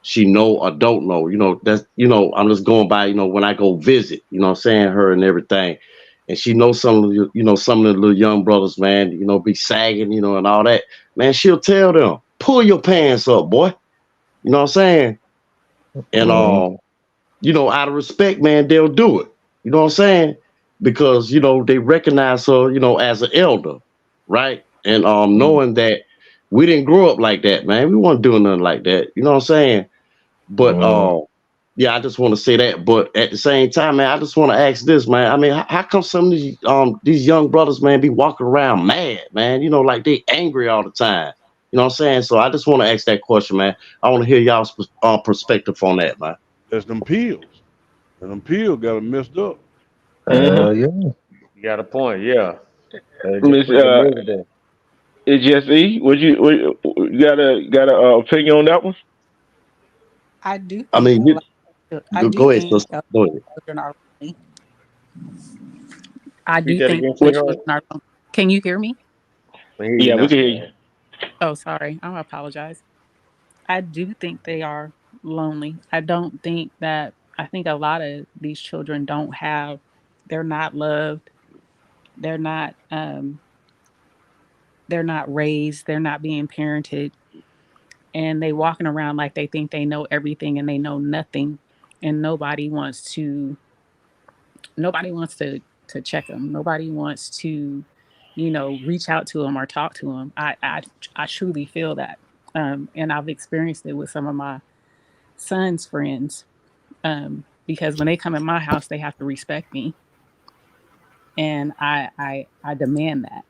she know or don't know. That's I'm just going by, when I go visit, what I'm saying, her and everything. And she knows some of the, some of the little young brothers, man, be sagging, and all that. Man, she'll tell them, pull your pants up, boy. You know what I'm saying? And out of respect, man, they'll do it. You know what I'm saying? Because, they recognize her, as an elder, right? And knowing that we didn't grow up like that, man. We weren't doing nothing like that. You know what I'm saying? But yeah, I just want to say that. But at the same time, man, I just want to ask this, man. I mean, how come some of these young brothers, man, be walking around mad, man? Like they angry all the time. You know what I'm saying? So I just want to ask that question, man. I want to hear y'all's perspective on that, man. That's them pills. And them pills got them messed up. Yeah. You got a point, yeah. Just Miss put the music there. it's just E. You got a opinion on that one? I do I think mean, a lot. I do go ahead, think sister. Go ahead. children are lonely. I Repeat do that think again, Which? sweetheart. children are lonely. Can you hear me? I hear you Yeah, we now. can hear you. Oh, sorry. I apologize. I do think they are lonely. I don't think that, I think a lot of these children don't have, they're not loved. They're not, they're not raised. They're not being parented. And they walking around like they think they know everything and they know nothing. And nobody wants to check them. Nobody wants to, reach out to them or talk to them. I truly feel that. And I've experienced it with some of my son's friends, because when they come in my house, they have to respect me, and I demand that.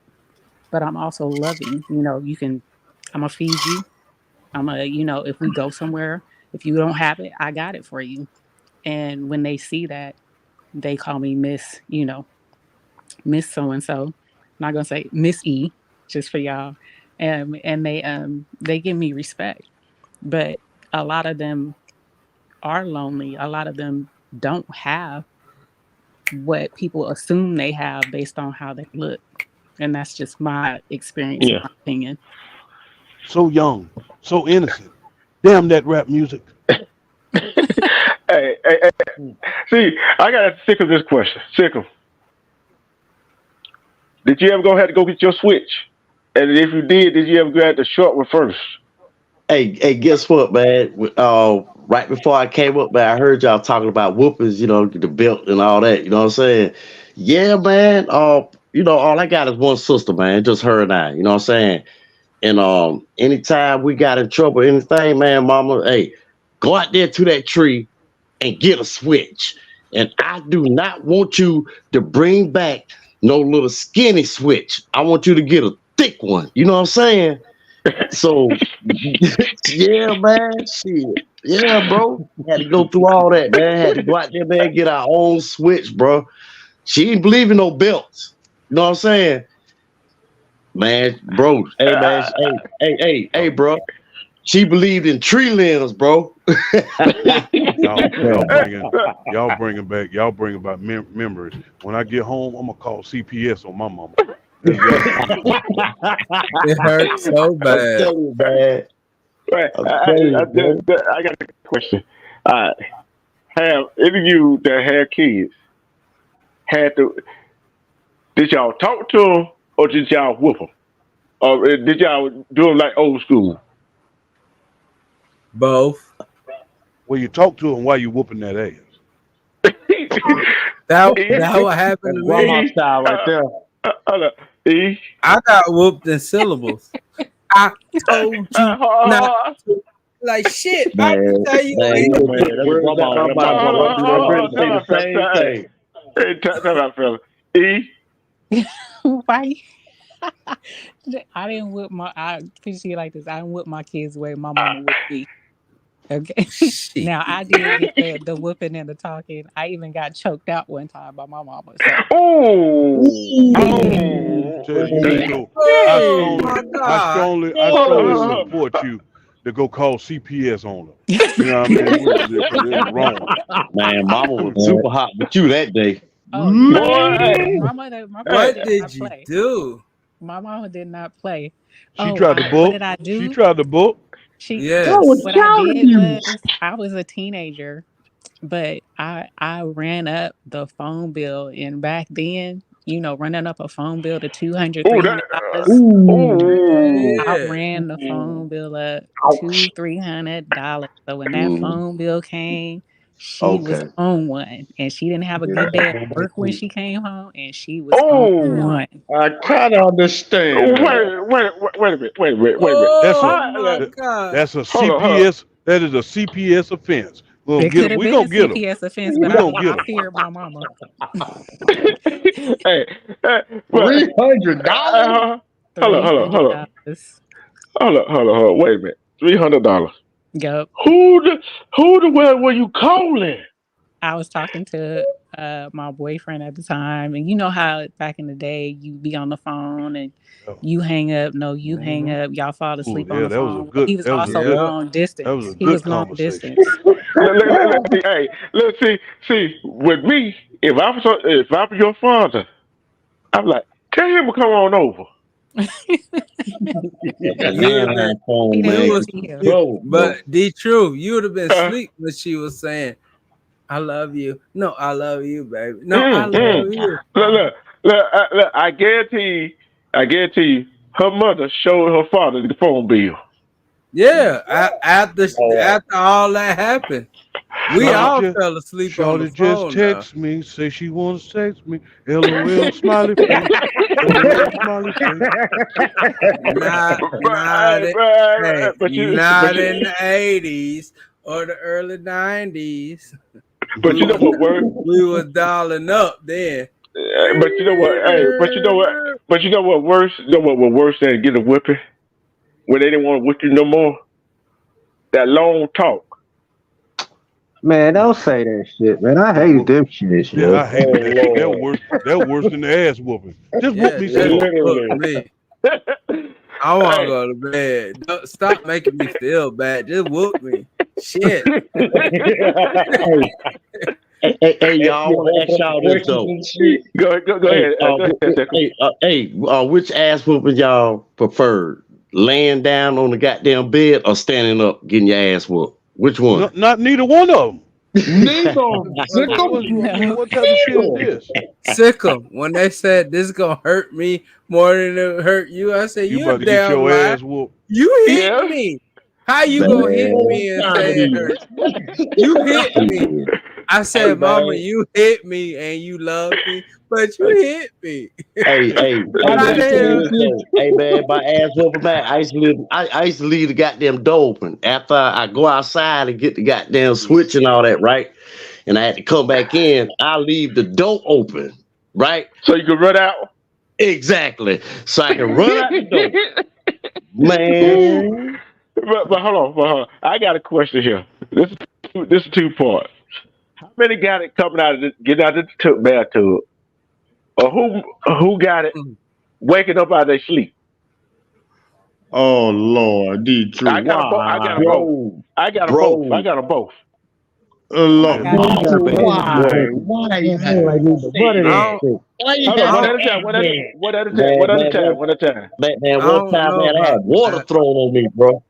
But I'm also loving. I'm gonna feed you. I'm gonna, if we go somewhere, if you don't have it, I got it for you. And when they see that, they call me Miss, Miss So and So. I'm not gonna say Miss E, just for y'all. And they give me respect. But a lot of them are lonely. A lot of them don't have what people assume they have based on how they look. And that's just my experience and Yeah. my opinion. So young, so innocent. Damn that rap music. Hey. See, I got sick of this question. Sick of. Did you ever go have to go get your switch? And if you did you ever grab the short one first? Hey, guess what, man? Right before I came up, man, I heard y'all talking about whoopers, the belt and all that. You know what I'm saying? Yeah, man. All I got is one sister, man. Just her and I. You know what I'm saying? And anytime we got in trouble, anything, man, mama, hey, go out there to that tree and get a switch. And I do not want you to bring back no little skinny switch. I want you to get a thick one. You know what I'm saying? So yeah, man, shit. Yeah, bro. Had to go through all that, man. Had to go out there, man, get our own switch, bro. She didn't believe in no belts. You know what I'm saying? Man, bro. Hey, man. Hey, bro. She believed in tree limbs, bro. Y'all, y'all Yeah. bringing, y'all bringing back memories. When I get home, I'm gonna call CPS on my mama. That's exactly what I'm gonna It hurts so I'm bad. telling you, man. Right. I'm telling you, bro. I got a question. Have any of you that had kids had to? Did y'all talk to them or did y'all whoop them? Or did y'all do them like old school? Both. Well, you talk to him while you whooping that ass. That what That's happened to grandma me. E, style right there. hold up. I got whooped in syllables. I told you not Uh, to. Like shit, I can Man, tell you man, ain't. you Man, put that's a words out my grandma. mouth. Hold I'm on, gonna do that. hold Ready on, to say the same thing. Hey, time out, fella. E. Why? I didn't whip my. I put it like this. I didn't whip my kids the way my mama whipped me. Okay. Shit. Now I did get the whooping and the talking. I even got choked out one time by my mama. So Oh, Ooh. oh, Tell you, so Oh my God. I hold on, strongly hold on. support you to go call CPS on her. You know what I mean? Because it was wrong. Man, mama was Man, super hot with you that day. oh, you know Boy, my mother What did did not you play. do? My mama did not play. She Oh, tried to what book. did I She do? tried to book. I was Yes. What I telling did you. was I was a teenager, but I ran up the phone bill, and back then, running up a phone bill to 200, oh, that, $300. Ooh. I oh, Yeah. ran the phone bill up Ouch. $200-300. So when that Mm, phone bill came, she was okay. on one, and she didn't have a good day at work when she came home, and she was on oh. one. I kind of understand that. Wait a minute, wait a minute. That's a Oh How, my that, God. that's a hold on, hold on. CPS. That is a CPS offense. We're gonna It get could him. have We been a gonna get him. CPS offense, but We gonna get I him. feared my mama. Hey, but $300? hold on, $300. hold on. Wait a minute. $300. Yup. Who the well were you calling? I was talking to my boyfriend at the time, and you know how back in the day you be on the phone and Yeah. you hang up, no, you hang Mhm. up, y'all fall Ooh, asleep on yeah, the phone. But he was also Yeah. long that was a distance. He good was long conversation. distance. See, hey, let's see. With me, if I was your father, I'm like, tell him to come on over. That You would have been landline He phone, didn't you man, want to was get see you in him. trouble, but bro. the truth, you would have been Uh, asleep when she was saying, I love you. No, I love you, baby. No, I mm, love mm. you. Look, I guarantee you, her mother showed her father the phone bill. Yeah. Lord. After all that happened, we Shorty all just, fell asleep on the Shorty just phone though. text me, say she wants to text me. LOL, smiley face. LOL, smiley face. Not not in- hey, But not you, in the 80s or the early 90s. but We you know was what worse? we was dialing up then. But you know what? Hey, but you know what? But you know what worse? You know what was worse than getting a whipping when they didn't want to whip you no more? That long talk. Man, don't say that shit, man. I hated them shits, Yeah, I yo. Oh, hated that shit. That was Lord. worse. That was worse than the ass whooping. Just whoop Yeah, me some just more. look Literally. me. I want to Hey. go to bed. Stop making me feel bad. Just whoop me. Shit. Hey, hey, y'all, I want to ask y'all this Questions though. and shit. Go Hey, ahead. Go ahead, Tickle. which ass whooping y'all preferred? Laying down on the goddamn bed or standing up getting your ass whooped? Which one? Not neither one of them. Neither. Sick 'em. No. What type of shit is this? Sick 'em. When they said this gonna hurt me more than it hurt you, I said, You you a about to get damn your lie. ass whooped. You hit Yeah. me. How you gonna hit Man, me and say it Comedy. hurt? You hit me. Shit. I hey said, Mama, man, you hit me and you love me, but you hit me. I How the just listen to said hell? this this. though. Hey man, my ass whooping man. I used to leave the goddamn door open after I go outside and get the goddamn switch and all that, right? And I had to come back in. I leave the door open, right? So you can run out. Exactly. So I can run out the door. Just Man. But hold on. I got a question here. This is two parts. How many got it coming out of getting out of the bathtub, or who got it waking up out of their sleep? Oh Lord, D3, I got why? them both. Bro. I got them both. I Bro. got them both. I Lord, got Man, you got both. both of them why? Bro. pussies. Why you Man, I ain't gotta like neither one say of I them that? don't, shit. Why you Hold on, I one gotta don't, at a time. act that? Man, One at a time. one I don't time, know man, I had about the water thrown on me, bro.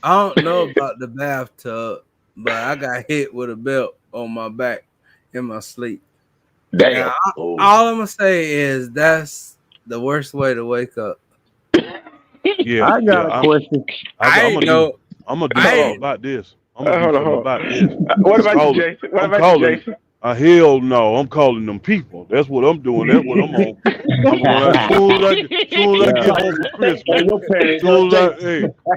I don't know about the bathtub, but I got hit with a belt on my back in my sleep. Damn. Now, Oh. all I'm gonna say is that's the worst way to wake up. yeah, I got yeah. a question. I ain't know. I'm gonna do I something ain't. about this. I'm gonna do Hold on, something hold about this. on. What I'm about you, calling. Jason? What I'm about you, calling. Jason? Hell no. I'm calling them people. That's what I'm doing. That's what I'm on. I'm gonna soon as I get home for Christmas.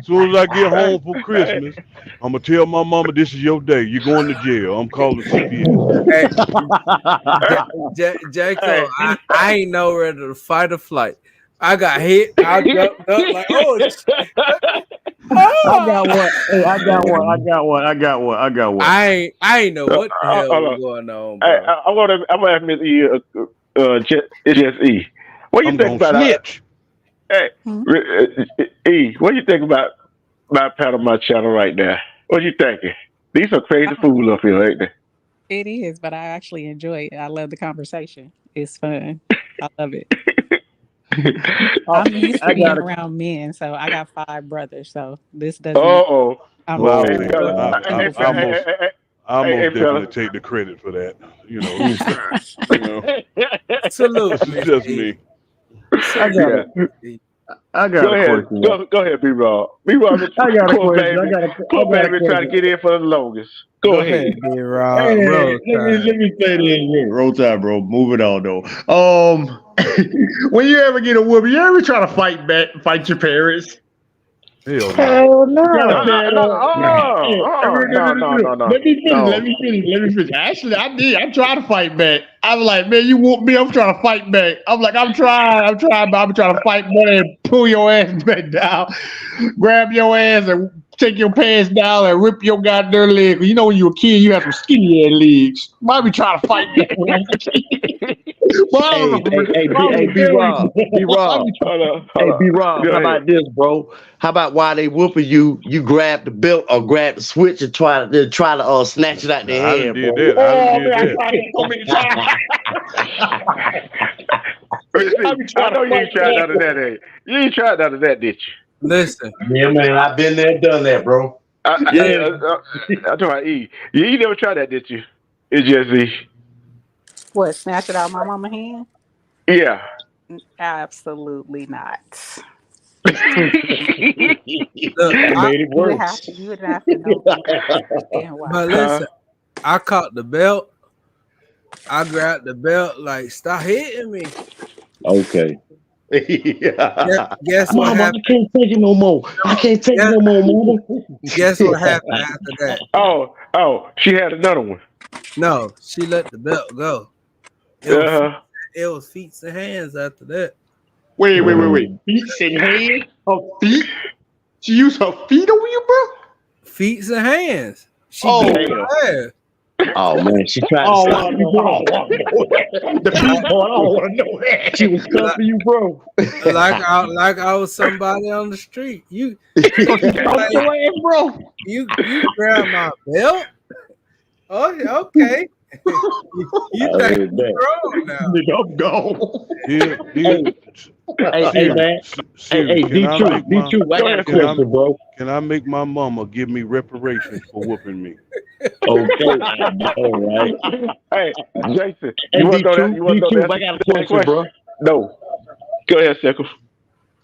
Soon as I get home for Christmas, I'm gonna tell my mama this is your day. You're going to jail. I'm calling CPS. Hey, Hey, Jacob, I ain't know whether to fight or flight. I got hit. I jumped up like, oh, I got one. Hey, I got one. I ain't know what the hell hold was on. going on, Hey, bro. I'm gonna ask Miss E, it's just E. What do you I'm think gonna about snitch. hey, Hmm? E? What do you think about my pat on my channel right now? What you thinking? These are crazy Oh, fools up here, ain't they? it is, but I actually enjoy it. I love the conversation. It's fun. I love it. Oh, I'm used to I being got a around men, so I got 5 brothers. So this doesn't. Oh, I'm Oh, hey very okay. fella, well hey, I hey, most hey, I hey, most hey, definitely fella. take the credit for that. You know, you know, Salute, it's Miss just E. me. I Salute, got Yeah, a Miss E. I got go a ahead, question. Man. go ahead, B Raw. B Raw, I got a poor question. baby, I poor got a baby, trying to question. get in for the longest. Go Go ahead. ahead, B Rob. Hey, Roll Tide. let me say this. Yeah, roll tide, bro. Moving on though. When you ever get a whooping, you ever try to fight your parents? Hell no. Hell no. Try to No, say, let me finish. no. Let me finish. Actually, I did. I'm trying to fight back. I'm like, man, you whoop me. I'm trying to fight back. I'm like, I'm trying, but I'm trying to fight back and pull your ass back down, grab your ass and take your pants down and rip your goddamn leg. You know, when you were a kid, you had some skinny ass legs. Why be trying to fight back when I was a kid? Well, I was B Rob, B Rob. Hey, B Rob, Go how ahead. about this, bro? How about while they whooping you, you grab the belt or grab the switch and try to snatch it out Nah, their I done hand, did bro? that. I done Oh did man, I that. tried that so many times. I See, be I trying to know you fight ain't tried none of back. that, eh? You ain't tried none of that, did you? Listen, Yeah, man, I've been there, done that, bro. Yeah. I'm talking about E. You never tried that, did you? It's just E. What? Snatch it out of my mama hand? Yeah. Absolutely not. look, That made it You would worse. have to. You would have to know my mama and why. but Huh? listen, I caught the belt. I grabbed the belt, like, stop hitting me. Okay. Guess what Mama, I happened? can't take it no more. I No, can't take it guess, no more, mama. guess what happened after that? She had another one. No, she let the belt go. It was Uh-huh. it was feet and hands after that. Wait. Feet and hands? Her feet? She used her feet on you, bro? Feet and hands. She Oh, beat Damn. my ass. Oh man, she tried to I stop don't you, want bro. to know that. The Like, feet part, I don't want to know She was that. like, stumping you, bro. like I was somebody on the street. You Oh, she stomped like your ass, bro. you grab my belt? Oh, yeah, okay. You I think heard you that. strong now. Nigga, I'm gone. Here, here, Hey, hey, Siri, man. Siri. Can I D2, make my I Go got a ahead, can I Siri. question, bro. can I make my mama give me reparations for whooping me? Okay, I know, right? Hey, Jason, Hey, you want to know that? You want to know the I answer got a to that question, question? bro. No. Go ahead, Seckles.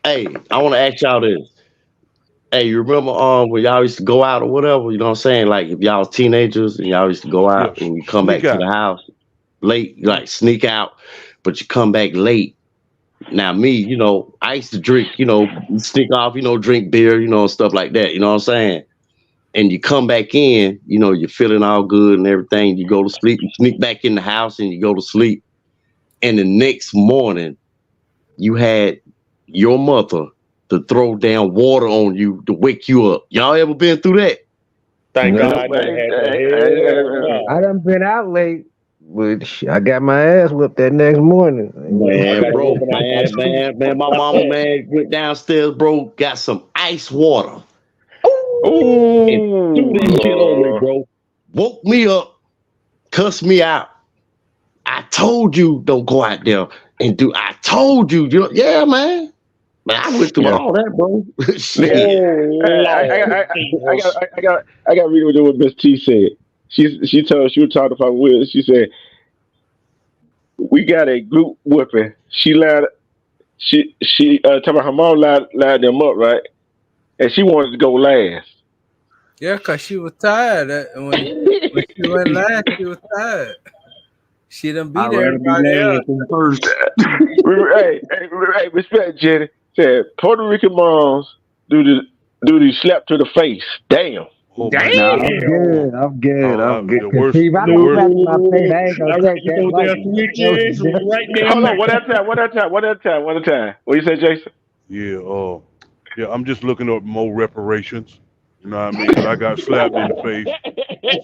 Hey, I want to ask y'all this. Hey, you remember when y'all used to go out or whatever? You know what I'm saying? Like if y'all was teenagers and y'all used to go Yeah, out and you come sneak back to the out. house late, like sneak out, but you come back late. Now me, I used to drink, sneak off, drink beer, stuff like that. You know what I'm saying? And you come back in, you're feeling all good and everything. You go to sleep, you sneak back in the house and you go to sleep. And the next morning, you had your mother to throw down water on you to wake you up. Y'all ever been through that? Thank God No, I never man. had that. Hell I no. done been out late, but I got my ass whipped that next morning. I Man, got a bro, woman out my street. man, my mama, man, went downstairs, bro, got some ice water and threw that shit on me, Ooh. bro. Woke me up, cussed me out. I told you don't go out there and do. I told you, yeah, man. Man, I went through Yeah. all that, bro. Yeah. Shit. Oh Lord Jesus. I got to read what Miss T said. She was talking about Will. She said we got a group whipping. She talking about her mom lied them up, right? And she wanted to go last. Yeah, cause she was tired. When she went last, she was tired. She done I'd beat rather be everybody else. last than first. Hey, respect, Jenny. Said Puerto Rican moms do the slap to the face. Damn. Oh man, Nah, I'm Damn. good. I'm good. I'm good. the Cause worst, Steve, I the know worst. slap in my face. I ain't gonna All right, take you that go there, lightly. switch ass right there Hold now. on, one at a time, one at a time, one at a time, one at a time. What you say, Jason? Yeah, yeah. I'm just looking up more reparations. You know what I mean? Because I got slapped in the face,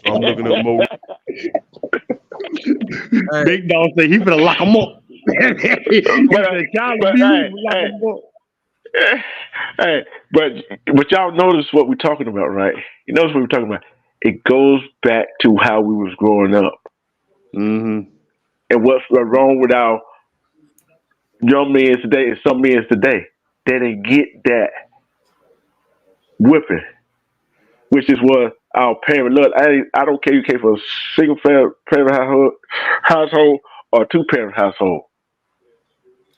so I'm looking up more. Hey, Big dog say he finna lock him up. He But said, Charlie but B, we hey, finna lock hey, him up. hey, but y'all notice what we're talking about, right? You notice what we're talking about. It goes back to how we was growing up Mm-hmm. and what's wrong with our young men today and some men today. They didn't get that whipping, which is what our parent look. I don't care if you came from a single parent household or two parent household.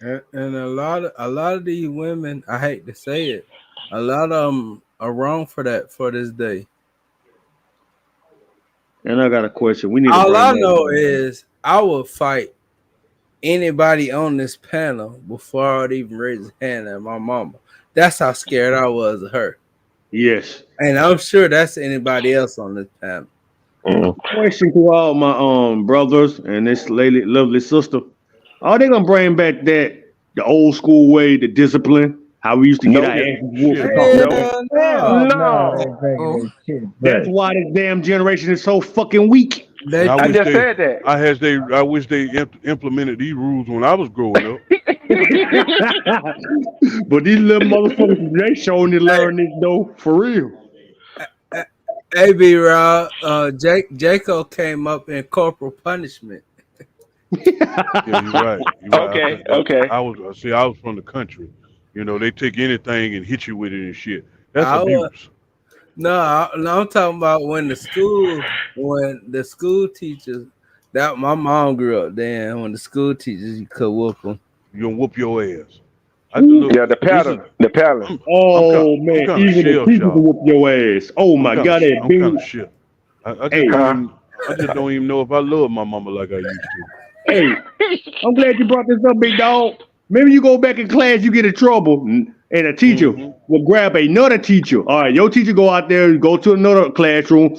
and a lot of these women, I hate to say it, a lot of them are wrong for that for this day. And I got a question. We need to All bring I that know back. is I would fight anybody on this panel before I would even raise a hand at my mama. That's how scared I was of her. Yes. And I'm sure that's anybody else on this panel. Mm. Question to all my brothers and this lady, lovely sister. Are they gonna bring back the old school way, the discipline, how we used to get Nope. our Shit, asses whooped shit, and talk no. like that? Hell no. Hell no, they No. bringing that shit That's back. why this damn generation is so fucking weak. And They I I wish just they, said that. I wish they implemented these rules when I was growing up. But these little motherfuckers, they showing to hey, learn this though, for real. hey, B Rob, Jacob came up in corporal punishment. Yeah, you're right. You're right. Okay, okay. I was from the country. You know, they take anything and hit you with it and shit. That's I was abuse. no, I'm talking about when the school teachers, that my mom grew up then, when the school teachers you could whoop them. You gonna whoop your ass. Look. Yeah, the This is. pattern. The pattern. I'm. Oh I'm man, kind of even the shell teachers will shocked. whoop your ass. Oh my god, that I'm kind big. of shit. I just Hey, don't Huh? even. I just don't even know if I love my mama like I used to. hey, I'm glad you brought this up, big dog. Maybe you go back in class, you get in trouble, and a teacher Hmm. will grab another teacher. All right, your teacher go out there, go to another classroom.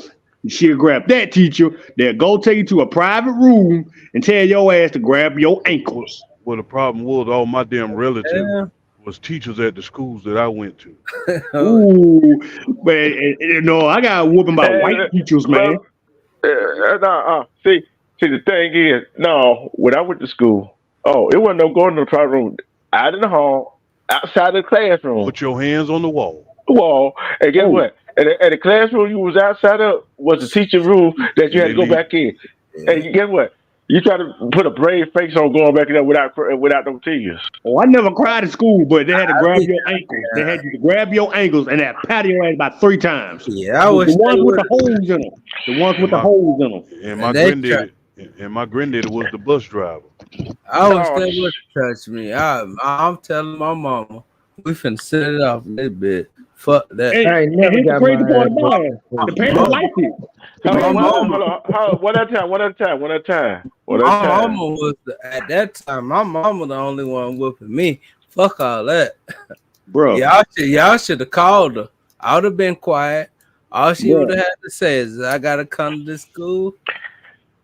She'll grab that teacher. They'll go take you to a private room and tell your ass to grab your Well, ankles. well, the problem was all my damn relatives Yeah. was teachers at the schools that I went to. Oh, Ooh, but you know, I got whooping by white teachers, man. Well, see, the thing is, no, when I went to school, it wasn't no going to the trial room, out in the hall, outside the classroom, Put your hands on the wall. wall, and guess Oh, what? And the classroom you was outside of was the teacher room that you And had to they go leave. back in. yeah. And guess what? You try to put a brave face on going back in there without no tears. oh, I never cried in school, but they had to I grab be, your ankles. They had you to grab your ankles and that pat your ass about 3 times. yeah, I The wish they ones with would the have. holes in them. The ones And with the my holes in them. and my And they try. granddaddy and my granddaddy was the bus driver. I wish Oh, they would have touched me. I'm telling my mama, we finna set it off this bit. Fuck that. And, I ain't and never here's the got crazy my part ass My, about whooped. it. The my, parents liked it. The hold my on, parents hold liked on, mama, it. hold on, hold on. One at a time, one at a time, one at a time, one at a my mama time. was at that time. My mama the only one whooping me. Fuck all that. Bruh, Y'all should have called her. I would have been quiet. All she would bruh. have had to say is, "I gotta come to this school.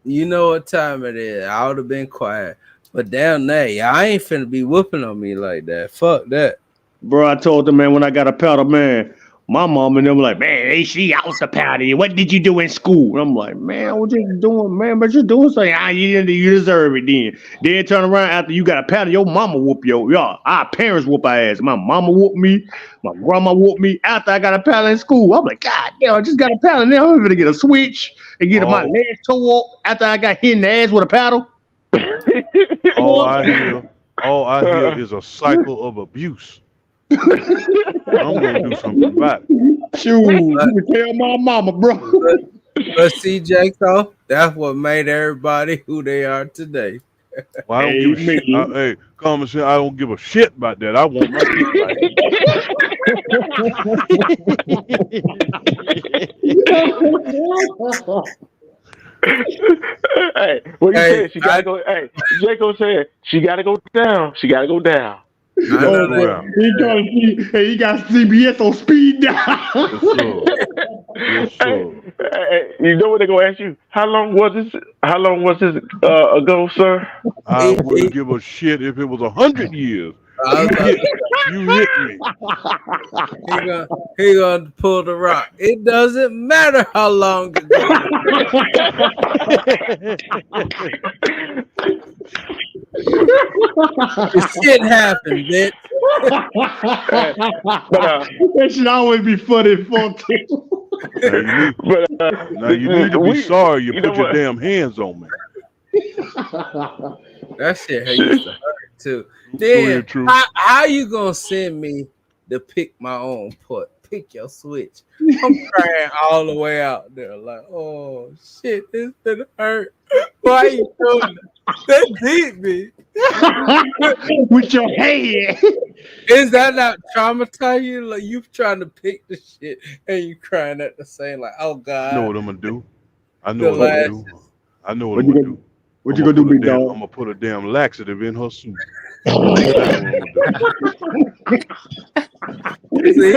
You know what time it is." I would have been quiet. But damn that, y'all ain't finna be whooping on me like that. Fuck that. Bro, I told them, man, when I got a powder, man, my mom and them like, man, hey, she out the powder. What did you do in school? And I'm like, man, I was just doing, man, but you're doing something. You deserve it then. Then turn around after you got a powder, your mama whoop y'all. Our parents whoop our ass. My mama whooped me. My grandma whooped me after I got a powder in school. I'm like, God damn, I just got a powder now. I'm going to get a switch and get my All legs tore up after I got hit in the ass with a paddle. all I hear all I hear is a cycle of abuse. And I'm gonna do something about it. Shoot, you But can tell my mama, bro. but, but see, Jaco, that's what made everybody who they are today. Well, I don't give a shit. Amen. Hey, common sense. I don't give a shit about that. I want my get right. Hey, what you Hey, said? She gotta go. Hey, Jacob said she gotta go down. She gotta go down. I Gotta know go Okay, that. down. he trying to see. Hey, he got CBS on speed Yes, dial. sir. Yes, Hey, sir. you know what they're gonna ask you? How long was this? How long was this ago, sir? I He, wouldn't he, give a shit if it was 100 years. I was You about hit, to you hit me. he gonna pull the rock. It doesn't matter how long ago. The shit happened, bitch. Hey, but That should always be funny and fun too. Now you need, but now you need to be we, sorry you you know put your what? damn hands on me. That shit used to hurt too. Go Then ahead, True. how you gonna send me to pick my own put? Pick your switch. I'm crying all the way out there, like, oh shit, this gonna hurt. Why you doing that? That beat me. With your head. Is that not traumatizing you? Like you trying to pick the shit and you crying at the same, like, oh I know god, what I'm gonna do. I know the what I'm gonna What, do. lashes. I know what what I'm you gonna gonna do. what you gonna do, big dog? I'm gonna put a damn laxative in her soup. That's exactly what I'm gonna do. See,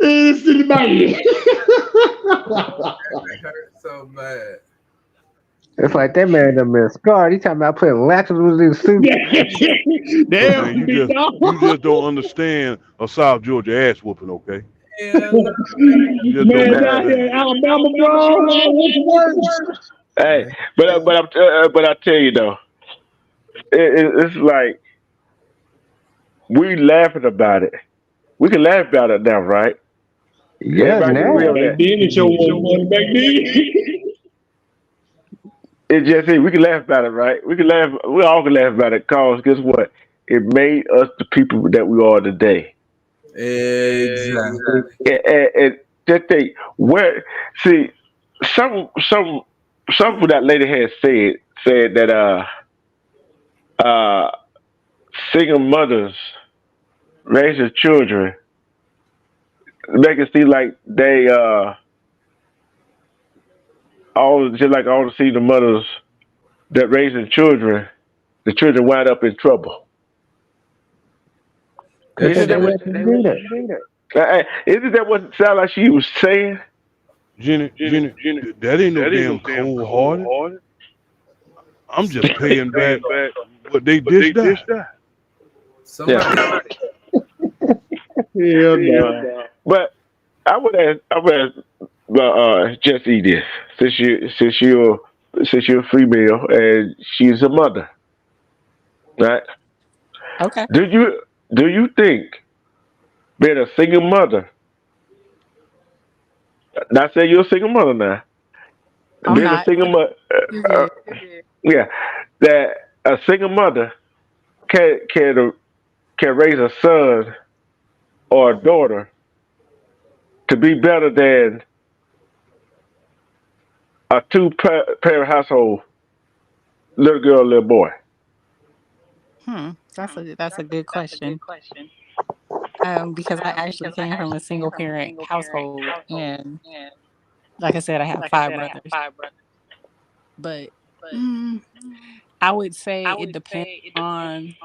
It's in my head. it hurts so bad. It's like that man done been scarred. He talking about putting laxatives in soup. Look, Damn, man, you big just dog. you just don't understand a South Georgia ass whooping, okay? Hell no. You just don't Man, down here understand. in Alabama, bro, man, what's worse? Hey, but I tell you though, it's like we laughing about it. We can laugh about it now, right? Yeah, Everybody can agree now. on Back that. then, the show wasn't funny back then. It's just we can laugh about it, right? We can laugh. We all can laugh about it. Cause guess what? It made us the people that we are today. Exactly. And just think where see some something that lady had said that uh single mothers raising children make it seem like they all just like all the single mothers that raising children, the children wind up in trouble. Because Isn't That they that what? let them do that. Isn't that what it sounded like she was saying? Jenny, that ain't no damn cold hearted. I'm just paying back what they dished out. Yeah. somebody Hell no. But I would ask Jesse this since you're a female and she's a mother, right? Okay. Do you do you think being a single mother, not saying you're a single mother now, I'm being a not. single mother, You're uh, good. yeah, that a single mother can raise a son or a daughter to be better than a parent household, little girl, little boy. That's a good question. Because I actually came from a single parent household, and like I said, I have five brothers. But mm, I would say it depends on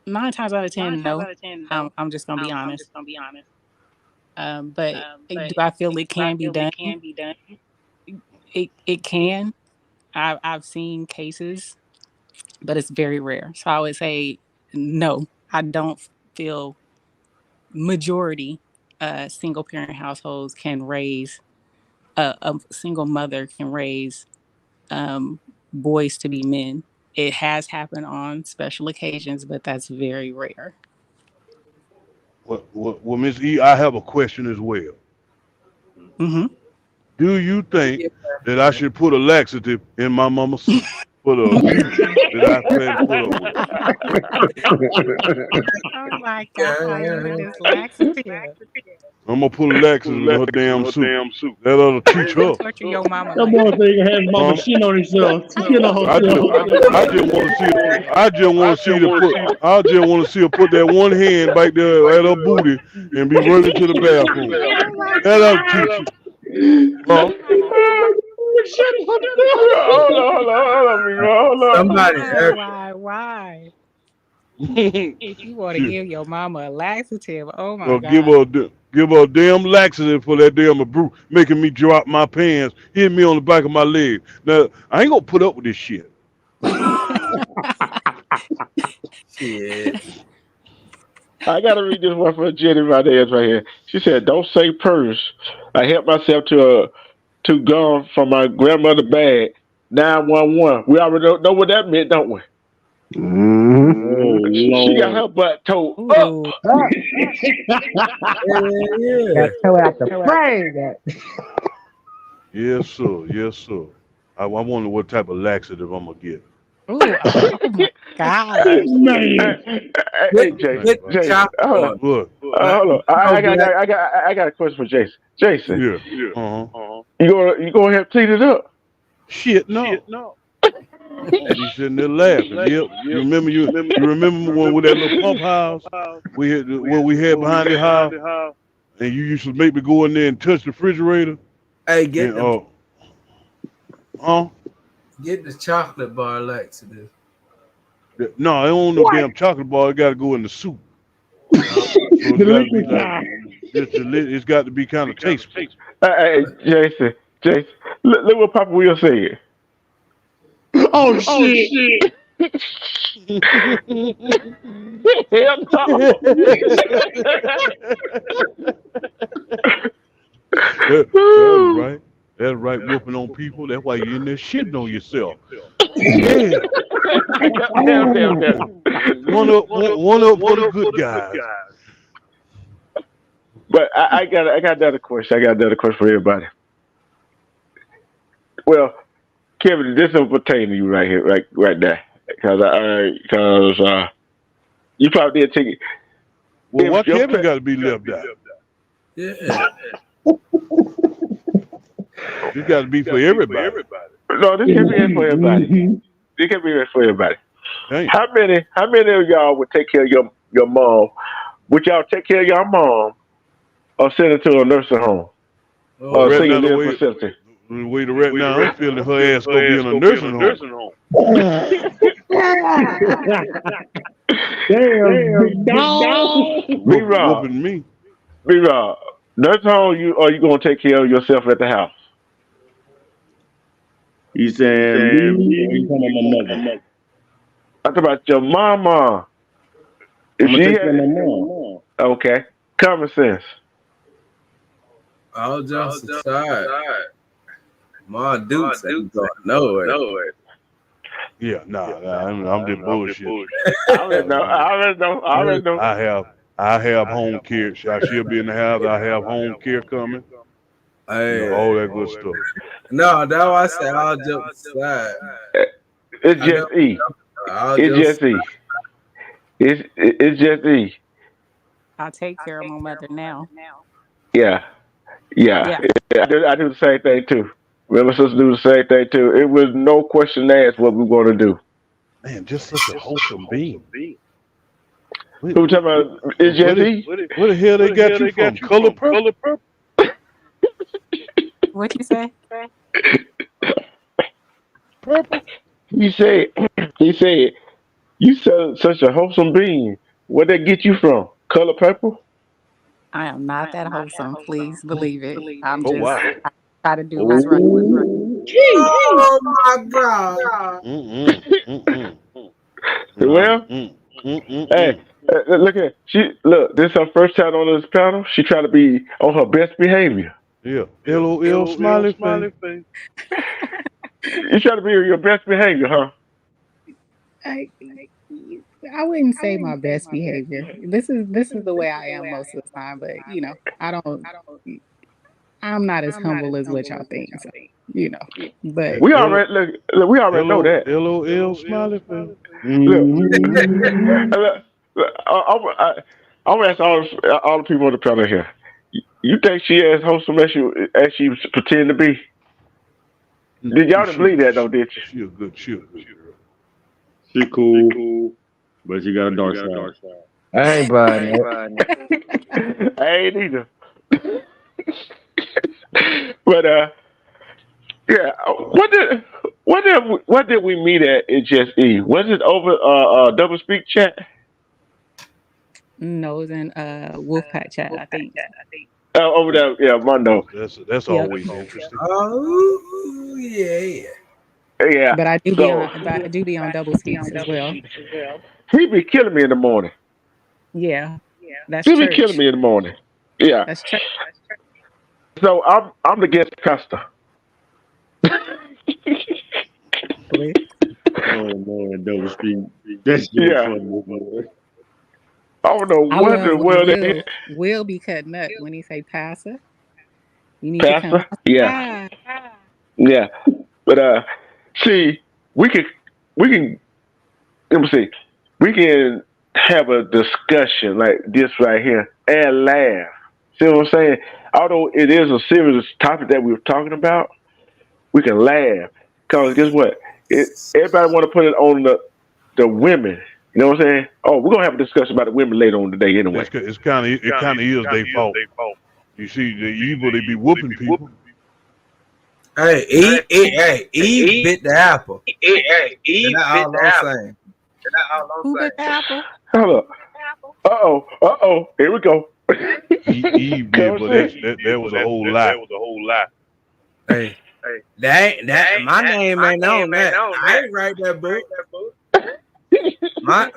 9 times out of 10. No, I'm just gonna be honest. But do I feel it can be done? It can. I've seen cases, but it's very rare. So I would say no. I don't feel majority single parent households can raise a single mother can raise boys to be men. It has happened on special occasions, but that's very rare. Well, Miss E, I have a question as well. Hmm. Do you think get that I should put a laxative in my mama's soup? for the future that I plan to put up with. Oh my God, with this laxative. I'm gonna put a laxative in her damn suit. That'll teach You her. torture your mama That like boy that. said he can have his mama Huh? shit on himself, How shit you on torture I your just, herself. mama like I that? just want to see her. I just want to see her put that one hand back there at her booty and be running to the bathroom. Oh my That'll teach you. Huh? Shit on Hold on, hold on. Somebody God, why? You want to Shit. give your mama a laxative? Oh my Or God. give her a damn laxative for that damn abuse, making me drop my pants, hit me on the back of my leg. Now I ain't gonna put up with this shit. shit. I gotta read this one for Jenny right there, right here. She said, "Don't say purse. I helped myself to gun from my grandmother's bag. 911. We already know what that meant, don't we? Mm-hmm. Oh She got Lord. her butt toed up. Ooh. Yeah. Got toe out the frame. Yes, sir. Yes, sir. I wonder what type of laxative I'm gonna get. Ooh. Oh my gosh. Man. Hey, Get, Jason, get Think the about it. Jason, chocolate hold on, bar. What? hold on. Go black. I got a question for Jason. Jason, Yeah. Uh huh. you gonna help clean it up? Shit, no. I'm gonna be sitting there laughing. Yep. You remember when with that little pump house what we had behind the house, and you used to make me go in there and touch the refrigerator Hey, and huh? get the chocolate bar laxative. No, it don't no damn chocolate bar. It got to go in the soup. Uh, So it's The got to be liquid like time. it's got to be kind of tasteful. Hey, Jason, look what Papa Will said. Oh shit. Hell no. That's right. That's right. Whooping on people. That's why you in there shitting on yourself. Yeah. Damn. One up for the good guys. But I got another question. I got another question for everybody. Well, Kevin, this will pertain to you right here, right now, because you probably did take it. Well, why If your Kevin pet, got to be left out? yeah. This got to be for everybody. no, this can be for everybody. Mhm. This can be for everybody. Damn. How many of y'all would take care of your mom? Would y'all take care of your mom or send her to a nursing home Well, or a Oh, right senior now living facility? the way to right now, I'm feeling her ass gonna be in a nursing home. Damn, big dog. Be raw. Whooping me. Be raw. Nursing home, you gonna take care of yourself at the house? You saying me or you talking about my mother? I'm talking about your mama. I'm If gonna she take care of had, my mom. okay, common sense. all jokes aside, my Dukes ain't going nowhere. Yeah, nah, I'm just bullshit. I already know. I already know. I have home care. She'll be in the house. I have home care coming. Hey, All that good stuff. no, that's why I say all jokes aside. It's I know just E. all It's jokes. just E. It's just E. I take care of my mother now. Yeah, yeah. Yeah. I do the same thing too. Remember, sister do the same thing too. It was no question asked what we were going to do. Man, just such a wholesome being. Where, Who talking about? It's where just the E. where the hell they got you from? Color purple? What you say? Purple? He said. He said. You such a wholesome being. Where'd that get you from? Color purple? I am not that wholesome. Please believe it. I'm Oh just wow. I try to do what's right. Oh, gee. Oh my God! Mm. Nah. Well, hey, look at she. Look, this is her first time on this panel. She trying to be on her best behavior. Yeah. LOL smiley face. You trying to be on your best behavior, huh? I I wouldn't say my best behavior. This is the way I am most of the time, but I don't I'm not as humble as what y'all think. So, but We already look, we already know that. LOL smiley face. Look, Mhm. I'm gonna ask all the people on the panel here. You think she as wholesome as she pretend to be? Did y'all didn't believe that though, did you? She a good girl. She cool, but she got a dark side. I ain't buying that. I ain't either. But yeah. What did we meet at in Just E? Was it over double speak chat? no, it was in Wolfpack chat, I think. Over there, yeah, Mondo. That's Yep. always interesting. Oh yeah. Yeah. But So I do be on double speaks as well. he be killing me in the morning. Yeah. That's He be killing church. me in the morning. Yeah. That's church. So I'm the guest pastor. Boy. Oh man, double speak. That's so Yeah. funny, boy. I don't know I what love the when world that Will be cutting up when he say pastor. You need to come pastor. Yeah. outside. Yeah. But see, we can we can let me see. We can have a discussion like this right here and laugh. See what I'm saying? Although it is a serious topic that we were talking about, we can laugh. Cause guess what? Everybody want to put it on the women. You know what I'm saying? Oh, we're gonna have a discussion about the women later on today anyway. It's kind of is their fault. You see, the evil they be whooping people. Hey, Eve bit the apple. And that's all I'm saying. Who bit the apple? Hold up. Uh oh. Here we go. Eve did, but that was a whole lie. Hey, that my name ain't on that. I ain't write that book.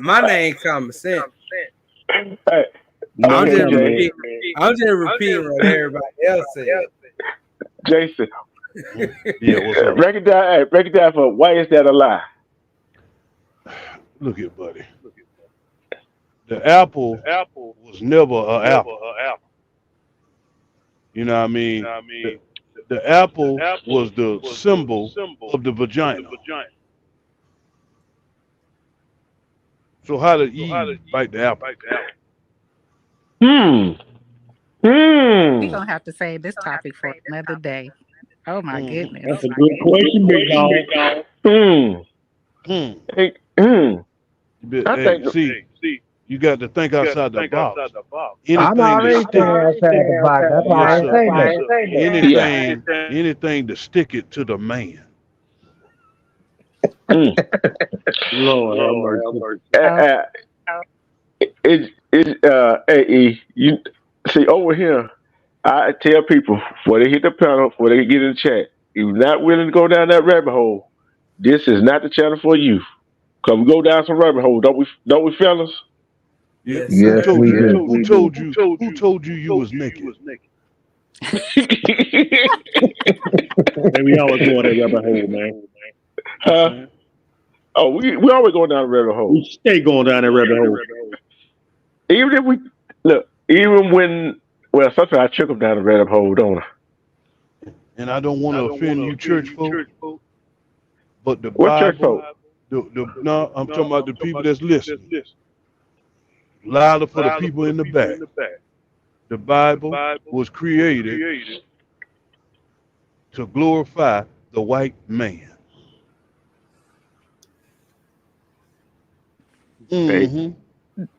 My name common sense. Hey, I'm okay, just Jay. repeating what everybody else said. Jason. Yeah, what's up? Break it down. Hey, break it down for why is that a lie? Look here, buddy. The apple was never an apple. You know what I mean? The apple was the symbol of the vagina. So how did Eve bite the apple? Hmm. We Hmm. gonna have to save this topic for another day. Oh my Mm-hmm. goodness. That's a good question, big dog. Hmm. Hmm. Hey, hmm. I Hey, think. see, you got to think outside the box. I'm Anything to already stick, thinking outside the box. That's why I yes, ain't sir. saying that. Yeah. Anything to stick it to the man. Mm. Lord have mercy. Oh, Uh, hey, you see over here. I tell people before they hit the panel, before they get in the chat, if you're not willing to go down that rabbit hole, this is not the channel for you. Cause we go down some rabbit hole, don't we? Don't we, fellas? Yeah. Yes, Who Yes, sir. told we you? do. Who told you you was naked? Man, we always go on that rabbit hole, man. I'm Huh? saying. Oh, we always going down the rabbit hole. We stay going down that rabbit hole. Even if we look, even when sometimes I trickle down the rabbit hole, don't I? And I don't want to offend you, church folk, but the What church Bible, folk? no, I'm talking about the people that's listening. Louder for the people in the back. The Bible was created to glorify the white man. Hey, Mm-hmm.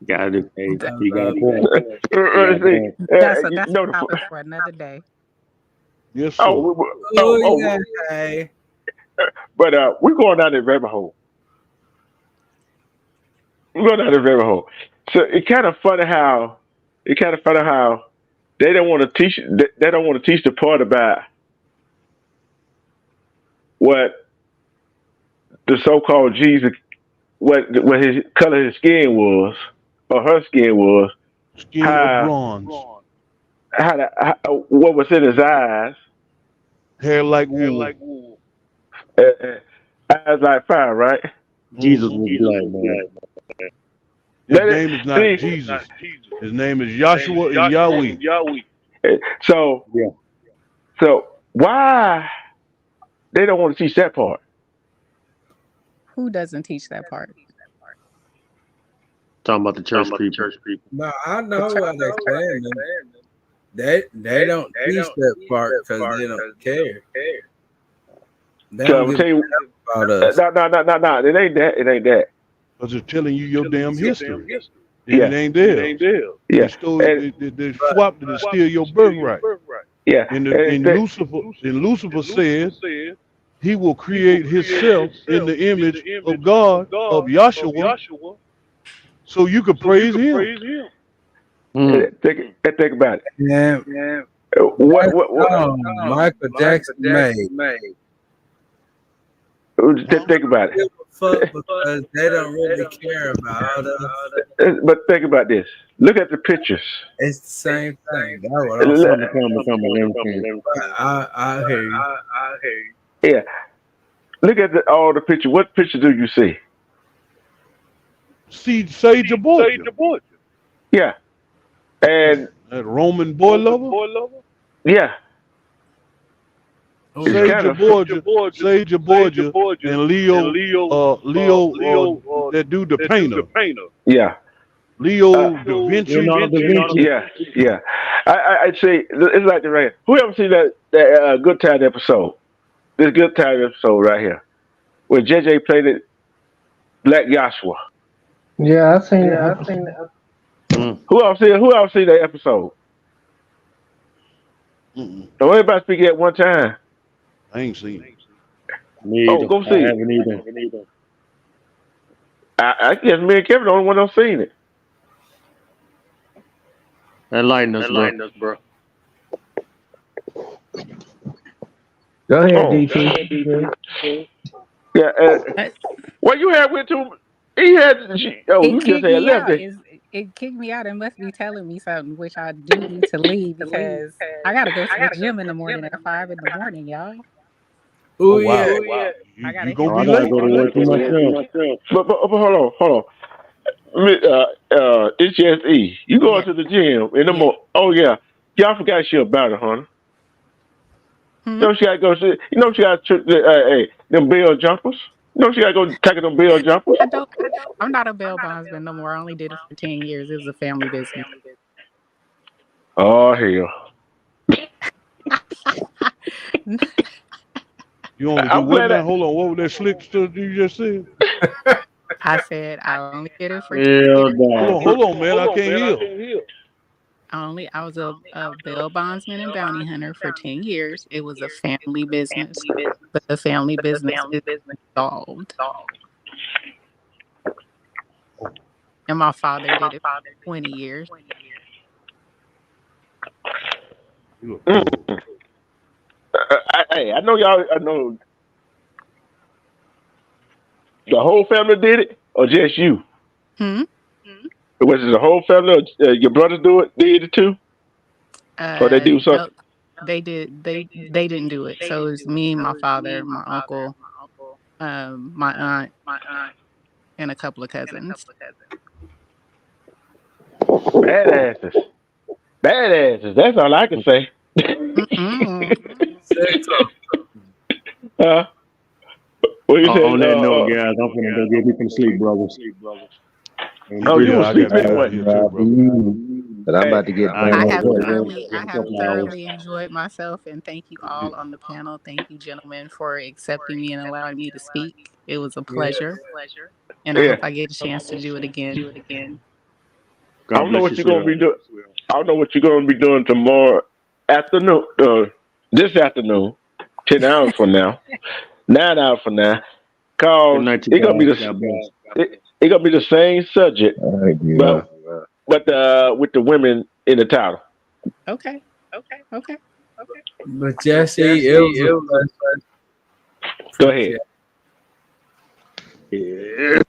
got it. Hey, th- you got a Love point. that. You got a See, point. you that's know a the. topic for another day. Yes, Oh, sir. Oh oh, yeah. Hey. but we're going down the rabbit hole. We're going down the rabbit hole. So it kind of funny how they don't want to teach. They don't want to teach the part about what the so-called Jesus, what his color his skin was or her skin was, Skin of how bronze, what was in his eyes, hair like wool. eyes like fire, right? Jesus Mm-hmm. was black, man. His That name is not see, Jesus. His name is Joshua and Yahweh. so Yeah. So why they don't want to teach that part? Who doesn't teach that part? Talking about the church people. No, I The know church. what they're saying. They don't teach that part because they don't care. They So I'm don't gonna give a tell you, damn about us. no. It ain't that. It ain't that. Because they're telling you your damn history. And Yeah, it ain't theirs. yeah, They stole and they swapped it to steal your birthright. yeah, And and that, Lucifer said he will create himself in the image of God, of Yahshua, so you could praise him. think about it. Yeah, What that what what? Michael Jackson made. Just think about it. Give a fuck because they don't really care about us. But think about this. Look at the pictures. It's the same thing. That's what I'm saying. Look- But I hear you. Yeah, look at all the pictures. What picture do you see? See Sage of Borgia, Yeah, and that Roman boy lover. yeah, Oh, it's yeah. kind of Sage of Borgia, and Leo, that dude the painter, yeah. Leo da Vinci. Yeah, yeah. I'd say it's like the rain. Who ever seen that Good Time episode? This Good Time episode right here, where JJ played it Black Joshua. Yeah, I seen it. Who else seen that episode? Mm-mm, Don't everybody speak at one time. I ain't seen it. Oh, go see it. I guess me and Kevin the only one that's seen it. Enlighten us, bro. Go ahead, Oh, DT. yeah. But Well, you had went to. He had. Oh, it you just kicked had me left out. it. It kicked me out. It must be telling me something, which I do need to leave because I gotta go to the gym in the morning at 5 in the morning, y'all. Oh Oh yeah. wow, I you gotta gonna hit be the late. But hold on. HSE, you going Yeah, to the gym in the yeah. morning? Oh yeah, y'all forgot she about it, huh? Hmm? You know she got to go see. You know she got to them bell jumpers. You know she got to go tackle them bell jumpers. I don't. I'm not a bail bondsman no more. I only did it for 10 years. It was a family business. Oh hell! You only do I'm what glad now? that. Hold on, what was that slick stuff you just said? I said I only did it for 10 Hell years. no. Hold on, man, I can't hear. I was a bail bondsman and bounty hunter for 10 years. It was a family business, but the family business is dissolved. And my father did it for 20 years. You a Mm. fool. I know y'all. I know the whole family did it, or just you. Hmm? Was it the whole family? Or, your brothers did it too, or they do No, something? they did. They didn't do it. So it was me, my father, my uncle, my aunt, and a couple of cousins. Badasses, badasses. That's all I can say. Mm-mm. Say uh, what you say? On that note, guys, I'm gonna go get me some sleep, brothers. Oh, you Yeah, was I sleep gotta get out anyway. of here too, brother. But I'm about to get I I gotta have go. thoroughly enjoyed myself, and thank you all on the panel. Thank you, gentlemen, for accepting me and allowing me to speak. It was a pleasure, and I Yeah. hope I get a chance to do it again. I God don't know bless what you, you're gonna be sweetheart. doing. I don't know what you're gonna be doing tomorrow afternoon. This afternoon, 10 hours from now, 9 hours from now, Good cause night to it gonna be you the guys. God bless. it gonna be the same subject, All right, but with the women in the title. Okay. but Jesse, it was a pleasure. Go ahead. Yeah.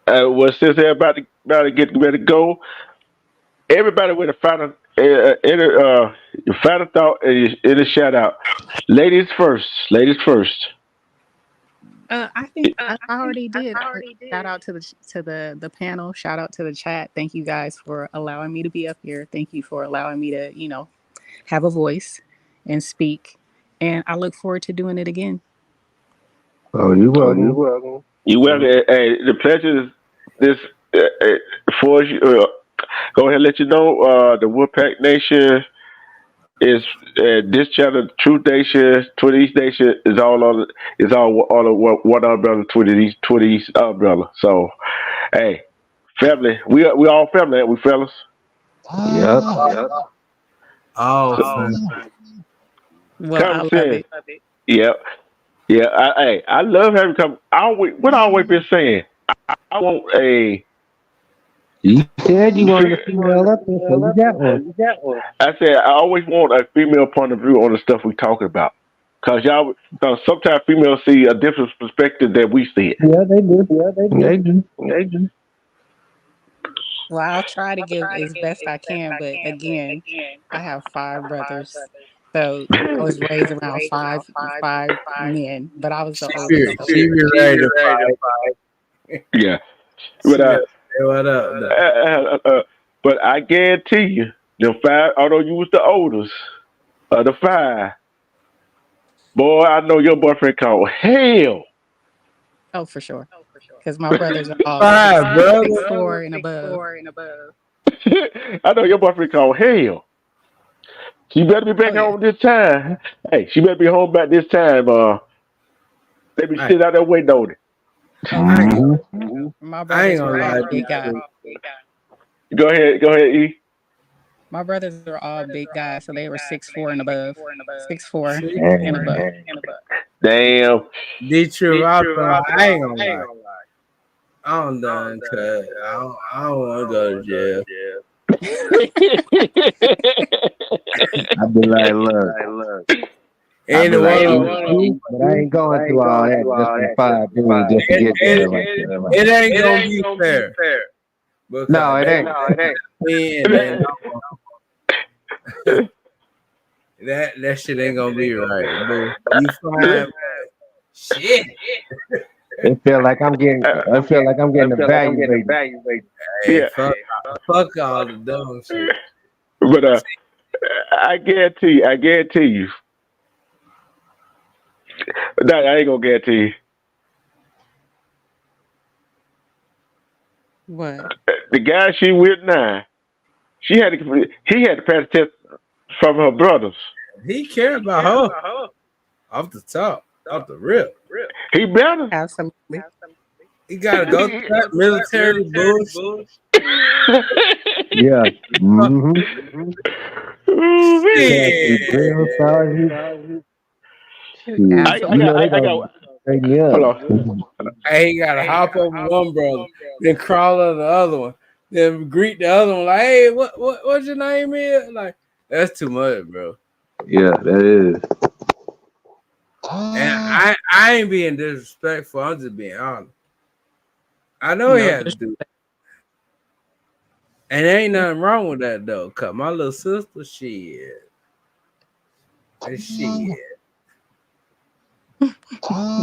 Well, since they're about to get ready to go, everybody with a final thought in a shout out. Ladies first. Ladies first. I think I already did. Shout out to the panel. Shout out to the chat. Thank you guys for allowing me to be up here. Thank you for allowing me to, have a voice and speak. And I look forward to doing it again. Oh, you Oh, you welcome. welcome. You welcome. Hey, the pleasure is this for you. Go ahead and let you know the Woodpack Nation is this channel, Truth Nation, 20 East Nation is all on is all of one umbrella, 20 East umbrella. So, hey, family, we all family, ain't we, fellas? Yep. Oh, So, Well, I common love sense. it. Yeah, yeah. I love having come. What I always been saying. I want a. You said you wanted a female up there, so you got one. I said I always want a female point of view on the stuff we talking about, cause sometimes females see a different perspective than we see it. Yeah, they do. They do. Well, I'll try to give as best I can, but again, I have five brothers, so I was raised around five men, but I was the oldest. So She be ready to fight. Yeah, She but better say what up, though. but I guarantee you, the five. Although you was the oldest of the five, boy, I know your boyfriend called hell. oh, for sure, because my brothers are all Five, brother. 6'4" and above. I know your boyfriend called hell. She better be back Oh yeah. home this time. Hey, she better be home back this time. They be sitting out there waiting on it. Oh, for sure. Mm-hmm. My I ain't brothers gonna are lie all to big guys. Go ahead, E. My brothers are all big guys, so they were 6'4" and above. 6'4" you. and above. Damn. D-True, I ain't gonna lie. I'm done, cuz I don't want to go to jail. I'd be like, look. Ain't I'd be the like, one. but I ain't going through all that just for 5 dudes just to get there. Like that. It ain't gonna be fair. No, it ain't. That shit ain't gonna be right, boo. You fine, shit. I feel like I'm getting evaluated. Hey, fuck all the dumb shit. But I guarantee you. No, I ain't gonna guarantee you. What? The guy she with now, he had to pass the test from her brothers. He care about her off the top, off the rip. He better. Absolutely. He gotta go through that military bullshit. Yeah. Mm-hmm. Hey, he gotta hop over one brother, then crawl over the other one, then greet the other one like, "Hey, what's your name is?" Like, that's too much, bro. Yeah, that is. And I ain't being disrespectful. I'm just being honest. I know he had to do that. And there ain't nothing wrong with that though. Cause my little sister, shit.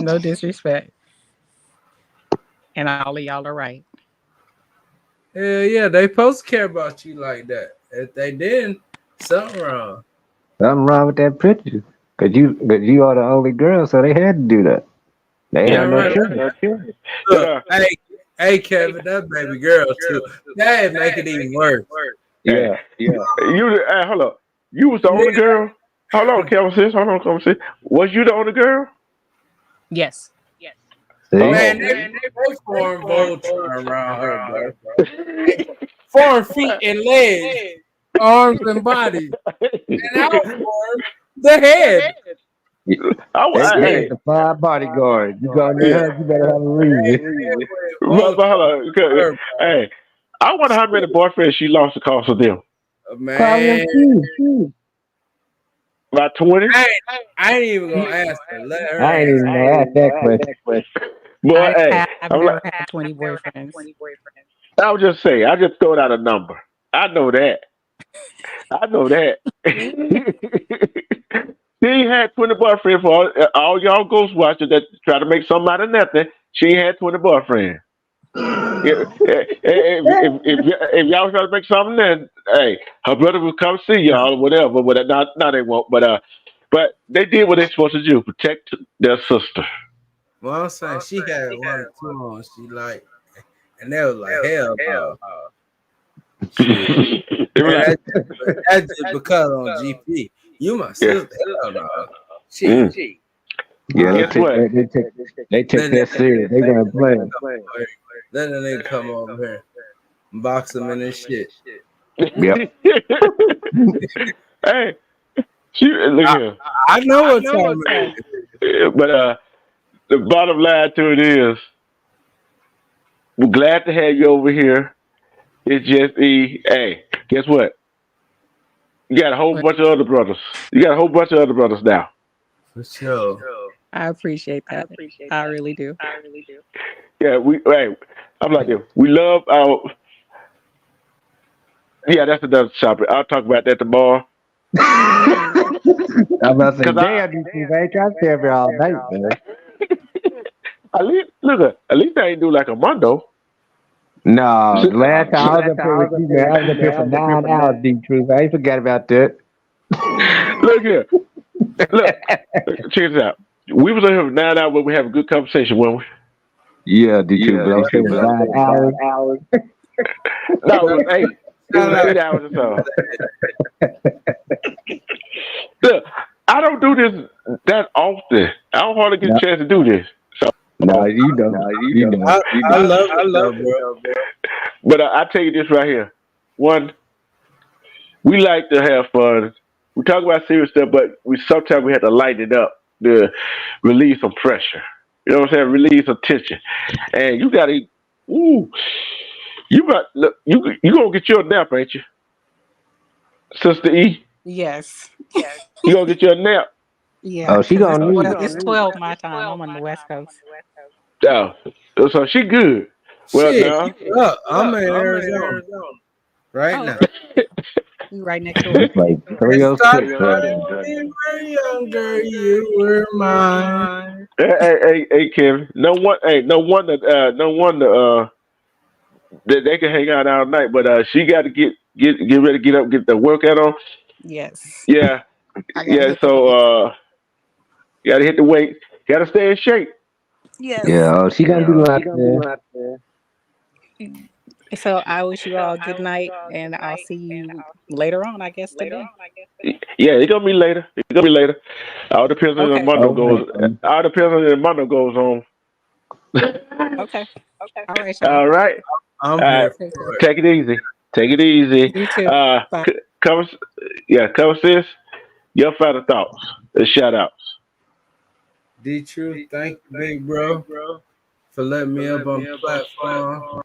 No disrespect. And all of y'all are right. Hell yeah, they supposed to care about you like that. If they didn't, something wrong. Something wrong with that picture. Cause you are the only girl, so they had to do that. They had no children. Look, hey, Kevin, that baby girl too. That make it even worse. Yeah. Hold up. You was the only girl. Hold on, Kevin, sis. Was you the only girl? Yes. Man, they both form Voltron around her, bro. 4 feet and legs, arms and body, and out form the head. They the 5 bodyguards. You go there, you better have a reason. Hold on. Hey, I wonder how many boyfriends she lost because of them. Man, about 20. I ain't even gonna ask her. Let her. I ain't even gonna ask that question. Boy, I've never had 20 boyfriends. I was just saying. I just throwed out a number. I know that. She had 20 boyfriends for all y'all ghost watchers that try to make something out of nothing. She had 20 boyfriends. If y'all try to make something, then hey, her brother will come see Yeah. y'all or whatever. But not they won't. But they did what they supposed to do, protect their sister. Well, I'm saying she had one or two on. She like, and they was like, hell no. Shit. They were And like, that just because on GP. You my yeah. sister. Hell no. Mm. Shit. Yeah, Guess what? they took Let that serious. They weren't playing. that nigga come over here. Box him in his shit. Yep. Hey, look I, here. I know what time it is. But the bottom line to it is, we're glad to have you over here. It's just hey, guess what? You got a whole But bunch of other brothers. You got a whole bunch of other brothers now. For sure. I appreciate that. I really do. Yeah, hey, I'm like this. We love our. Yeah, that's another topic. I'll talk about that tomorrow. I'm about to say, Cause damn, these people ain't trying to stay up here all night, man. at least I ain't do like a Mondo. No, the last time I was up here with you, man, I was up here for 9 hours, deep truth. I ain't forgot about that. Look here. Look, check this out. We was up here for 9 hours, but we have a good conversation, weren't we? Yeah, deep truth, but I'm saying 9 hours. No, it was 8. It was 8 hours or so. Look, I don't do this that often. I don't hardly get a chance to do this. So No, you don't. You don't. I love it, though, bro. but I tell you this right here. One, we like to have fun. We talk about serious stuff, but sometimes we have to lighten it up to release some pressure. You know what I'm saying? Release some tension. And you gotta ooh. Look, you gonna get your nap, ain't you? Sister E? Yes. You gonna get your nap? Yeah. Oh, she Because gonna need it. it's 12 my time. I'm on the West Coast. Oh. So she good. Well Shit, now. you up. I'm in Arizona right Oh, now. you right next door. It's like It started 306 right when now. we were younger. You were mine. Hey, Kevin. No wonder that they can hang out all night, but she got to get ready to get up, get the workout on. Yes. Yeah, I gotta yeah. hit the So weights. got to hit the weight, got to stay in shape. Yes. Yeah, she gonna be out there. So I wish you all good night, and I'll see you later on, I guess, today. Yeah, it's gonna be later. It's gonna be later. All depends on the Okay. Mondo All right. goes. All depends on the Mondo goes on. Okay. All right, y'all. All right. I'm here Take care. for it. Take it easy. Take it easy. You too. Bye. Cover, cover sis. Your final thoughts. The shout outs. D Truth, thank you, big bro, for letting me up on the platform.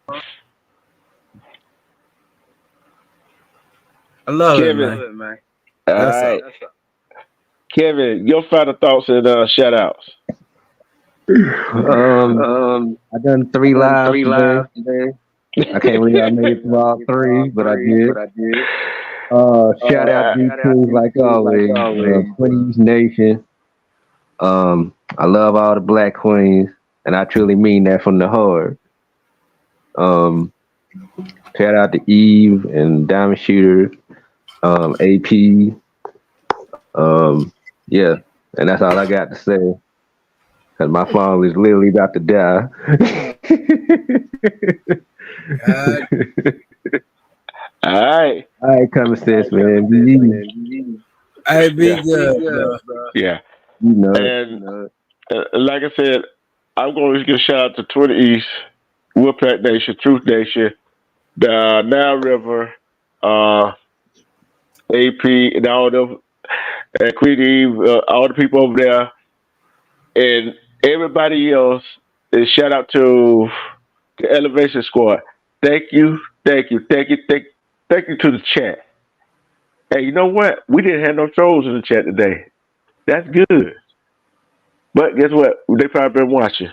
I love it, Kevin. man. All That's right. all. Kevin, your final thoughts and shout outs. I done 3 lives today. I can't believe I made it through all 3, but I did. Shout out D2 like always. Queens Nation. I love all the black queens, and I truly mean that from the heart. Shout out to Eve and Diamond Shooter, AP. Yeah, and that's all I got to say. Cause my phone is literally about to die. All right. All right, coming sis, man. Hey, be good, bro. Yeah. You know. And like I said, I'm going to give a shout out to Twitter East, Wolfpack Nation, Truth Nation, the Nile River, AP, and all the Queen Eve, all the people over there, and everybody else. And shout out to the Elevation Squad. Thank you to the chat. Hey, you know what? We didn't have no trolls in the chat today. That's good. But guess what? They probably been watching.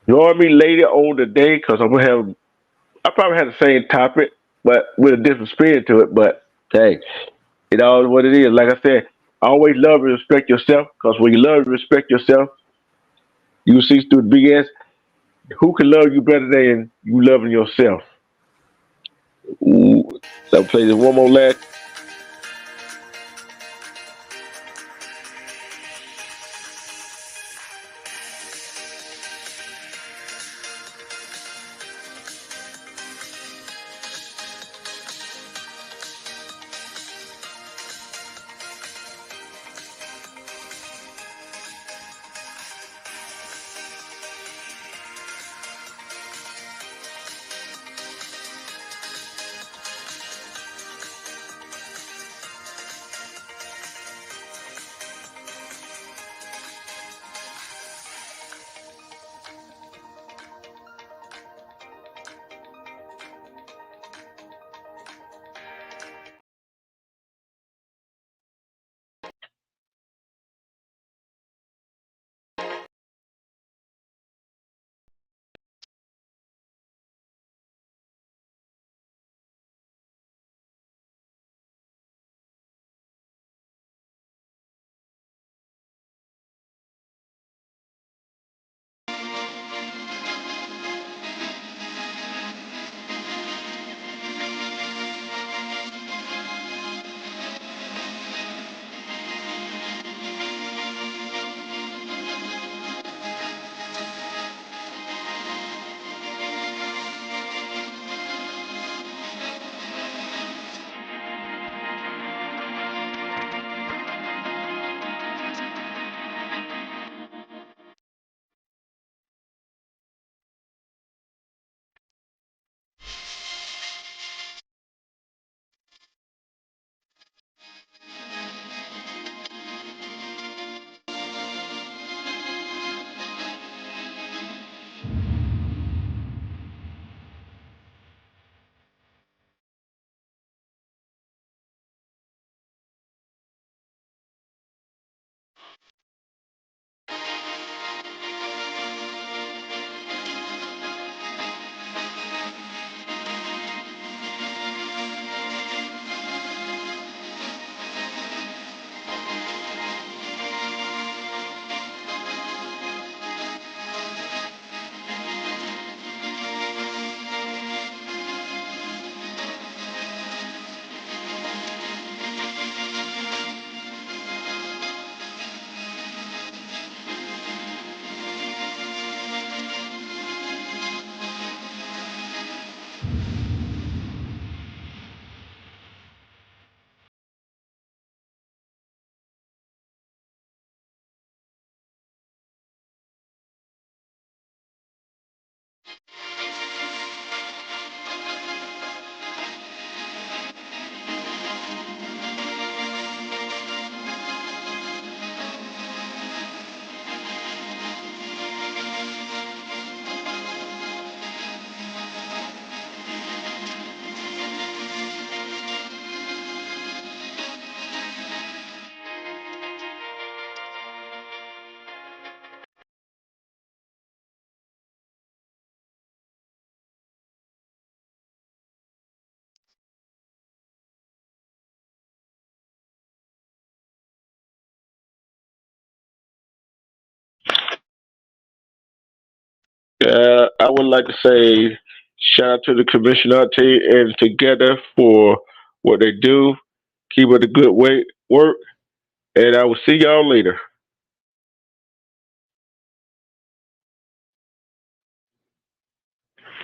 Join me later on the day because I probably have the same topic, but with a different spin to it. But hey, it all is what it is. Like I said, Always love and respect yourself, because when you love and respect yourself, you see through the BS. Who can love you better than you loving yourself? Ooh. So I'll play this one more last. I would like to say shout out to the commissioner team and together for what they do. Keep it a good way work, and I will see y'all later.